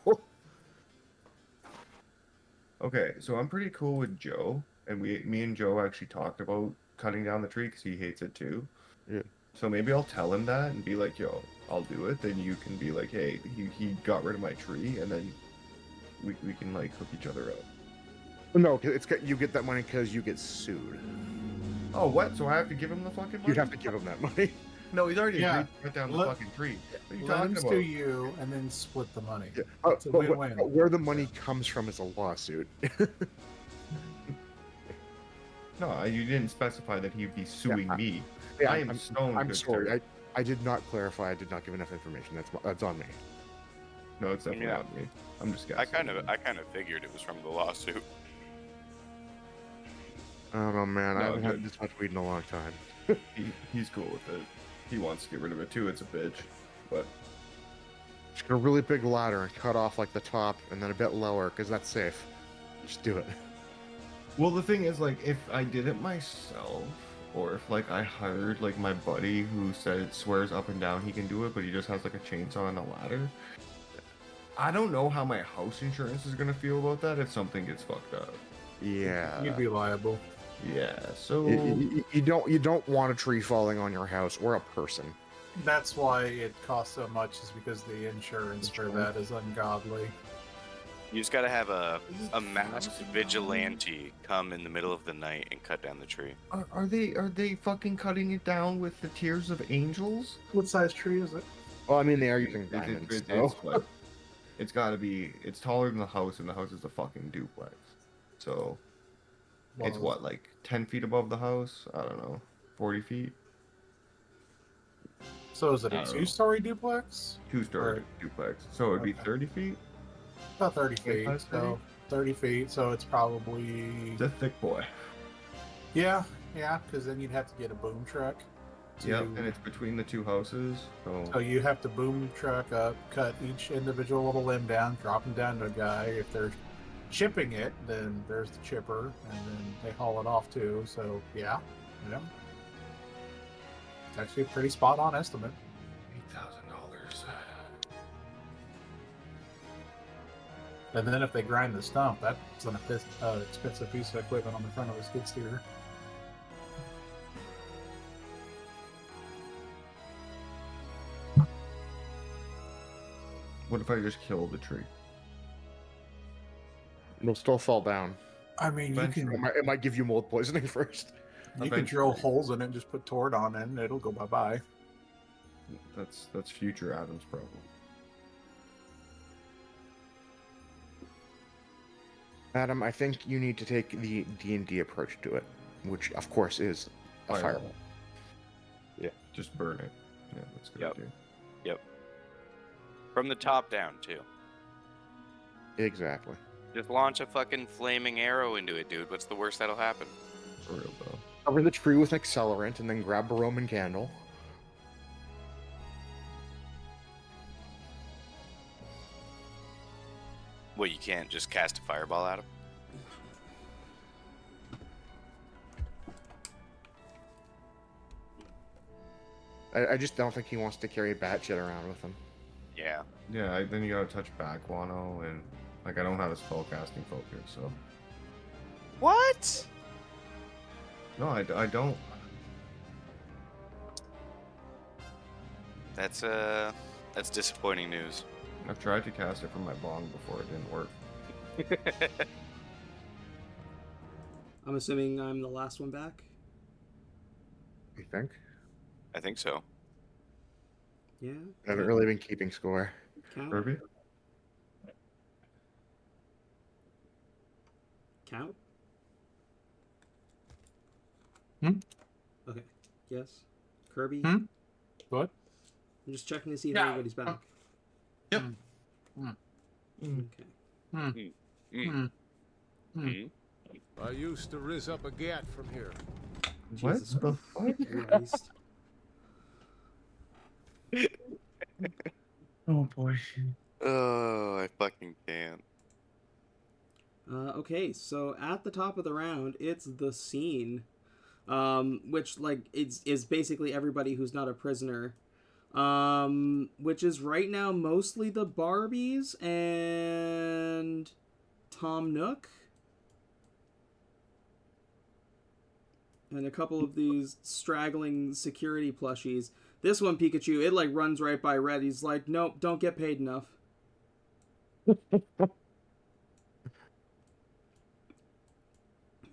Okay, so I'm pretty cool with Joe, and me and Joe actually talked about cutting down the tree because he hates it too. Yeah. So maybe I'll tell him that and be like, "Yo, I'll do it." Then you can be like, "Hey, he got rid of my tree," and then we can like hook each other up. No, you get that money because you get sued. Oh, what? So I have to give him the fucking money? You'd have to give him that money. No, he's already Yeah. agreed to cut down the Let- fucking tree. What are you Let him talking sue about? you and then split the money. Yeah. It's a But win-win. where the money comes from is a lawsuit. No, you didn't specify that he'd be suing me. Yeah, I am stoned. I'm good sorry. sir. I did not clarify. I did not give enough information. That's on me. No, it's definitely Yeah. not me. I'm just I guessing. kind of figured it was from the lawsuit. I don't know, man. I No, haven't good. had this much weed in a long time. He's cool with it. He wants to get rid of it too. It's a bitch, but Just get a really big ladder and cut off like the top and then a bit lower because that's safe. Just do it. Well, the thing is, like, if I did it myself, or if, like, I hired, like, my buddy who swears up and down he can do it, but he just has, like, a chainsaw and a ladder, I don't know how my house insurance is gonna feel about that if something gets fucked up. Yeah. You'd be liable. Yeah, so... You don't want a tree falling on your house or a person. That's why it costs so much, is because the insurance for that is ungodly. You just gotta have a masked vigilante come in the middle of the night and cut down the tree. Are they fucking cutting it down with the tears of angels? What size tree is it? Well, I mean, they are using diamonds, so... It's gotta be... It's taller than the house, and the house is a fucking duplex. So... It's what, like 10 feet above the house? I don't know. 40 feet? So is it a two-story duplex? Two-story duplex. So it would be 30 feet? About 30 feet. 25 So 30 feet, so it's probably... It's a thick boy. Yeah, because then you'd have to get a boom truck. Yep, and it's between the two houses, So you have to boom truck up, cut each individual little limb down, drop them down to a guy. If they're chipping it, then there's the chipper, and then they haul it off too. So yeah. It's actually a pretty spot on estimate. $8,000. And then if they grind the stump, that's an expensive piece of equipment on the front of a skid steer. What if I just kill the tree? It'll still fall down. I mean, you can It might give you mold poisoning first. you can drill holes in it and just put tort on it, and it'll go bye-bye. That's future Adam's problem. Adam, I think you need to take the D&D approach to it, which, of course, is a fireball. Yeah, just burn it. Yeah, that's a good idea. Yep. From the top down, too. Exactly. Just launch a fucking flaming arrow into it, dude. What's the worst that'll happen? For real, though. Cover the tree with accelerant and then grab a Roman candle. Well, you can't just cast a fireball at him? I just don't think he wants to carry bat shit around with him. Yeah. Yeah, then you gotta touch back, Wano, and, like, I don't have a spellcasting focus, so... What? No, I don't. That's disappointing news. I've tried to cast it from my bong before, it didn't work. I'm assuming I'm the last one back. You think? I think so. Yeah. I haven't really been keeping score. Count. Kirby? Count. Okay. Yes. Kirby. What? I'm just checking to see if Yeah. everybody's back. Yep. Okay. I used to riz up a gat from here. What Jesus the fuck? Christ. Oh boy. Oh, I fucking can't. Okay, so at the top of the round, it's the scene, which like is basically everybody who's not a prisoner, which is right now mostly the Barbies and Tom Nook, and a couple of these straggling security plushies. This one, Pikachu, it like runs right by Red. He's like, nope, don't get paid enough.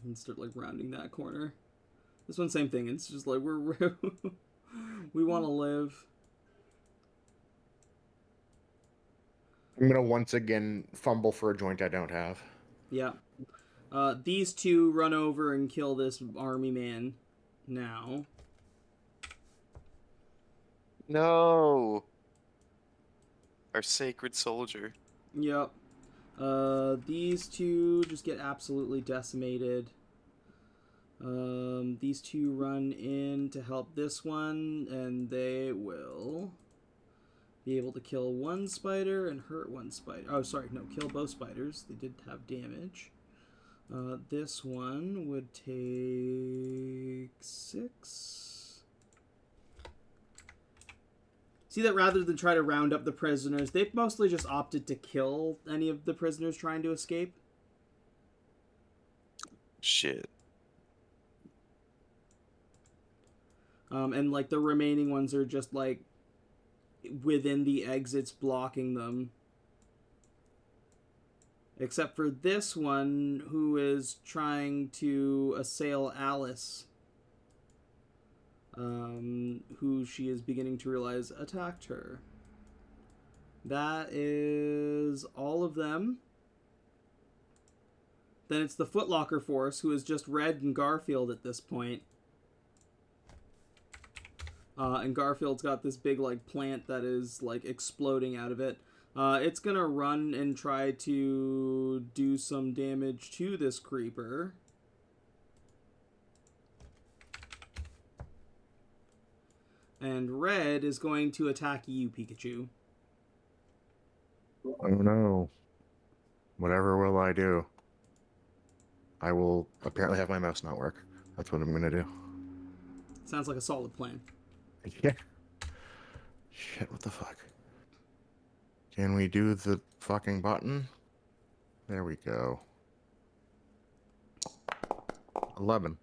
And start like rounding that corner. This one, same thing. It's just like we want to live. I'm gonna once again fumble for a joint I don't have. Yeah. These two run over and kill this army man now. No. Our sacred soldier. Yep. These two just get absolutely decimated. These two run in to help this one, and they will be able to kill one spider and hurt one spider. Oh, sorry, no, kill both spiders. They did have damage. This one would take 6. See that rather than try to round up the prisoners, they've mostly just opted to kill any of the prisoners trying to escape. Shit. And like the remaining ones are just like within the exits blocking them. Except for this one who is trying to assail Alice. Who she is beginning to realize attacked her. That is all of them. Then it's the Footlocker Force, who is just Red and Garfield at this point. And Garfield's got this big, like, plant that is, like, exploding out of it. It's gonna run and try to do some damage to this creeper. And Red is going to attack you, Pikachu. Oh no. Whatever will I do? I will apparently have my mouse not work. That's what I'm gonna do. Sounds like a solid plan. Yeah. Shit, what the fuck? Can we do the fucking button? There we go. 11.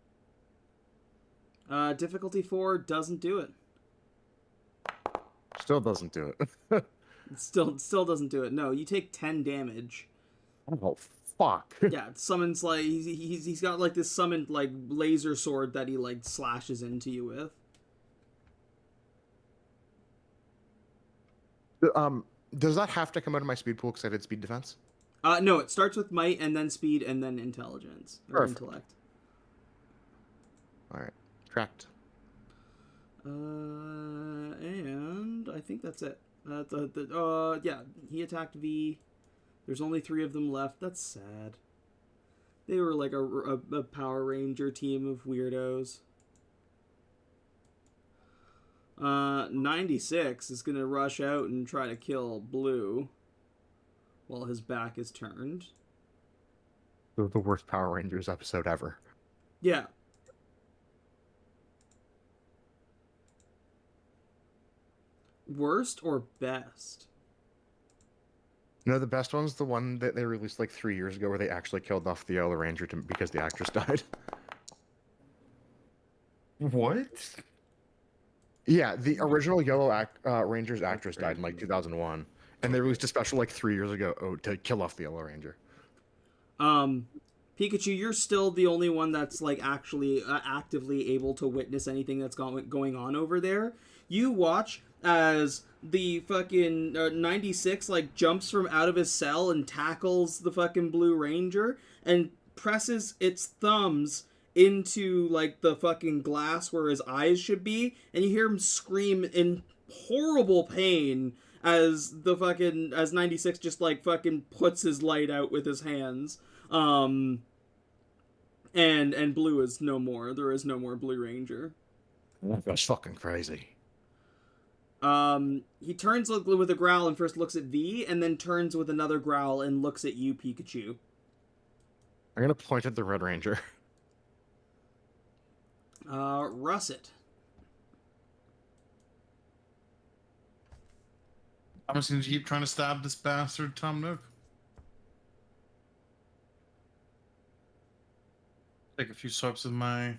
Difficulty 4 doesn't do it. Still doesn't do it. Still doesn't do it. No, you take 10 damage. Oh, fuck. Yeah, it summons, like, he's got, like, this summoned, like, laser sword that he, like, slashes into you with. Does that have to come out of my speed pool because I did speed defense? No, it starts with might and then speed and then intelligence. Or Perfect. intellect. Alright. Tracked. And I think that's it. Yeah, he attacked V. There's only 3 of them left. That's sad. They were like a Power Ranger team of weirdos. 96 is gonna rush out and try to kill Blue while his back is turned. The worst Power Rangers episode ever. Yeah. Worst or best? No, the best one's the one that they released like 3 years ago where they actually killed off the Yellow Ranger because the actress died. What? Yeah, the original Yellow Ranger's actress died in like 2001, and they released a special like 3 years ago to kill off the Yellow Ranger. Pikachu, you're still the only one that's like actually actively able to witness anything that's going on over there. You watch as the fucking 96 like jumps from out of his cell and tackles the fucking Blue Ranger and presses its thumbs into like the fucking glass where his eyes should be, and you hear him scream in horrible pain as 96 just like fucking puts his light out with his hands. And Blue is no more. There is no more Blue Ranger. That's fucking crazy. He turns with a growl and first looks at V, and then turns with another growl and looks at you, Pikachu. I'm gonna point at the Red Ranger. Russet. I'm just gonna keep trying to stab this bastard, Tom Nook. Take a few swipes of my...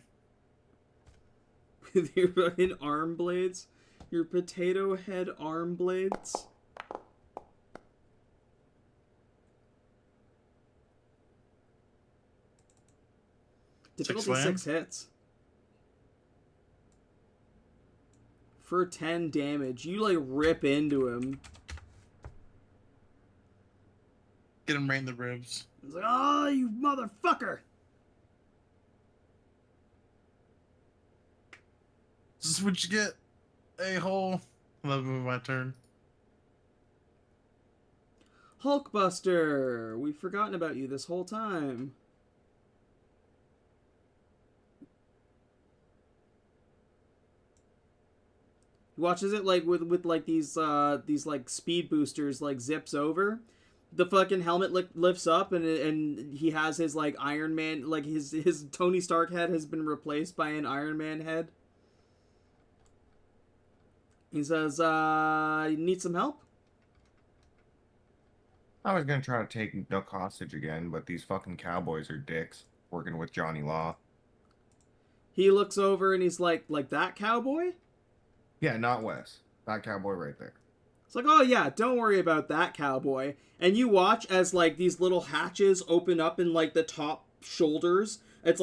With your fucking arm blades? Your potato head arm blades? Difficulty 6 hits. For 10 damage. You, like, rip into him. Get him right in the ribs. He's like, oh, you motherfucker! This is what you get, a-hole. That'll move my turn. Hulkbuster! We've forgotten about you this whole time. He watches it like with like these like speed boosters like zips over, The fucking helmet lifts up, and he has his like Iron Man, like his Tony Stark head has been replaced by an Iron Man head. He says, "You need some help?" I was gonna try to take Nook hostage again, but these fucking cowboys are dicks working with Johnny Law. He looks over and he's like that cowboy? Yeah, not Wes. That cowboy right there. It's like, oh yeah, don't worry about that cowboy. And you watch as like these little hatches open up in like the top shoulders. It's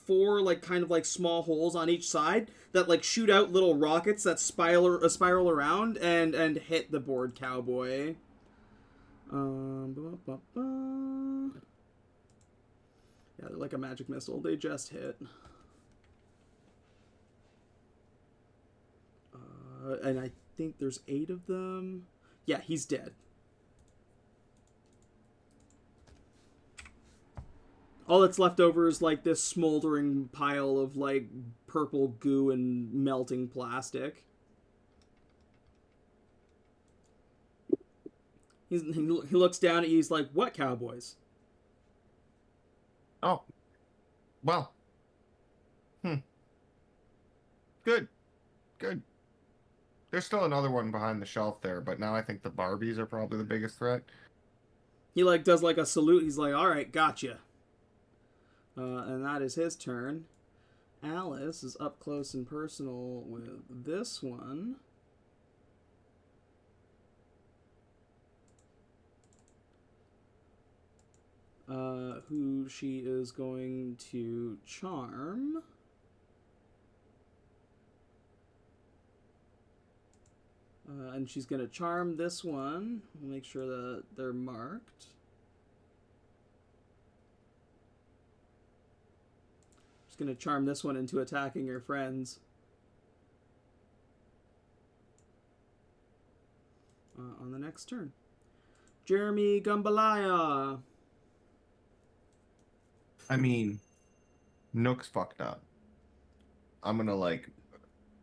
4 like kind of like small holes on each side that like shoot out little rockets that spiral around and hit the bored cowboy. Yeah, they're like a magic missile. They just hit. And I think there's 8 of them. Yeah, he's dead. All that's left over is like this smoldering pile of like purple goo and melting plastic. He looks down at you. He's like, "What cowboys?" Oh, well. Good. There's still another one behind the shelf there, but now I think the Barbies are probably the biggest threat. He like does like a salute. He's like, "All right, gotcha." And that is his turn. Alice is up close and personal with this one. Who she is going to charm. And she's going to charm this one. Make sure that they're marked. She's going to charm this one into attacking her friends. On the next turn. Jeremy Gumbalaya. I mean, Nook's fucked up. I'm gonna like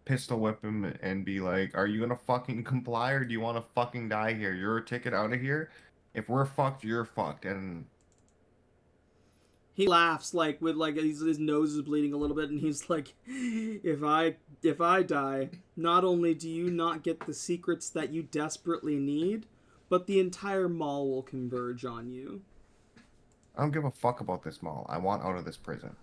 pistol whip him and be like, "Are you gonna fucking comply or do you want to fucking die here? You're a ticket out of here. If we're fucked, you're fucked." And he laughs like with like his nose is bleeding a little bit, and he's like, "If I die, not only do you not get the secrets that you desperately need, but the entire mall will converge on you." I don't give a fuck about this mall. I want out of this prison.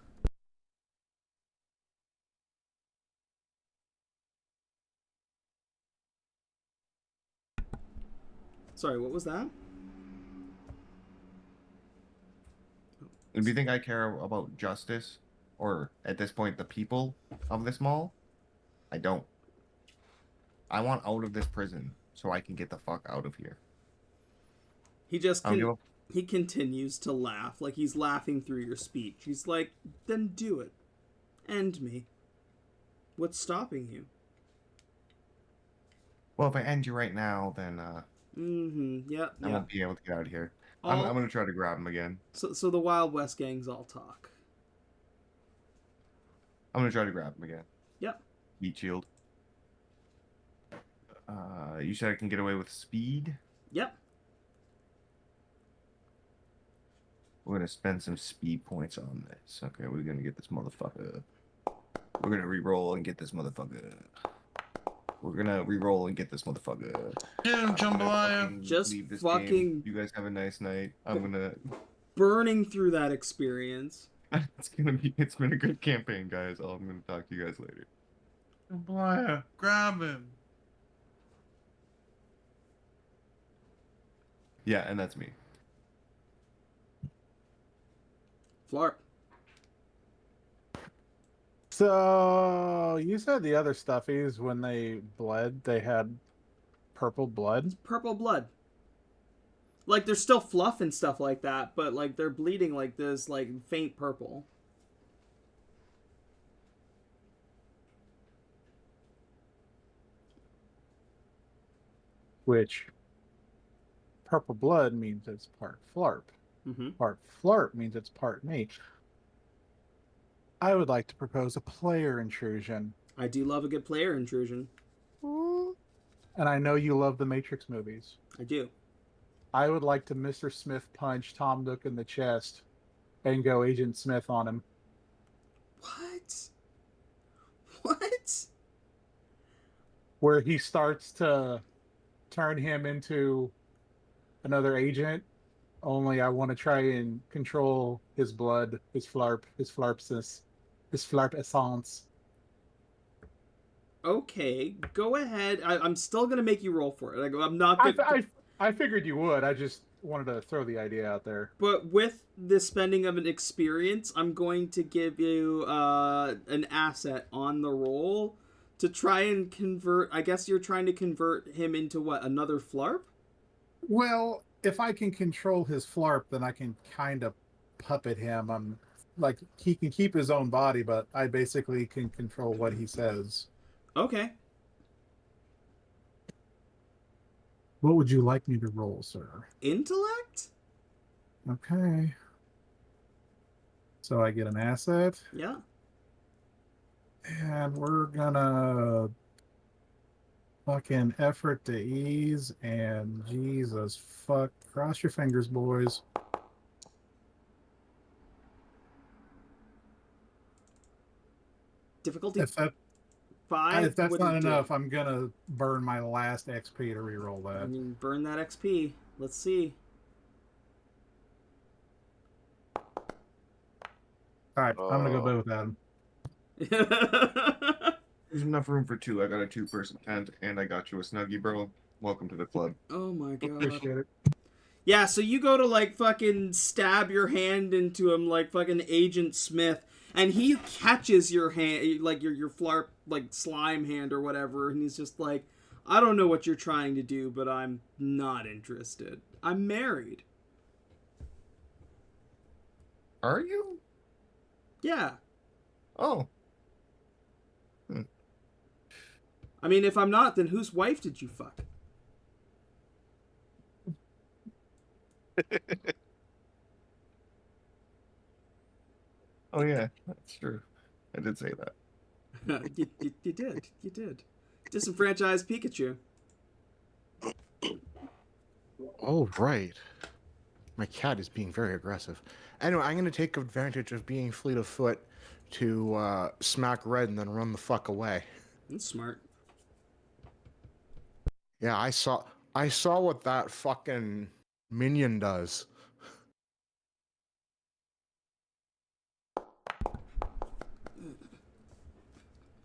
Sorry, what was that? Do you think I care about justice? Or, at this point, the people of this mall? I don't. I want out of this prison so I can get the fuck out of here. He just he continues to laugh, like he's laughing through your speech. He's like, "Then do it. End me. What's stopping you?" Well, if I end you right now, then Yep. I won't be able to get out of here. I'm gonna try to grab him again. So the Wild West gangs all talk. I'm gonna try to grab him again. Yep. Heat shield. You said I can get away with speed? Yep. We're gonna spend some speed points on this. Okay, we're gonna get this motherfucker. We're gonna re-roll and get this motherfucker. We're gonna re-roll and get this motherfucker. Get him, jambalaya. Just fucking game. You guys have a nice night. I'm gonna burning through that experience. It's been a good campaign, guys. I'm gonna talk to you guys later. Jambalaya, grab him. Yeah, and that's me. Flarp. So you said the other stuffies, when they bled, they had purple blood? Purple blood. Like, there's still fluff and stuff like that, but like they're bleeding like this, like faint purple. Which purple blood means it's part flarp. Mm-hmm. Part flarp means it's part me. I would like to propose a player intrusion. I do love a good player intrusion. And I know you love the Matrix movies. I do. I would like to Mr. Smith punch Tom Nook in the chest and go Agent Smith on him. What? What? Where he starts to turn him into another agent, only I want to try and control his blood, his flarpness, his flarp essence. Okay, go ahead. I'm still gonna make you roll for it. I'm not gonna. I figured you would. I just wanted to throw the idea out there. But with the spending of an experience, I'm going to give you an asset on the roll to try and convert. I guess you're trying to convert him into what? Another flarp? Well, if I can control his flarp, then I can kind of puppet him. I'm like, he can keep his own body, but I basically can control what he says. Okay. What would you like me to roll, sir? Intellect? Okay. So I get an asset. Yeah. And we're gonna fucking effort to ease and Jesus fuck. Cross your fingers, boys. Difficulty If that 5. if that's What not do you do? enough, I'm gonna burn my last XP to reroll I that. mean, burn that XP. Let's see. Alright, I'm gonna go both with Adam. There's enough room for 2. I got a 2-person tent, and I got you a Snuggie, bro. Welcome to the club. Oh my god. Appreciate it. Yeah, so you go to like fucking stab your hand into him like fucking Agent Smith, and he catches your hand, like your flarp, like slime hand or whatever, and he's just like, I don't know what you're trying to do, but I'm not interested. I'm married. Are you? Yeah. Oh. I mean, if I'm not, then whose wife did you fuck? Oh, yeah. That's true. I did say that. You did. You did. Disenfranchised Pikachu. Oh, right. My cat is being very aggressive. Anyway, I'm going to take advantage of being fleet of foot to smack Red and then run the fuck away. That's smart. Yeah, I saw what that fucking minion does.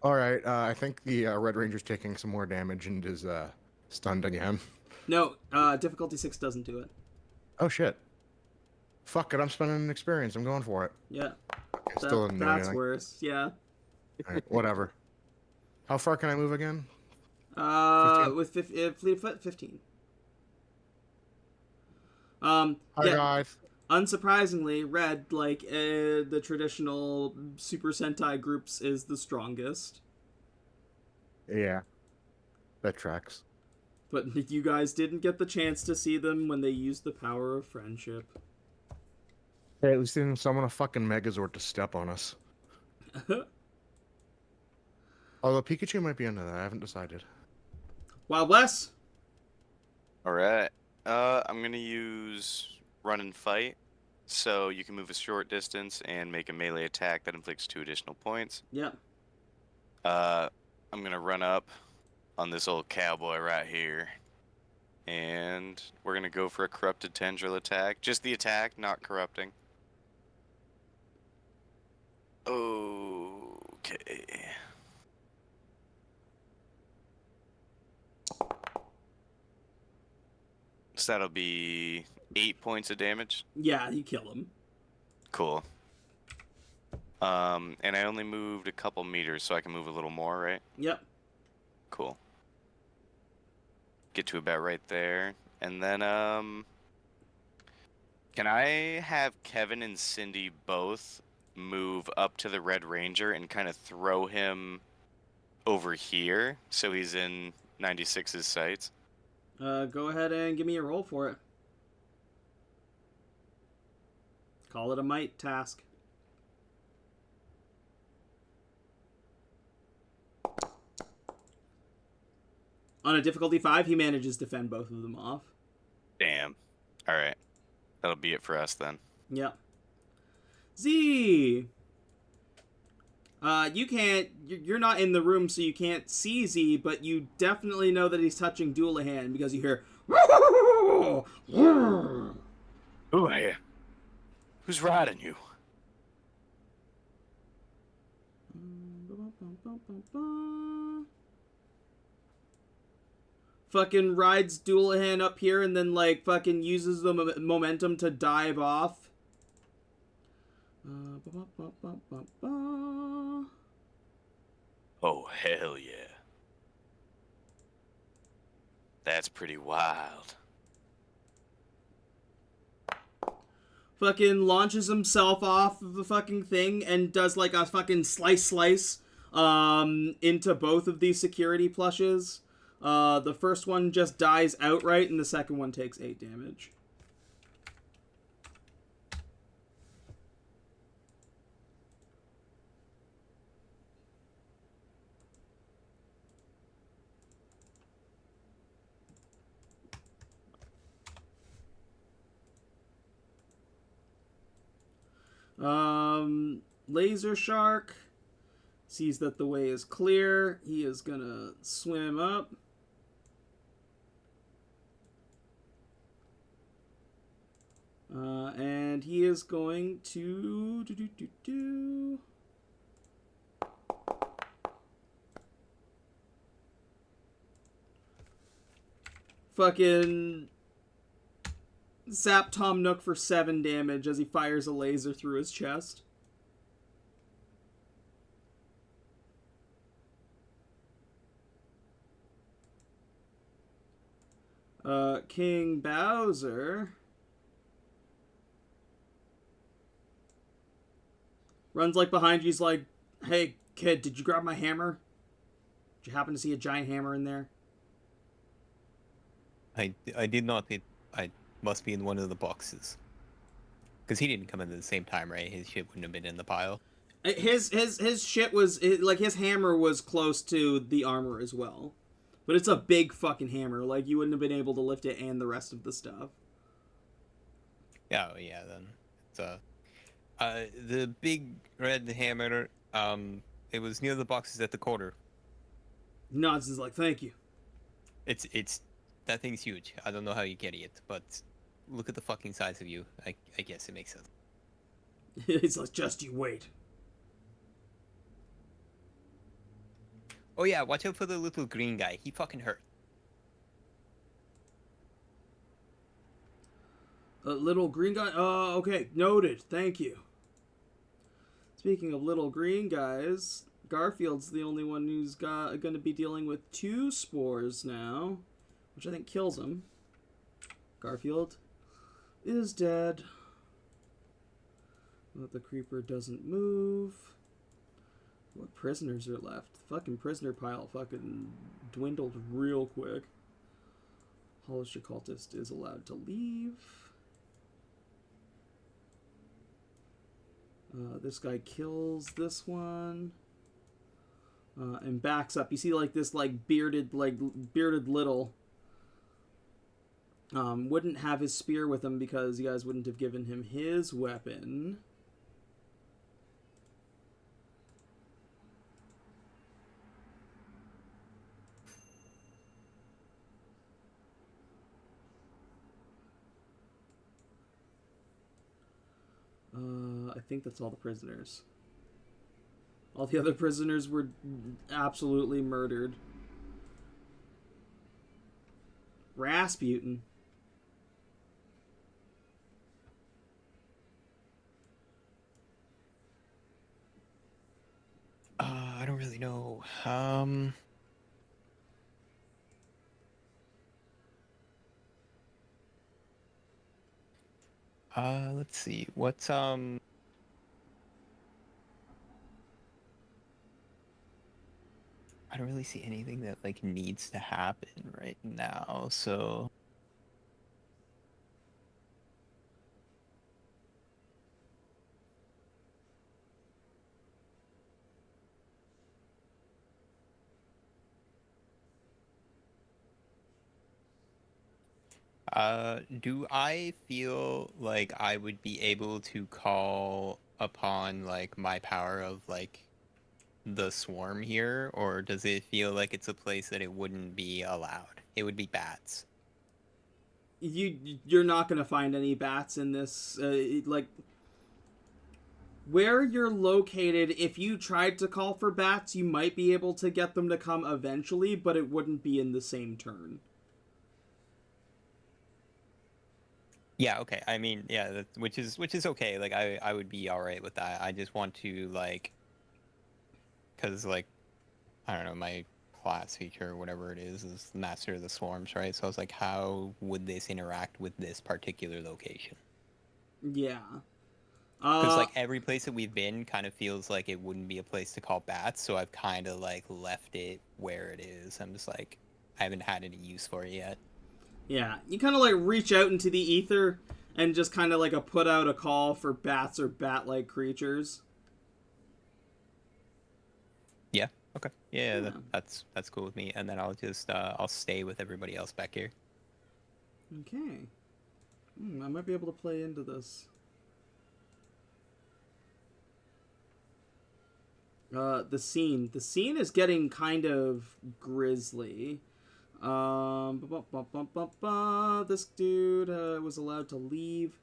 All right, I think the Red Ranger's taking some more damage and is stunned again. No, difficulty 6 doesn't do it. Oh shit. Fuck it, I'm spending an experience. I'm going for it. Yeah. I still didn't do That's anything. worse. Yeah. All right, whatever. How far can I move again? 15? With fleet of foot, 15. Hi Yeah. guys. Unsurprisingly, Red, like the traditional Super Sentai groups, is the strongest. Yeah. That tracks. But you guys didn't get the chance to see them when they used the power of friendship. Hey, at least they didn't summon a fucking Megazord to step on us. Although Pikachu might be into that, I haven't decided. Wild Wes? Alright. I'm gonna use run and fight. So you can move a short distance and make a melee attack that inflicts 2 additional points. Yeah. I'm gonna run up on this old cowboy right here. And we're gonna go for a corrupted tendril attack. Just the attack, not corrupting. Okay. So that'll be 8 points of damage. Yeah, you kill him. Cool. And I only moved a couple meters, so I can move a little more, right? Yep. Cool. Get to about right there. And then, can I have Kevin and Cindy both move up to the Red Ranger and kind of throw him over here so he's in 96's sights? Go ahead and give me a roll for it. Call it a might task. On a difficulty 5, he manages to fend both of them off. Damn. All right. That'll be it for us then. Yep. Z. You can't. You're not in the room, so you can't see Z, but you definitely know that he's touching Doulahan because you hear. Who are you? Who's riding you? Fucking rides Doulahan up here and then like fucking uses the momentum to dive off. Oh, hell yeah. That's pretty wild. Fucking launches himself off of the fucking thing and does like a fucking slice into both of these security plushes. The first one just dies outright and the second one takes 8 damage. Laser Shark sees that the way is clear. He is gonna swim up. And he is going to fucking zap Tom Nook for 7 damage as he fires a laser through his chest. King Bowser runs like behind you. He's like, "Hey kid, did you grab my hammer? Did you happen to see a giant hammer in there?" I did not. I must be in one of the boxes. Because he didn't come in at the same time, right? His shit wouldn't have been in the pile. His shit was like his hammer was close to the armor as well, but it's a big fucking hammer. Like you wouldn't have been able to lift it and the rest of the stuff. Yeah, yeah. Then it's the big red hammer. It was near the boxes at the corner. Nods is like, "Thank you." It's that thing's huge. I don't know how you carry it, but look at the fucking size of you. I guess it makes sense. It's like, "Just you wait." Oh yeah, watch out for the little green guy. He fucking hurt. Little green guy. Okay, noted. Thank you. Speaking of little green guys, Garfield's the only one who's going to be dealing with 2 spores now, which I think kills him. Garfield is dead. But the creeper doesn't move. What prisoners are left? The fucking prisoner pile fucking dwindled real quick. Hellish Occultist is allowed to leave. This guy kills this one. And backs up. You see like this bearded little wouldn't have his spear with him because you guys wouldn't have given him his weapon. I think that's all the prisoners. All the other prisoners were absolutely murdered. Rasputin. I don't really know. Let's see. What's I don't really see anything that like needs to happen right now, so Do I feel like I would be able to call upon like my power of like the swarm here, or does it feel like it's a place that it wouldn't be allowed? It would be bats. You're not gonna find any bats in this. Like where you're located, if you tried to call for bats, you might be able to get them to come eventually, but it wouldn't be in the same turn. Yeah, okay. I mean, yeah, which is okay. Like I would be all right with that. I just want to like, cuz like I don't know, my class feature or whatever it is Master of the Swarms, right? So I was like, how would this interact with this particular location? Yeah. Because like every place that we've been kind of feels like it wouldn't be a place to call bats, so I've kind of like left it where it is. I'm just like, I haven't had any use for it yet. Yeah, you kind of like reach out into the ether and just kind of like put out a call for bats or bat-like creatures. Yeah. Okay. Yeah, that's cool with me. And then I'll just I'll stay with everybody else back here. Okay. I might be able to play into this. The scene. The scene is getting kind of grisly. This dude was allowed to leave.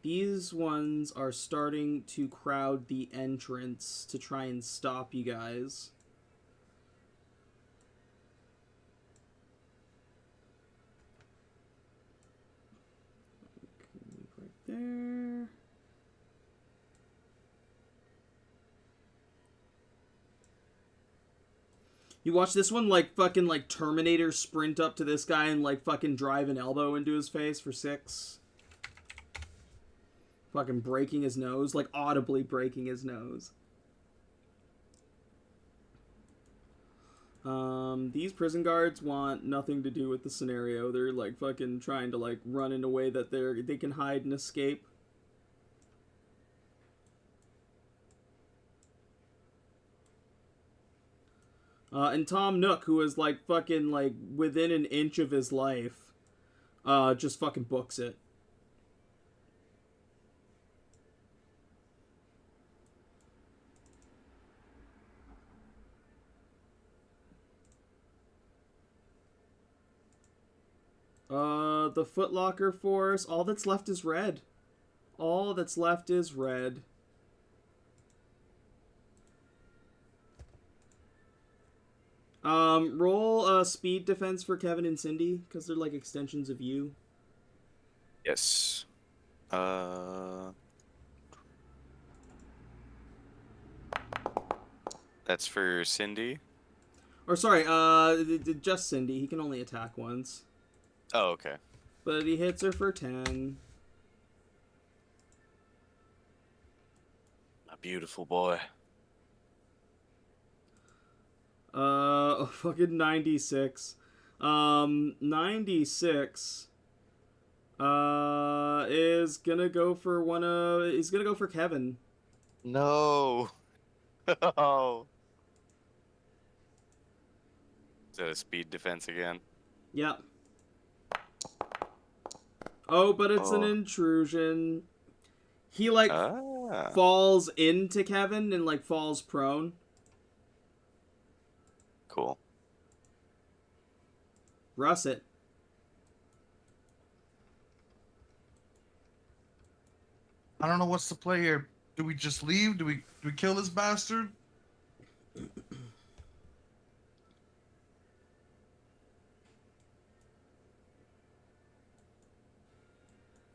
These ones are starting to crowd the entrance to try and stop you guys. Right there. You watch this one like fucking like Terminator sprint up to this guy and like fucking drive an elbow into his face for 6. Fucking breaking his nose, like audibly breaking his nose. These prison guards want nothing to do with the scenario. They're like fucking trying to like run in a way that they can hide and escape. And Tom Nook, who is like fucking like within an inch of his life, just fucking books it. The Footlocker Force, all that's left is red. All that's left is red. Roll speed defense for Kevin and Cindy, because they're like extensions of you. Yes. That's for Cindy. Or sorry, just Cindy. He can only attack once. Oh, okay. But he hits her for 10. A beautiful boy. Fucking 96. 96 is gonna go for he's gonna go for Kevin. No. Oh. Is that a speed defense again? Yep. Oh, but it's an intrusion. He like falls into Kevin and like falls prone. Cool. Russet. I don't know what's the play here. Do we just leave? Do we kill this bastard?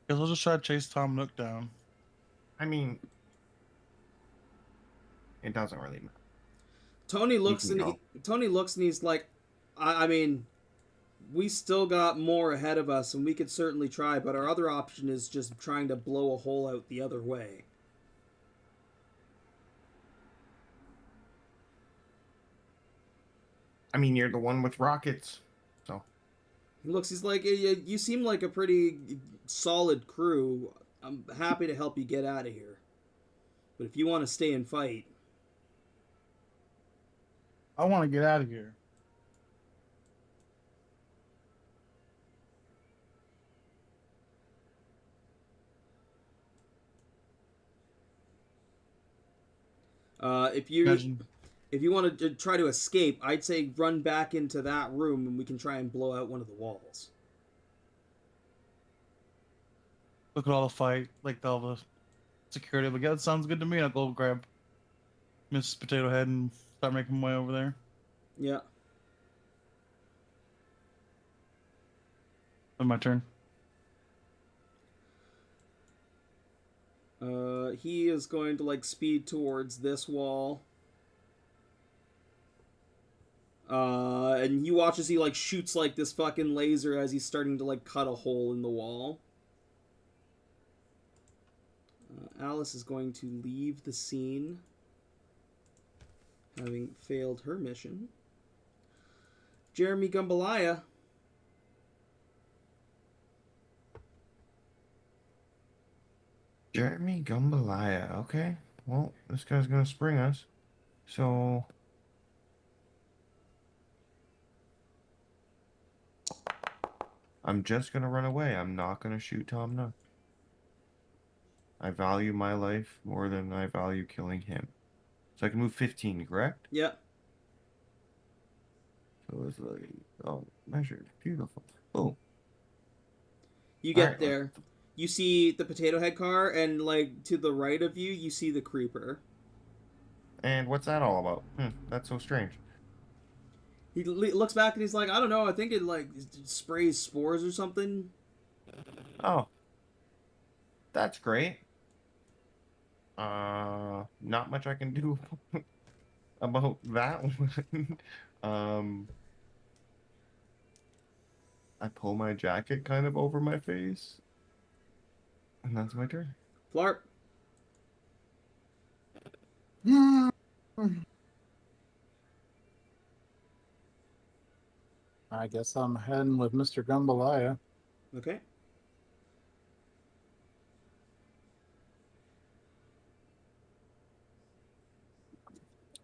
Guess we'll just try to chase Tom Nook down. I mean, it doesn't really matter. Tony looks and he's like, I mean, we still got more ahead of us and we could certainly try, but our other option is just trying to blow a hole out the other way. I mean, you're the one with rockets, so. He's like, you seem like a pretty solid crew. I'm happy to help you get out of here. But if you want to stay and fight... I want to get out of here. If you Imagine. if you want to try to escape, I'd say run back into that room and we can try and blow out one of the walls. Look at all the fight, like all the security. But yeah, that sounds good to me. I'll go grab Miss Potato Head and start making my way over there. Yeah. My turn. He is going to like speed towards this wall. And you watch as he like shoots like this fucking laser as he's starting to like cut a hole in the wall. Alice is going to leave the scene, having failed her mission. Jeremy Gumbalaya. Jeremy Gumbalaya. Okay. Well, this guy's gonna spring us. So I'm just gonna run away. I'm not gonna shoot Tom Nook. I value my life more than I value killing him. So I can move 15, correct? Yep. So it's like, oh, measured. Beautiful. Oh. You get Alright, there. You see the Potato Head car, and like to the right of you, you see the Creeper. And what's that all about? That's so strange. He looks back and he's like, I don't know, I think it like sprays spores or something. Oh. That's great. Not much I can do about that one. I pull my jacket kind of over my face. And that's my turn. Flarp. I guess I'm heading with Mr. Gumbalaya. Okay.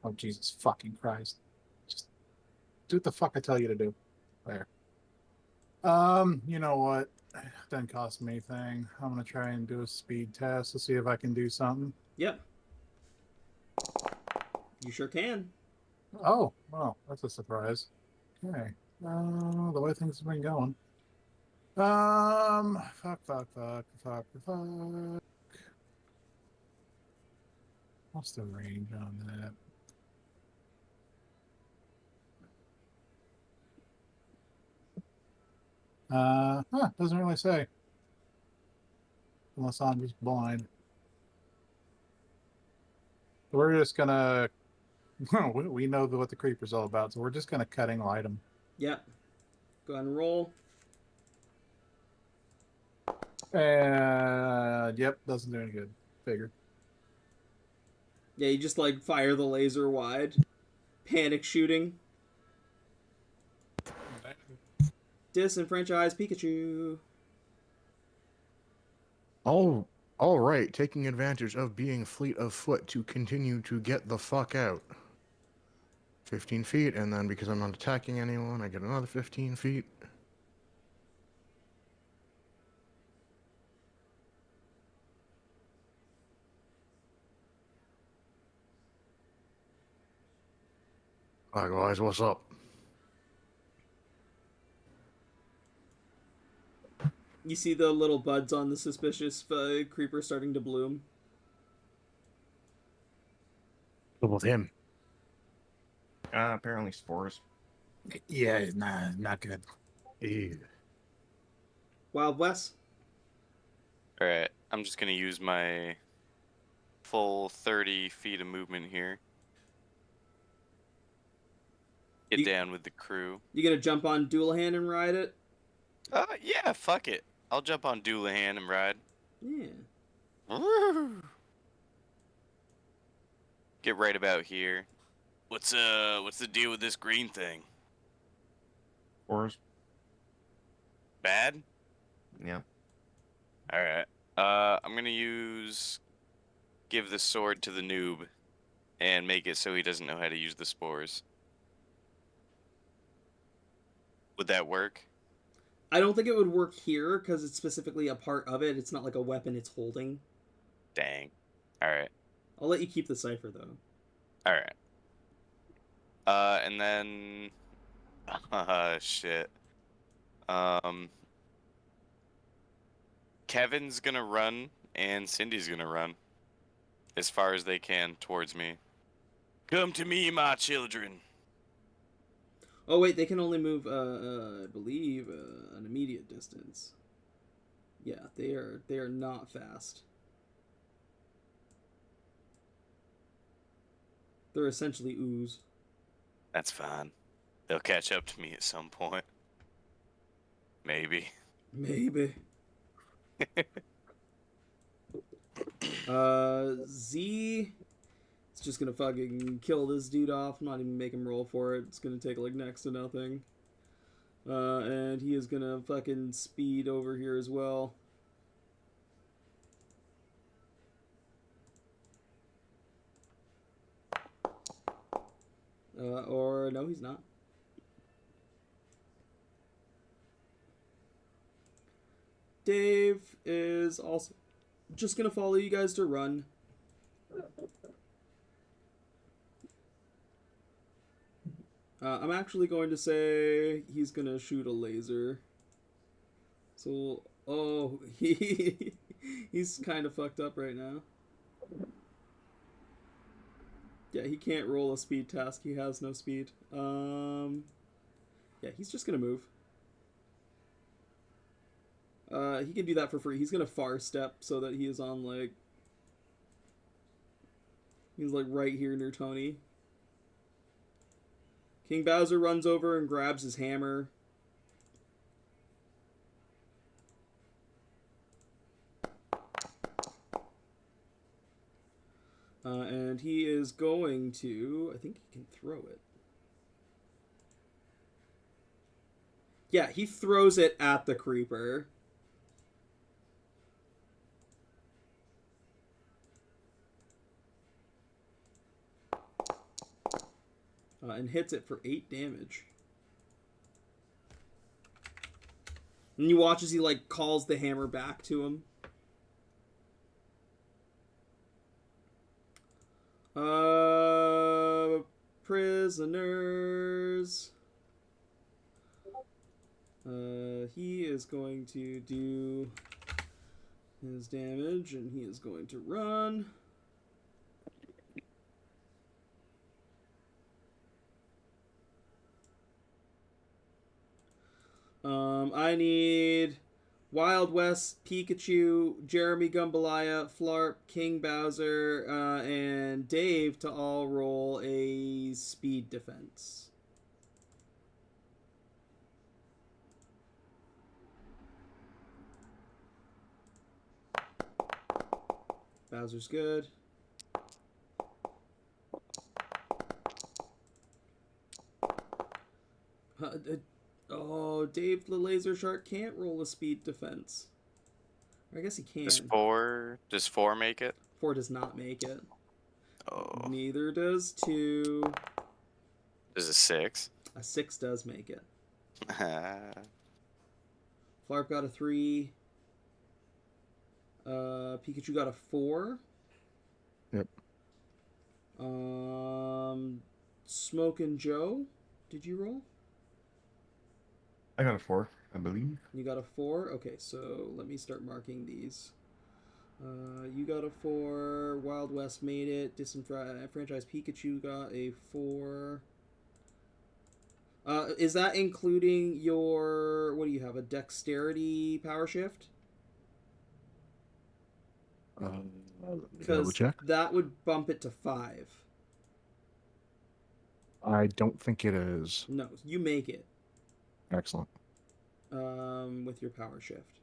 Oh, Jesus fucking Christ. Just do what the fuck I tell you to do. There. You know what? Doesn't cost me anything. I'm gonna try and do a speed test to see if I can do something. Yep. You sure can. Oh, well, that's a surprise. Okay. The way things have been going. Fuck. What's the range on that? Doesn't really say. Unless I'm just blind. We're just gonna... we know what the creeper's all about, so we're just gonna cutting light them. Yep. Go ahead and roll. Yep, doesn't do any good. Figured. Yeah, you just like fire the laser wide. Panic shooting. Disenfranchise Pikachu. Oh, all right. Taking advantage of being fleet of foot to continue to get the fuck out. 15 feet, and then because I'm not attacking anyone, I get another 15 feet. Hi guys, what's up? You see the little buds on the suspicious creeper starting to bloom. What with him? Apparently spores. Yeah, nah, not good. Ew. Wild Wes. Alright, I'm just gonna use my full 30 feet of movement here. Get down with the crew. You gonna jump on Doulahan and ride it? Yeah, fuck it. I'll jump on Doulahan and ride. Yeah. Woo! Get right about here. What's the deal with this green thing? Spores. Bad? Yeah. Alright. I'm gonna give the sword to the noob and make it so he doesn't know how to use the spores. Would that work? I don't think it would work here because it's specifically a part of it. It's not like a weapon it's holding. Dang. Alright. I'll let you keep the cipher though. All right. And then, shit. Kevin's gonna run and Cindy's gonna run as far as they can towards me. Come to me, my children. Oh wait, they can only move, I believe, an immediate distance. Yeah, they are not fast. They're essentially ooze. That's fine. They'll catch up to me at some point. Maybe. Maybe. Z is just gonna fucking kill this dude off. I'm not even make him roll for it. It's gonna take like next to nothing. And he is gonna fucking speed over here as well. Or no, he's not. Dave is also just gonna follow you guys to run. I'm actually going to say he's gonna shoot a laser. So, oh, he's kind of fucked up right now. Yeah, he can't roll a speed task. He has no speed. Yeah, he's just gonna move. He can do that for free. He's gonna far step so that he is on like... He's like right here near Tony. King Bowser runs over and grabs his hammer. And he is going to... I think he can throw it. Yeah, he throws it at the creeper. And hits it for 8 damage. And you watch as he like calls the hammer back to him. Prisoners. He is going to do his damage, and he is going to run. I need Wild Wes, Pikachu, Jeremy Gumbalaya, Flarp, King Bowser, and Dave to all roll a speed defense. Bowser's good. Oh, Dave the Laser Shark can't roll a speed defense. I guess he can. Does 4 make it? 4 does not make it. Oh. Neither does 2. Does a 6? A 6 does make it. Flarp got a 3. Pikachu got a 4. Yep. Smokin' Joe, did you roll? I got a 4, I believe. You got a 4? Okay, so let me start marking these. You got a 4. Wild West made it. Disenfranchised Pikachu got a 4. Is that including your... What do you have? A dexterity power shift? Because that would bump it to 5. I don't think it is. No, you make it. Excellent. With your power shift.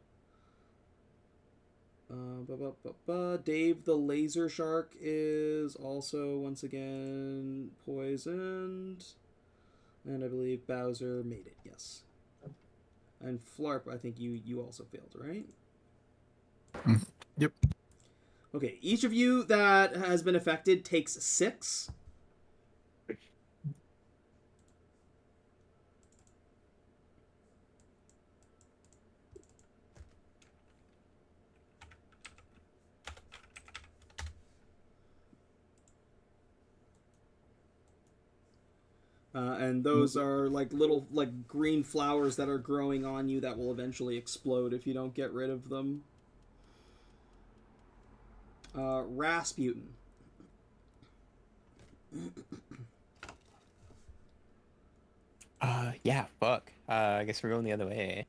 Dave the Laser Shark is also once again poisoned, and I believe Bowser made it. Yes. And Flarp, I think you also failed, right? Yep. Okay, each of you that has been affected takes 6. And those are like little like green flowers that are growing on you that will eventually explode if you don't get rid of them. Rasputin. Yeah, fuck. I guess we're going the other way.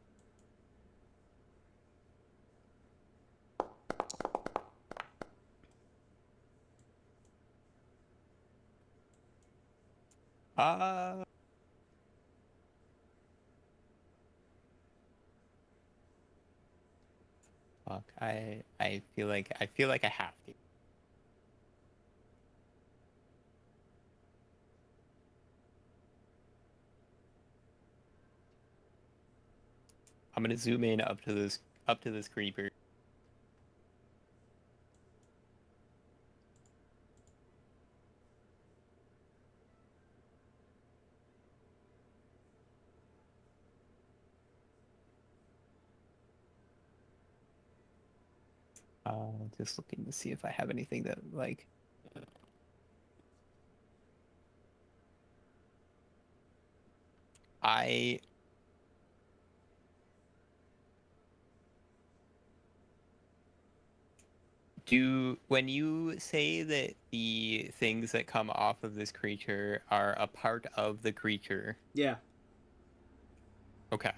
Fuck. I feel like I have to. I'm gonna zoom in up to this creeper. Just looking to see if I have anything that like. I do when you say that the things that come off of this creature are a part of the creature. Yeah. Okay.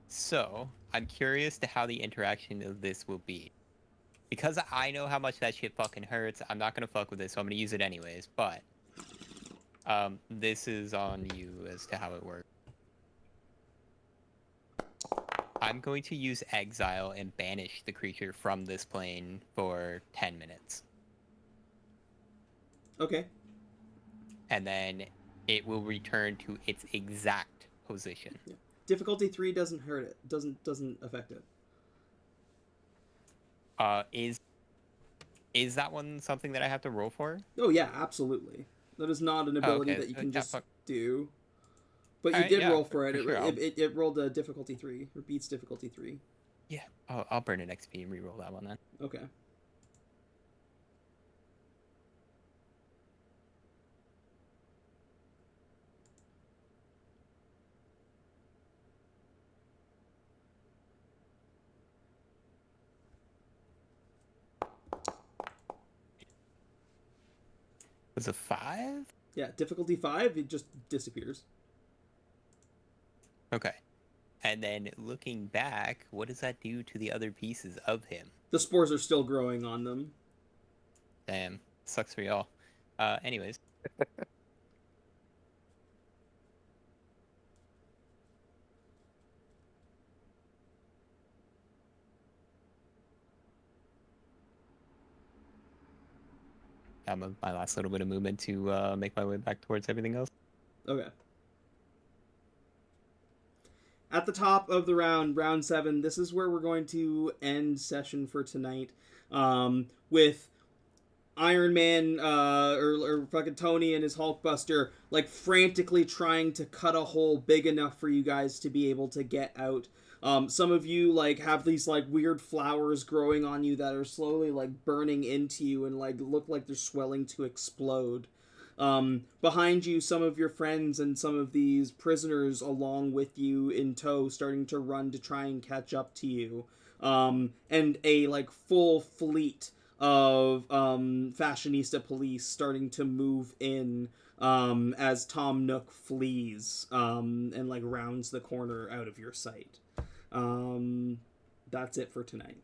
So, I'm curious to how the interaction of this will be. Because I know how much that shit fucking hurts, I'm not gonna fuck with it, so I'm gonna use it anyways, but this is on you as to how it works. I'm going to use Exile and banish the creature from this plane for 10 minutes. Okay. And then it will return to its exact position. Yeah. Difficulty 3 doesn't hurt it. Doesn't affect it. Is that one something that I have to roll for? Oh yeah, absolutely. That is not an ability that you can just do. But you did roll for it. It rolled a difficulty 3, or beats difficulty 3. Yeah, I'll burn an XP and reroll that one then. Okay. Was it 5? Yeah, difficulty 5, it just disappears. Okay. And then looking back, what does that do to the other pieces of him? The spores are still growing on them. Damn. Sucks for y'all. Anyways. My last little bit of movement to make my way back towards everything else. Okay. At the top of the round 7, this is where we're going to end session for tonight. With Iron Man, or fucking Tony and his Hulkbuster, like, frantically trying to cut a hole big enough for you guys to be able to get out. Some of you, like, have these, like, weird flowers growing on you that are slowly, like, burning into you and, like, look like they're swelling to explode. Behind you, some of your friends and some of these prisoners along with you in tow starting to run to try and catch up to you. And a, like, full fleet of fashionista police starting to move in as Tom Nook flees and, like, rounds the corner out of your sight. That's it for tonight.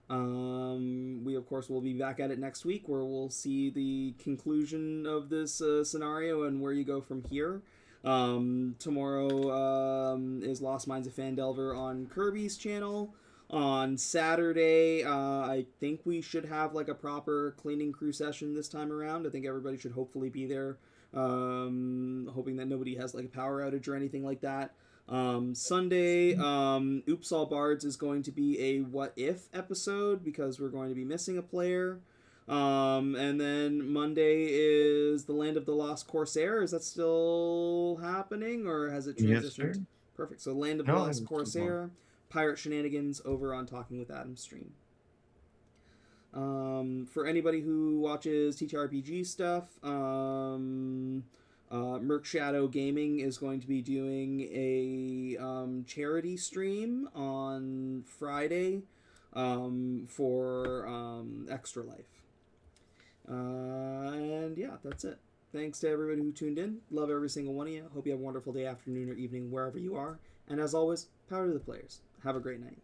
We of course will be back at it next week, where we'll see the conclusion of this scenario and where you go from here. Tomorrow is Lost Minds of Phandelver on Kirby's channel. On Saturday, I think we should have like a proper cleaning crew session this time around. I think everybody should hopefully be there, hoping that nobody has like a power outage or anything like that. Sunday, Oops All Bards is going to be a What If episode because we're going to be missing a player. And then Monday is The Land of the Lost Corsair. Is that still happening, or has it transitioned? Yes, Perfect. So Land of the Lost Corsair, Pirate Shenanigans over on Talking with Adam stream. For anybody who watches TTRPG stuff, Merc Shadow Gaming is going to be doing a charity stream on Friday for Extra Life. And yeah, that's it. Thanks to everybody who tuned in. Love every single one of you. Hope you have a wonderful day, afternoon, or evening, wherever you are. And as always, power to the players. Have a great night.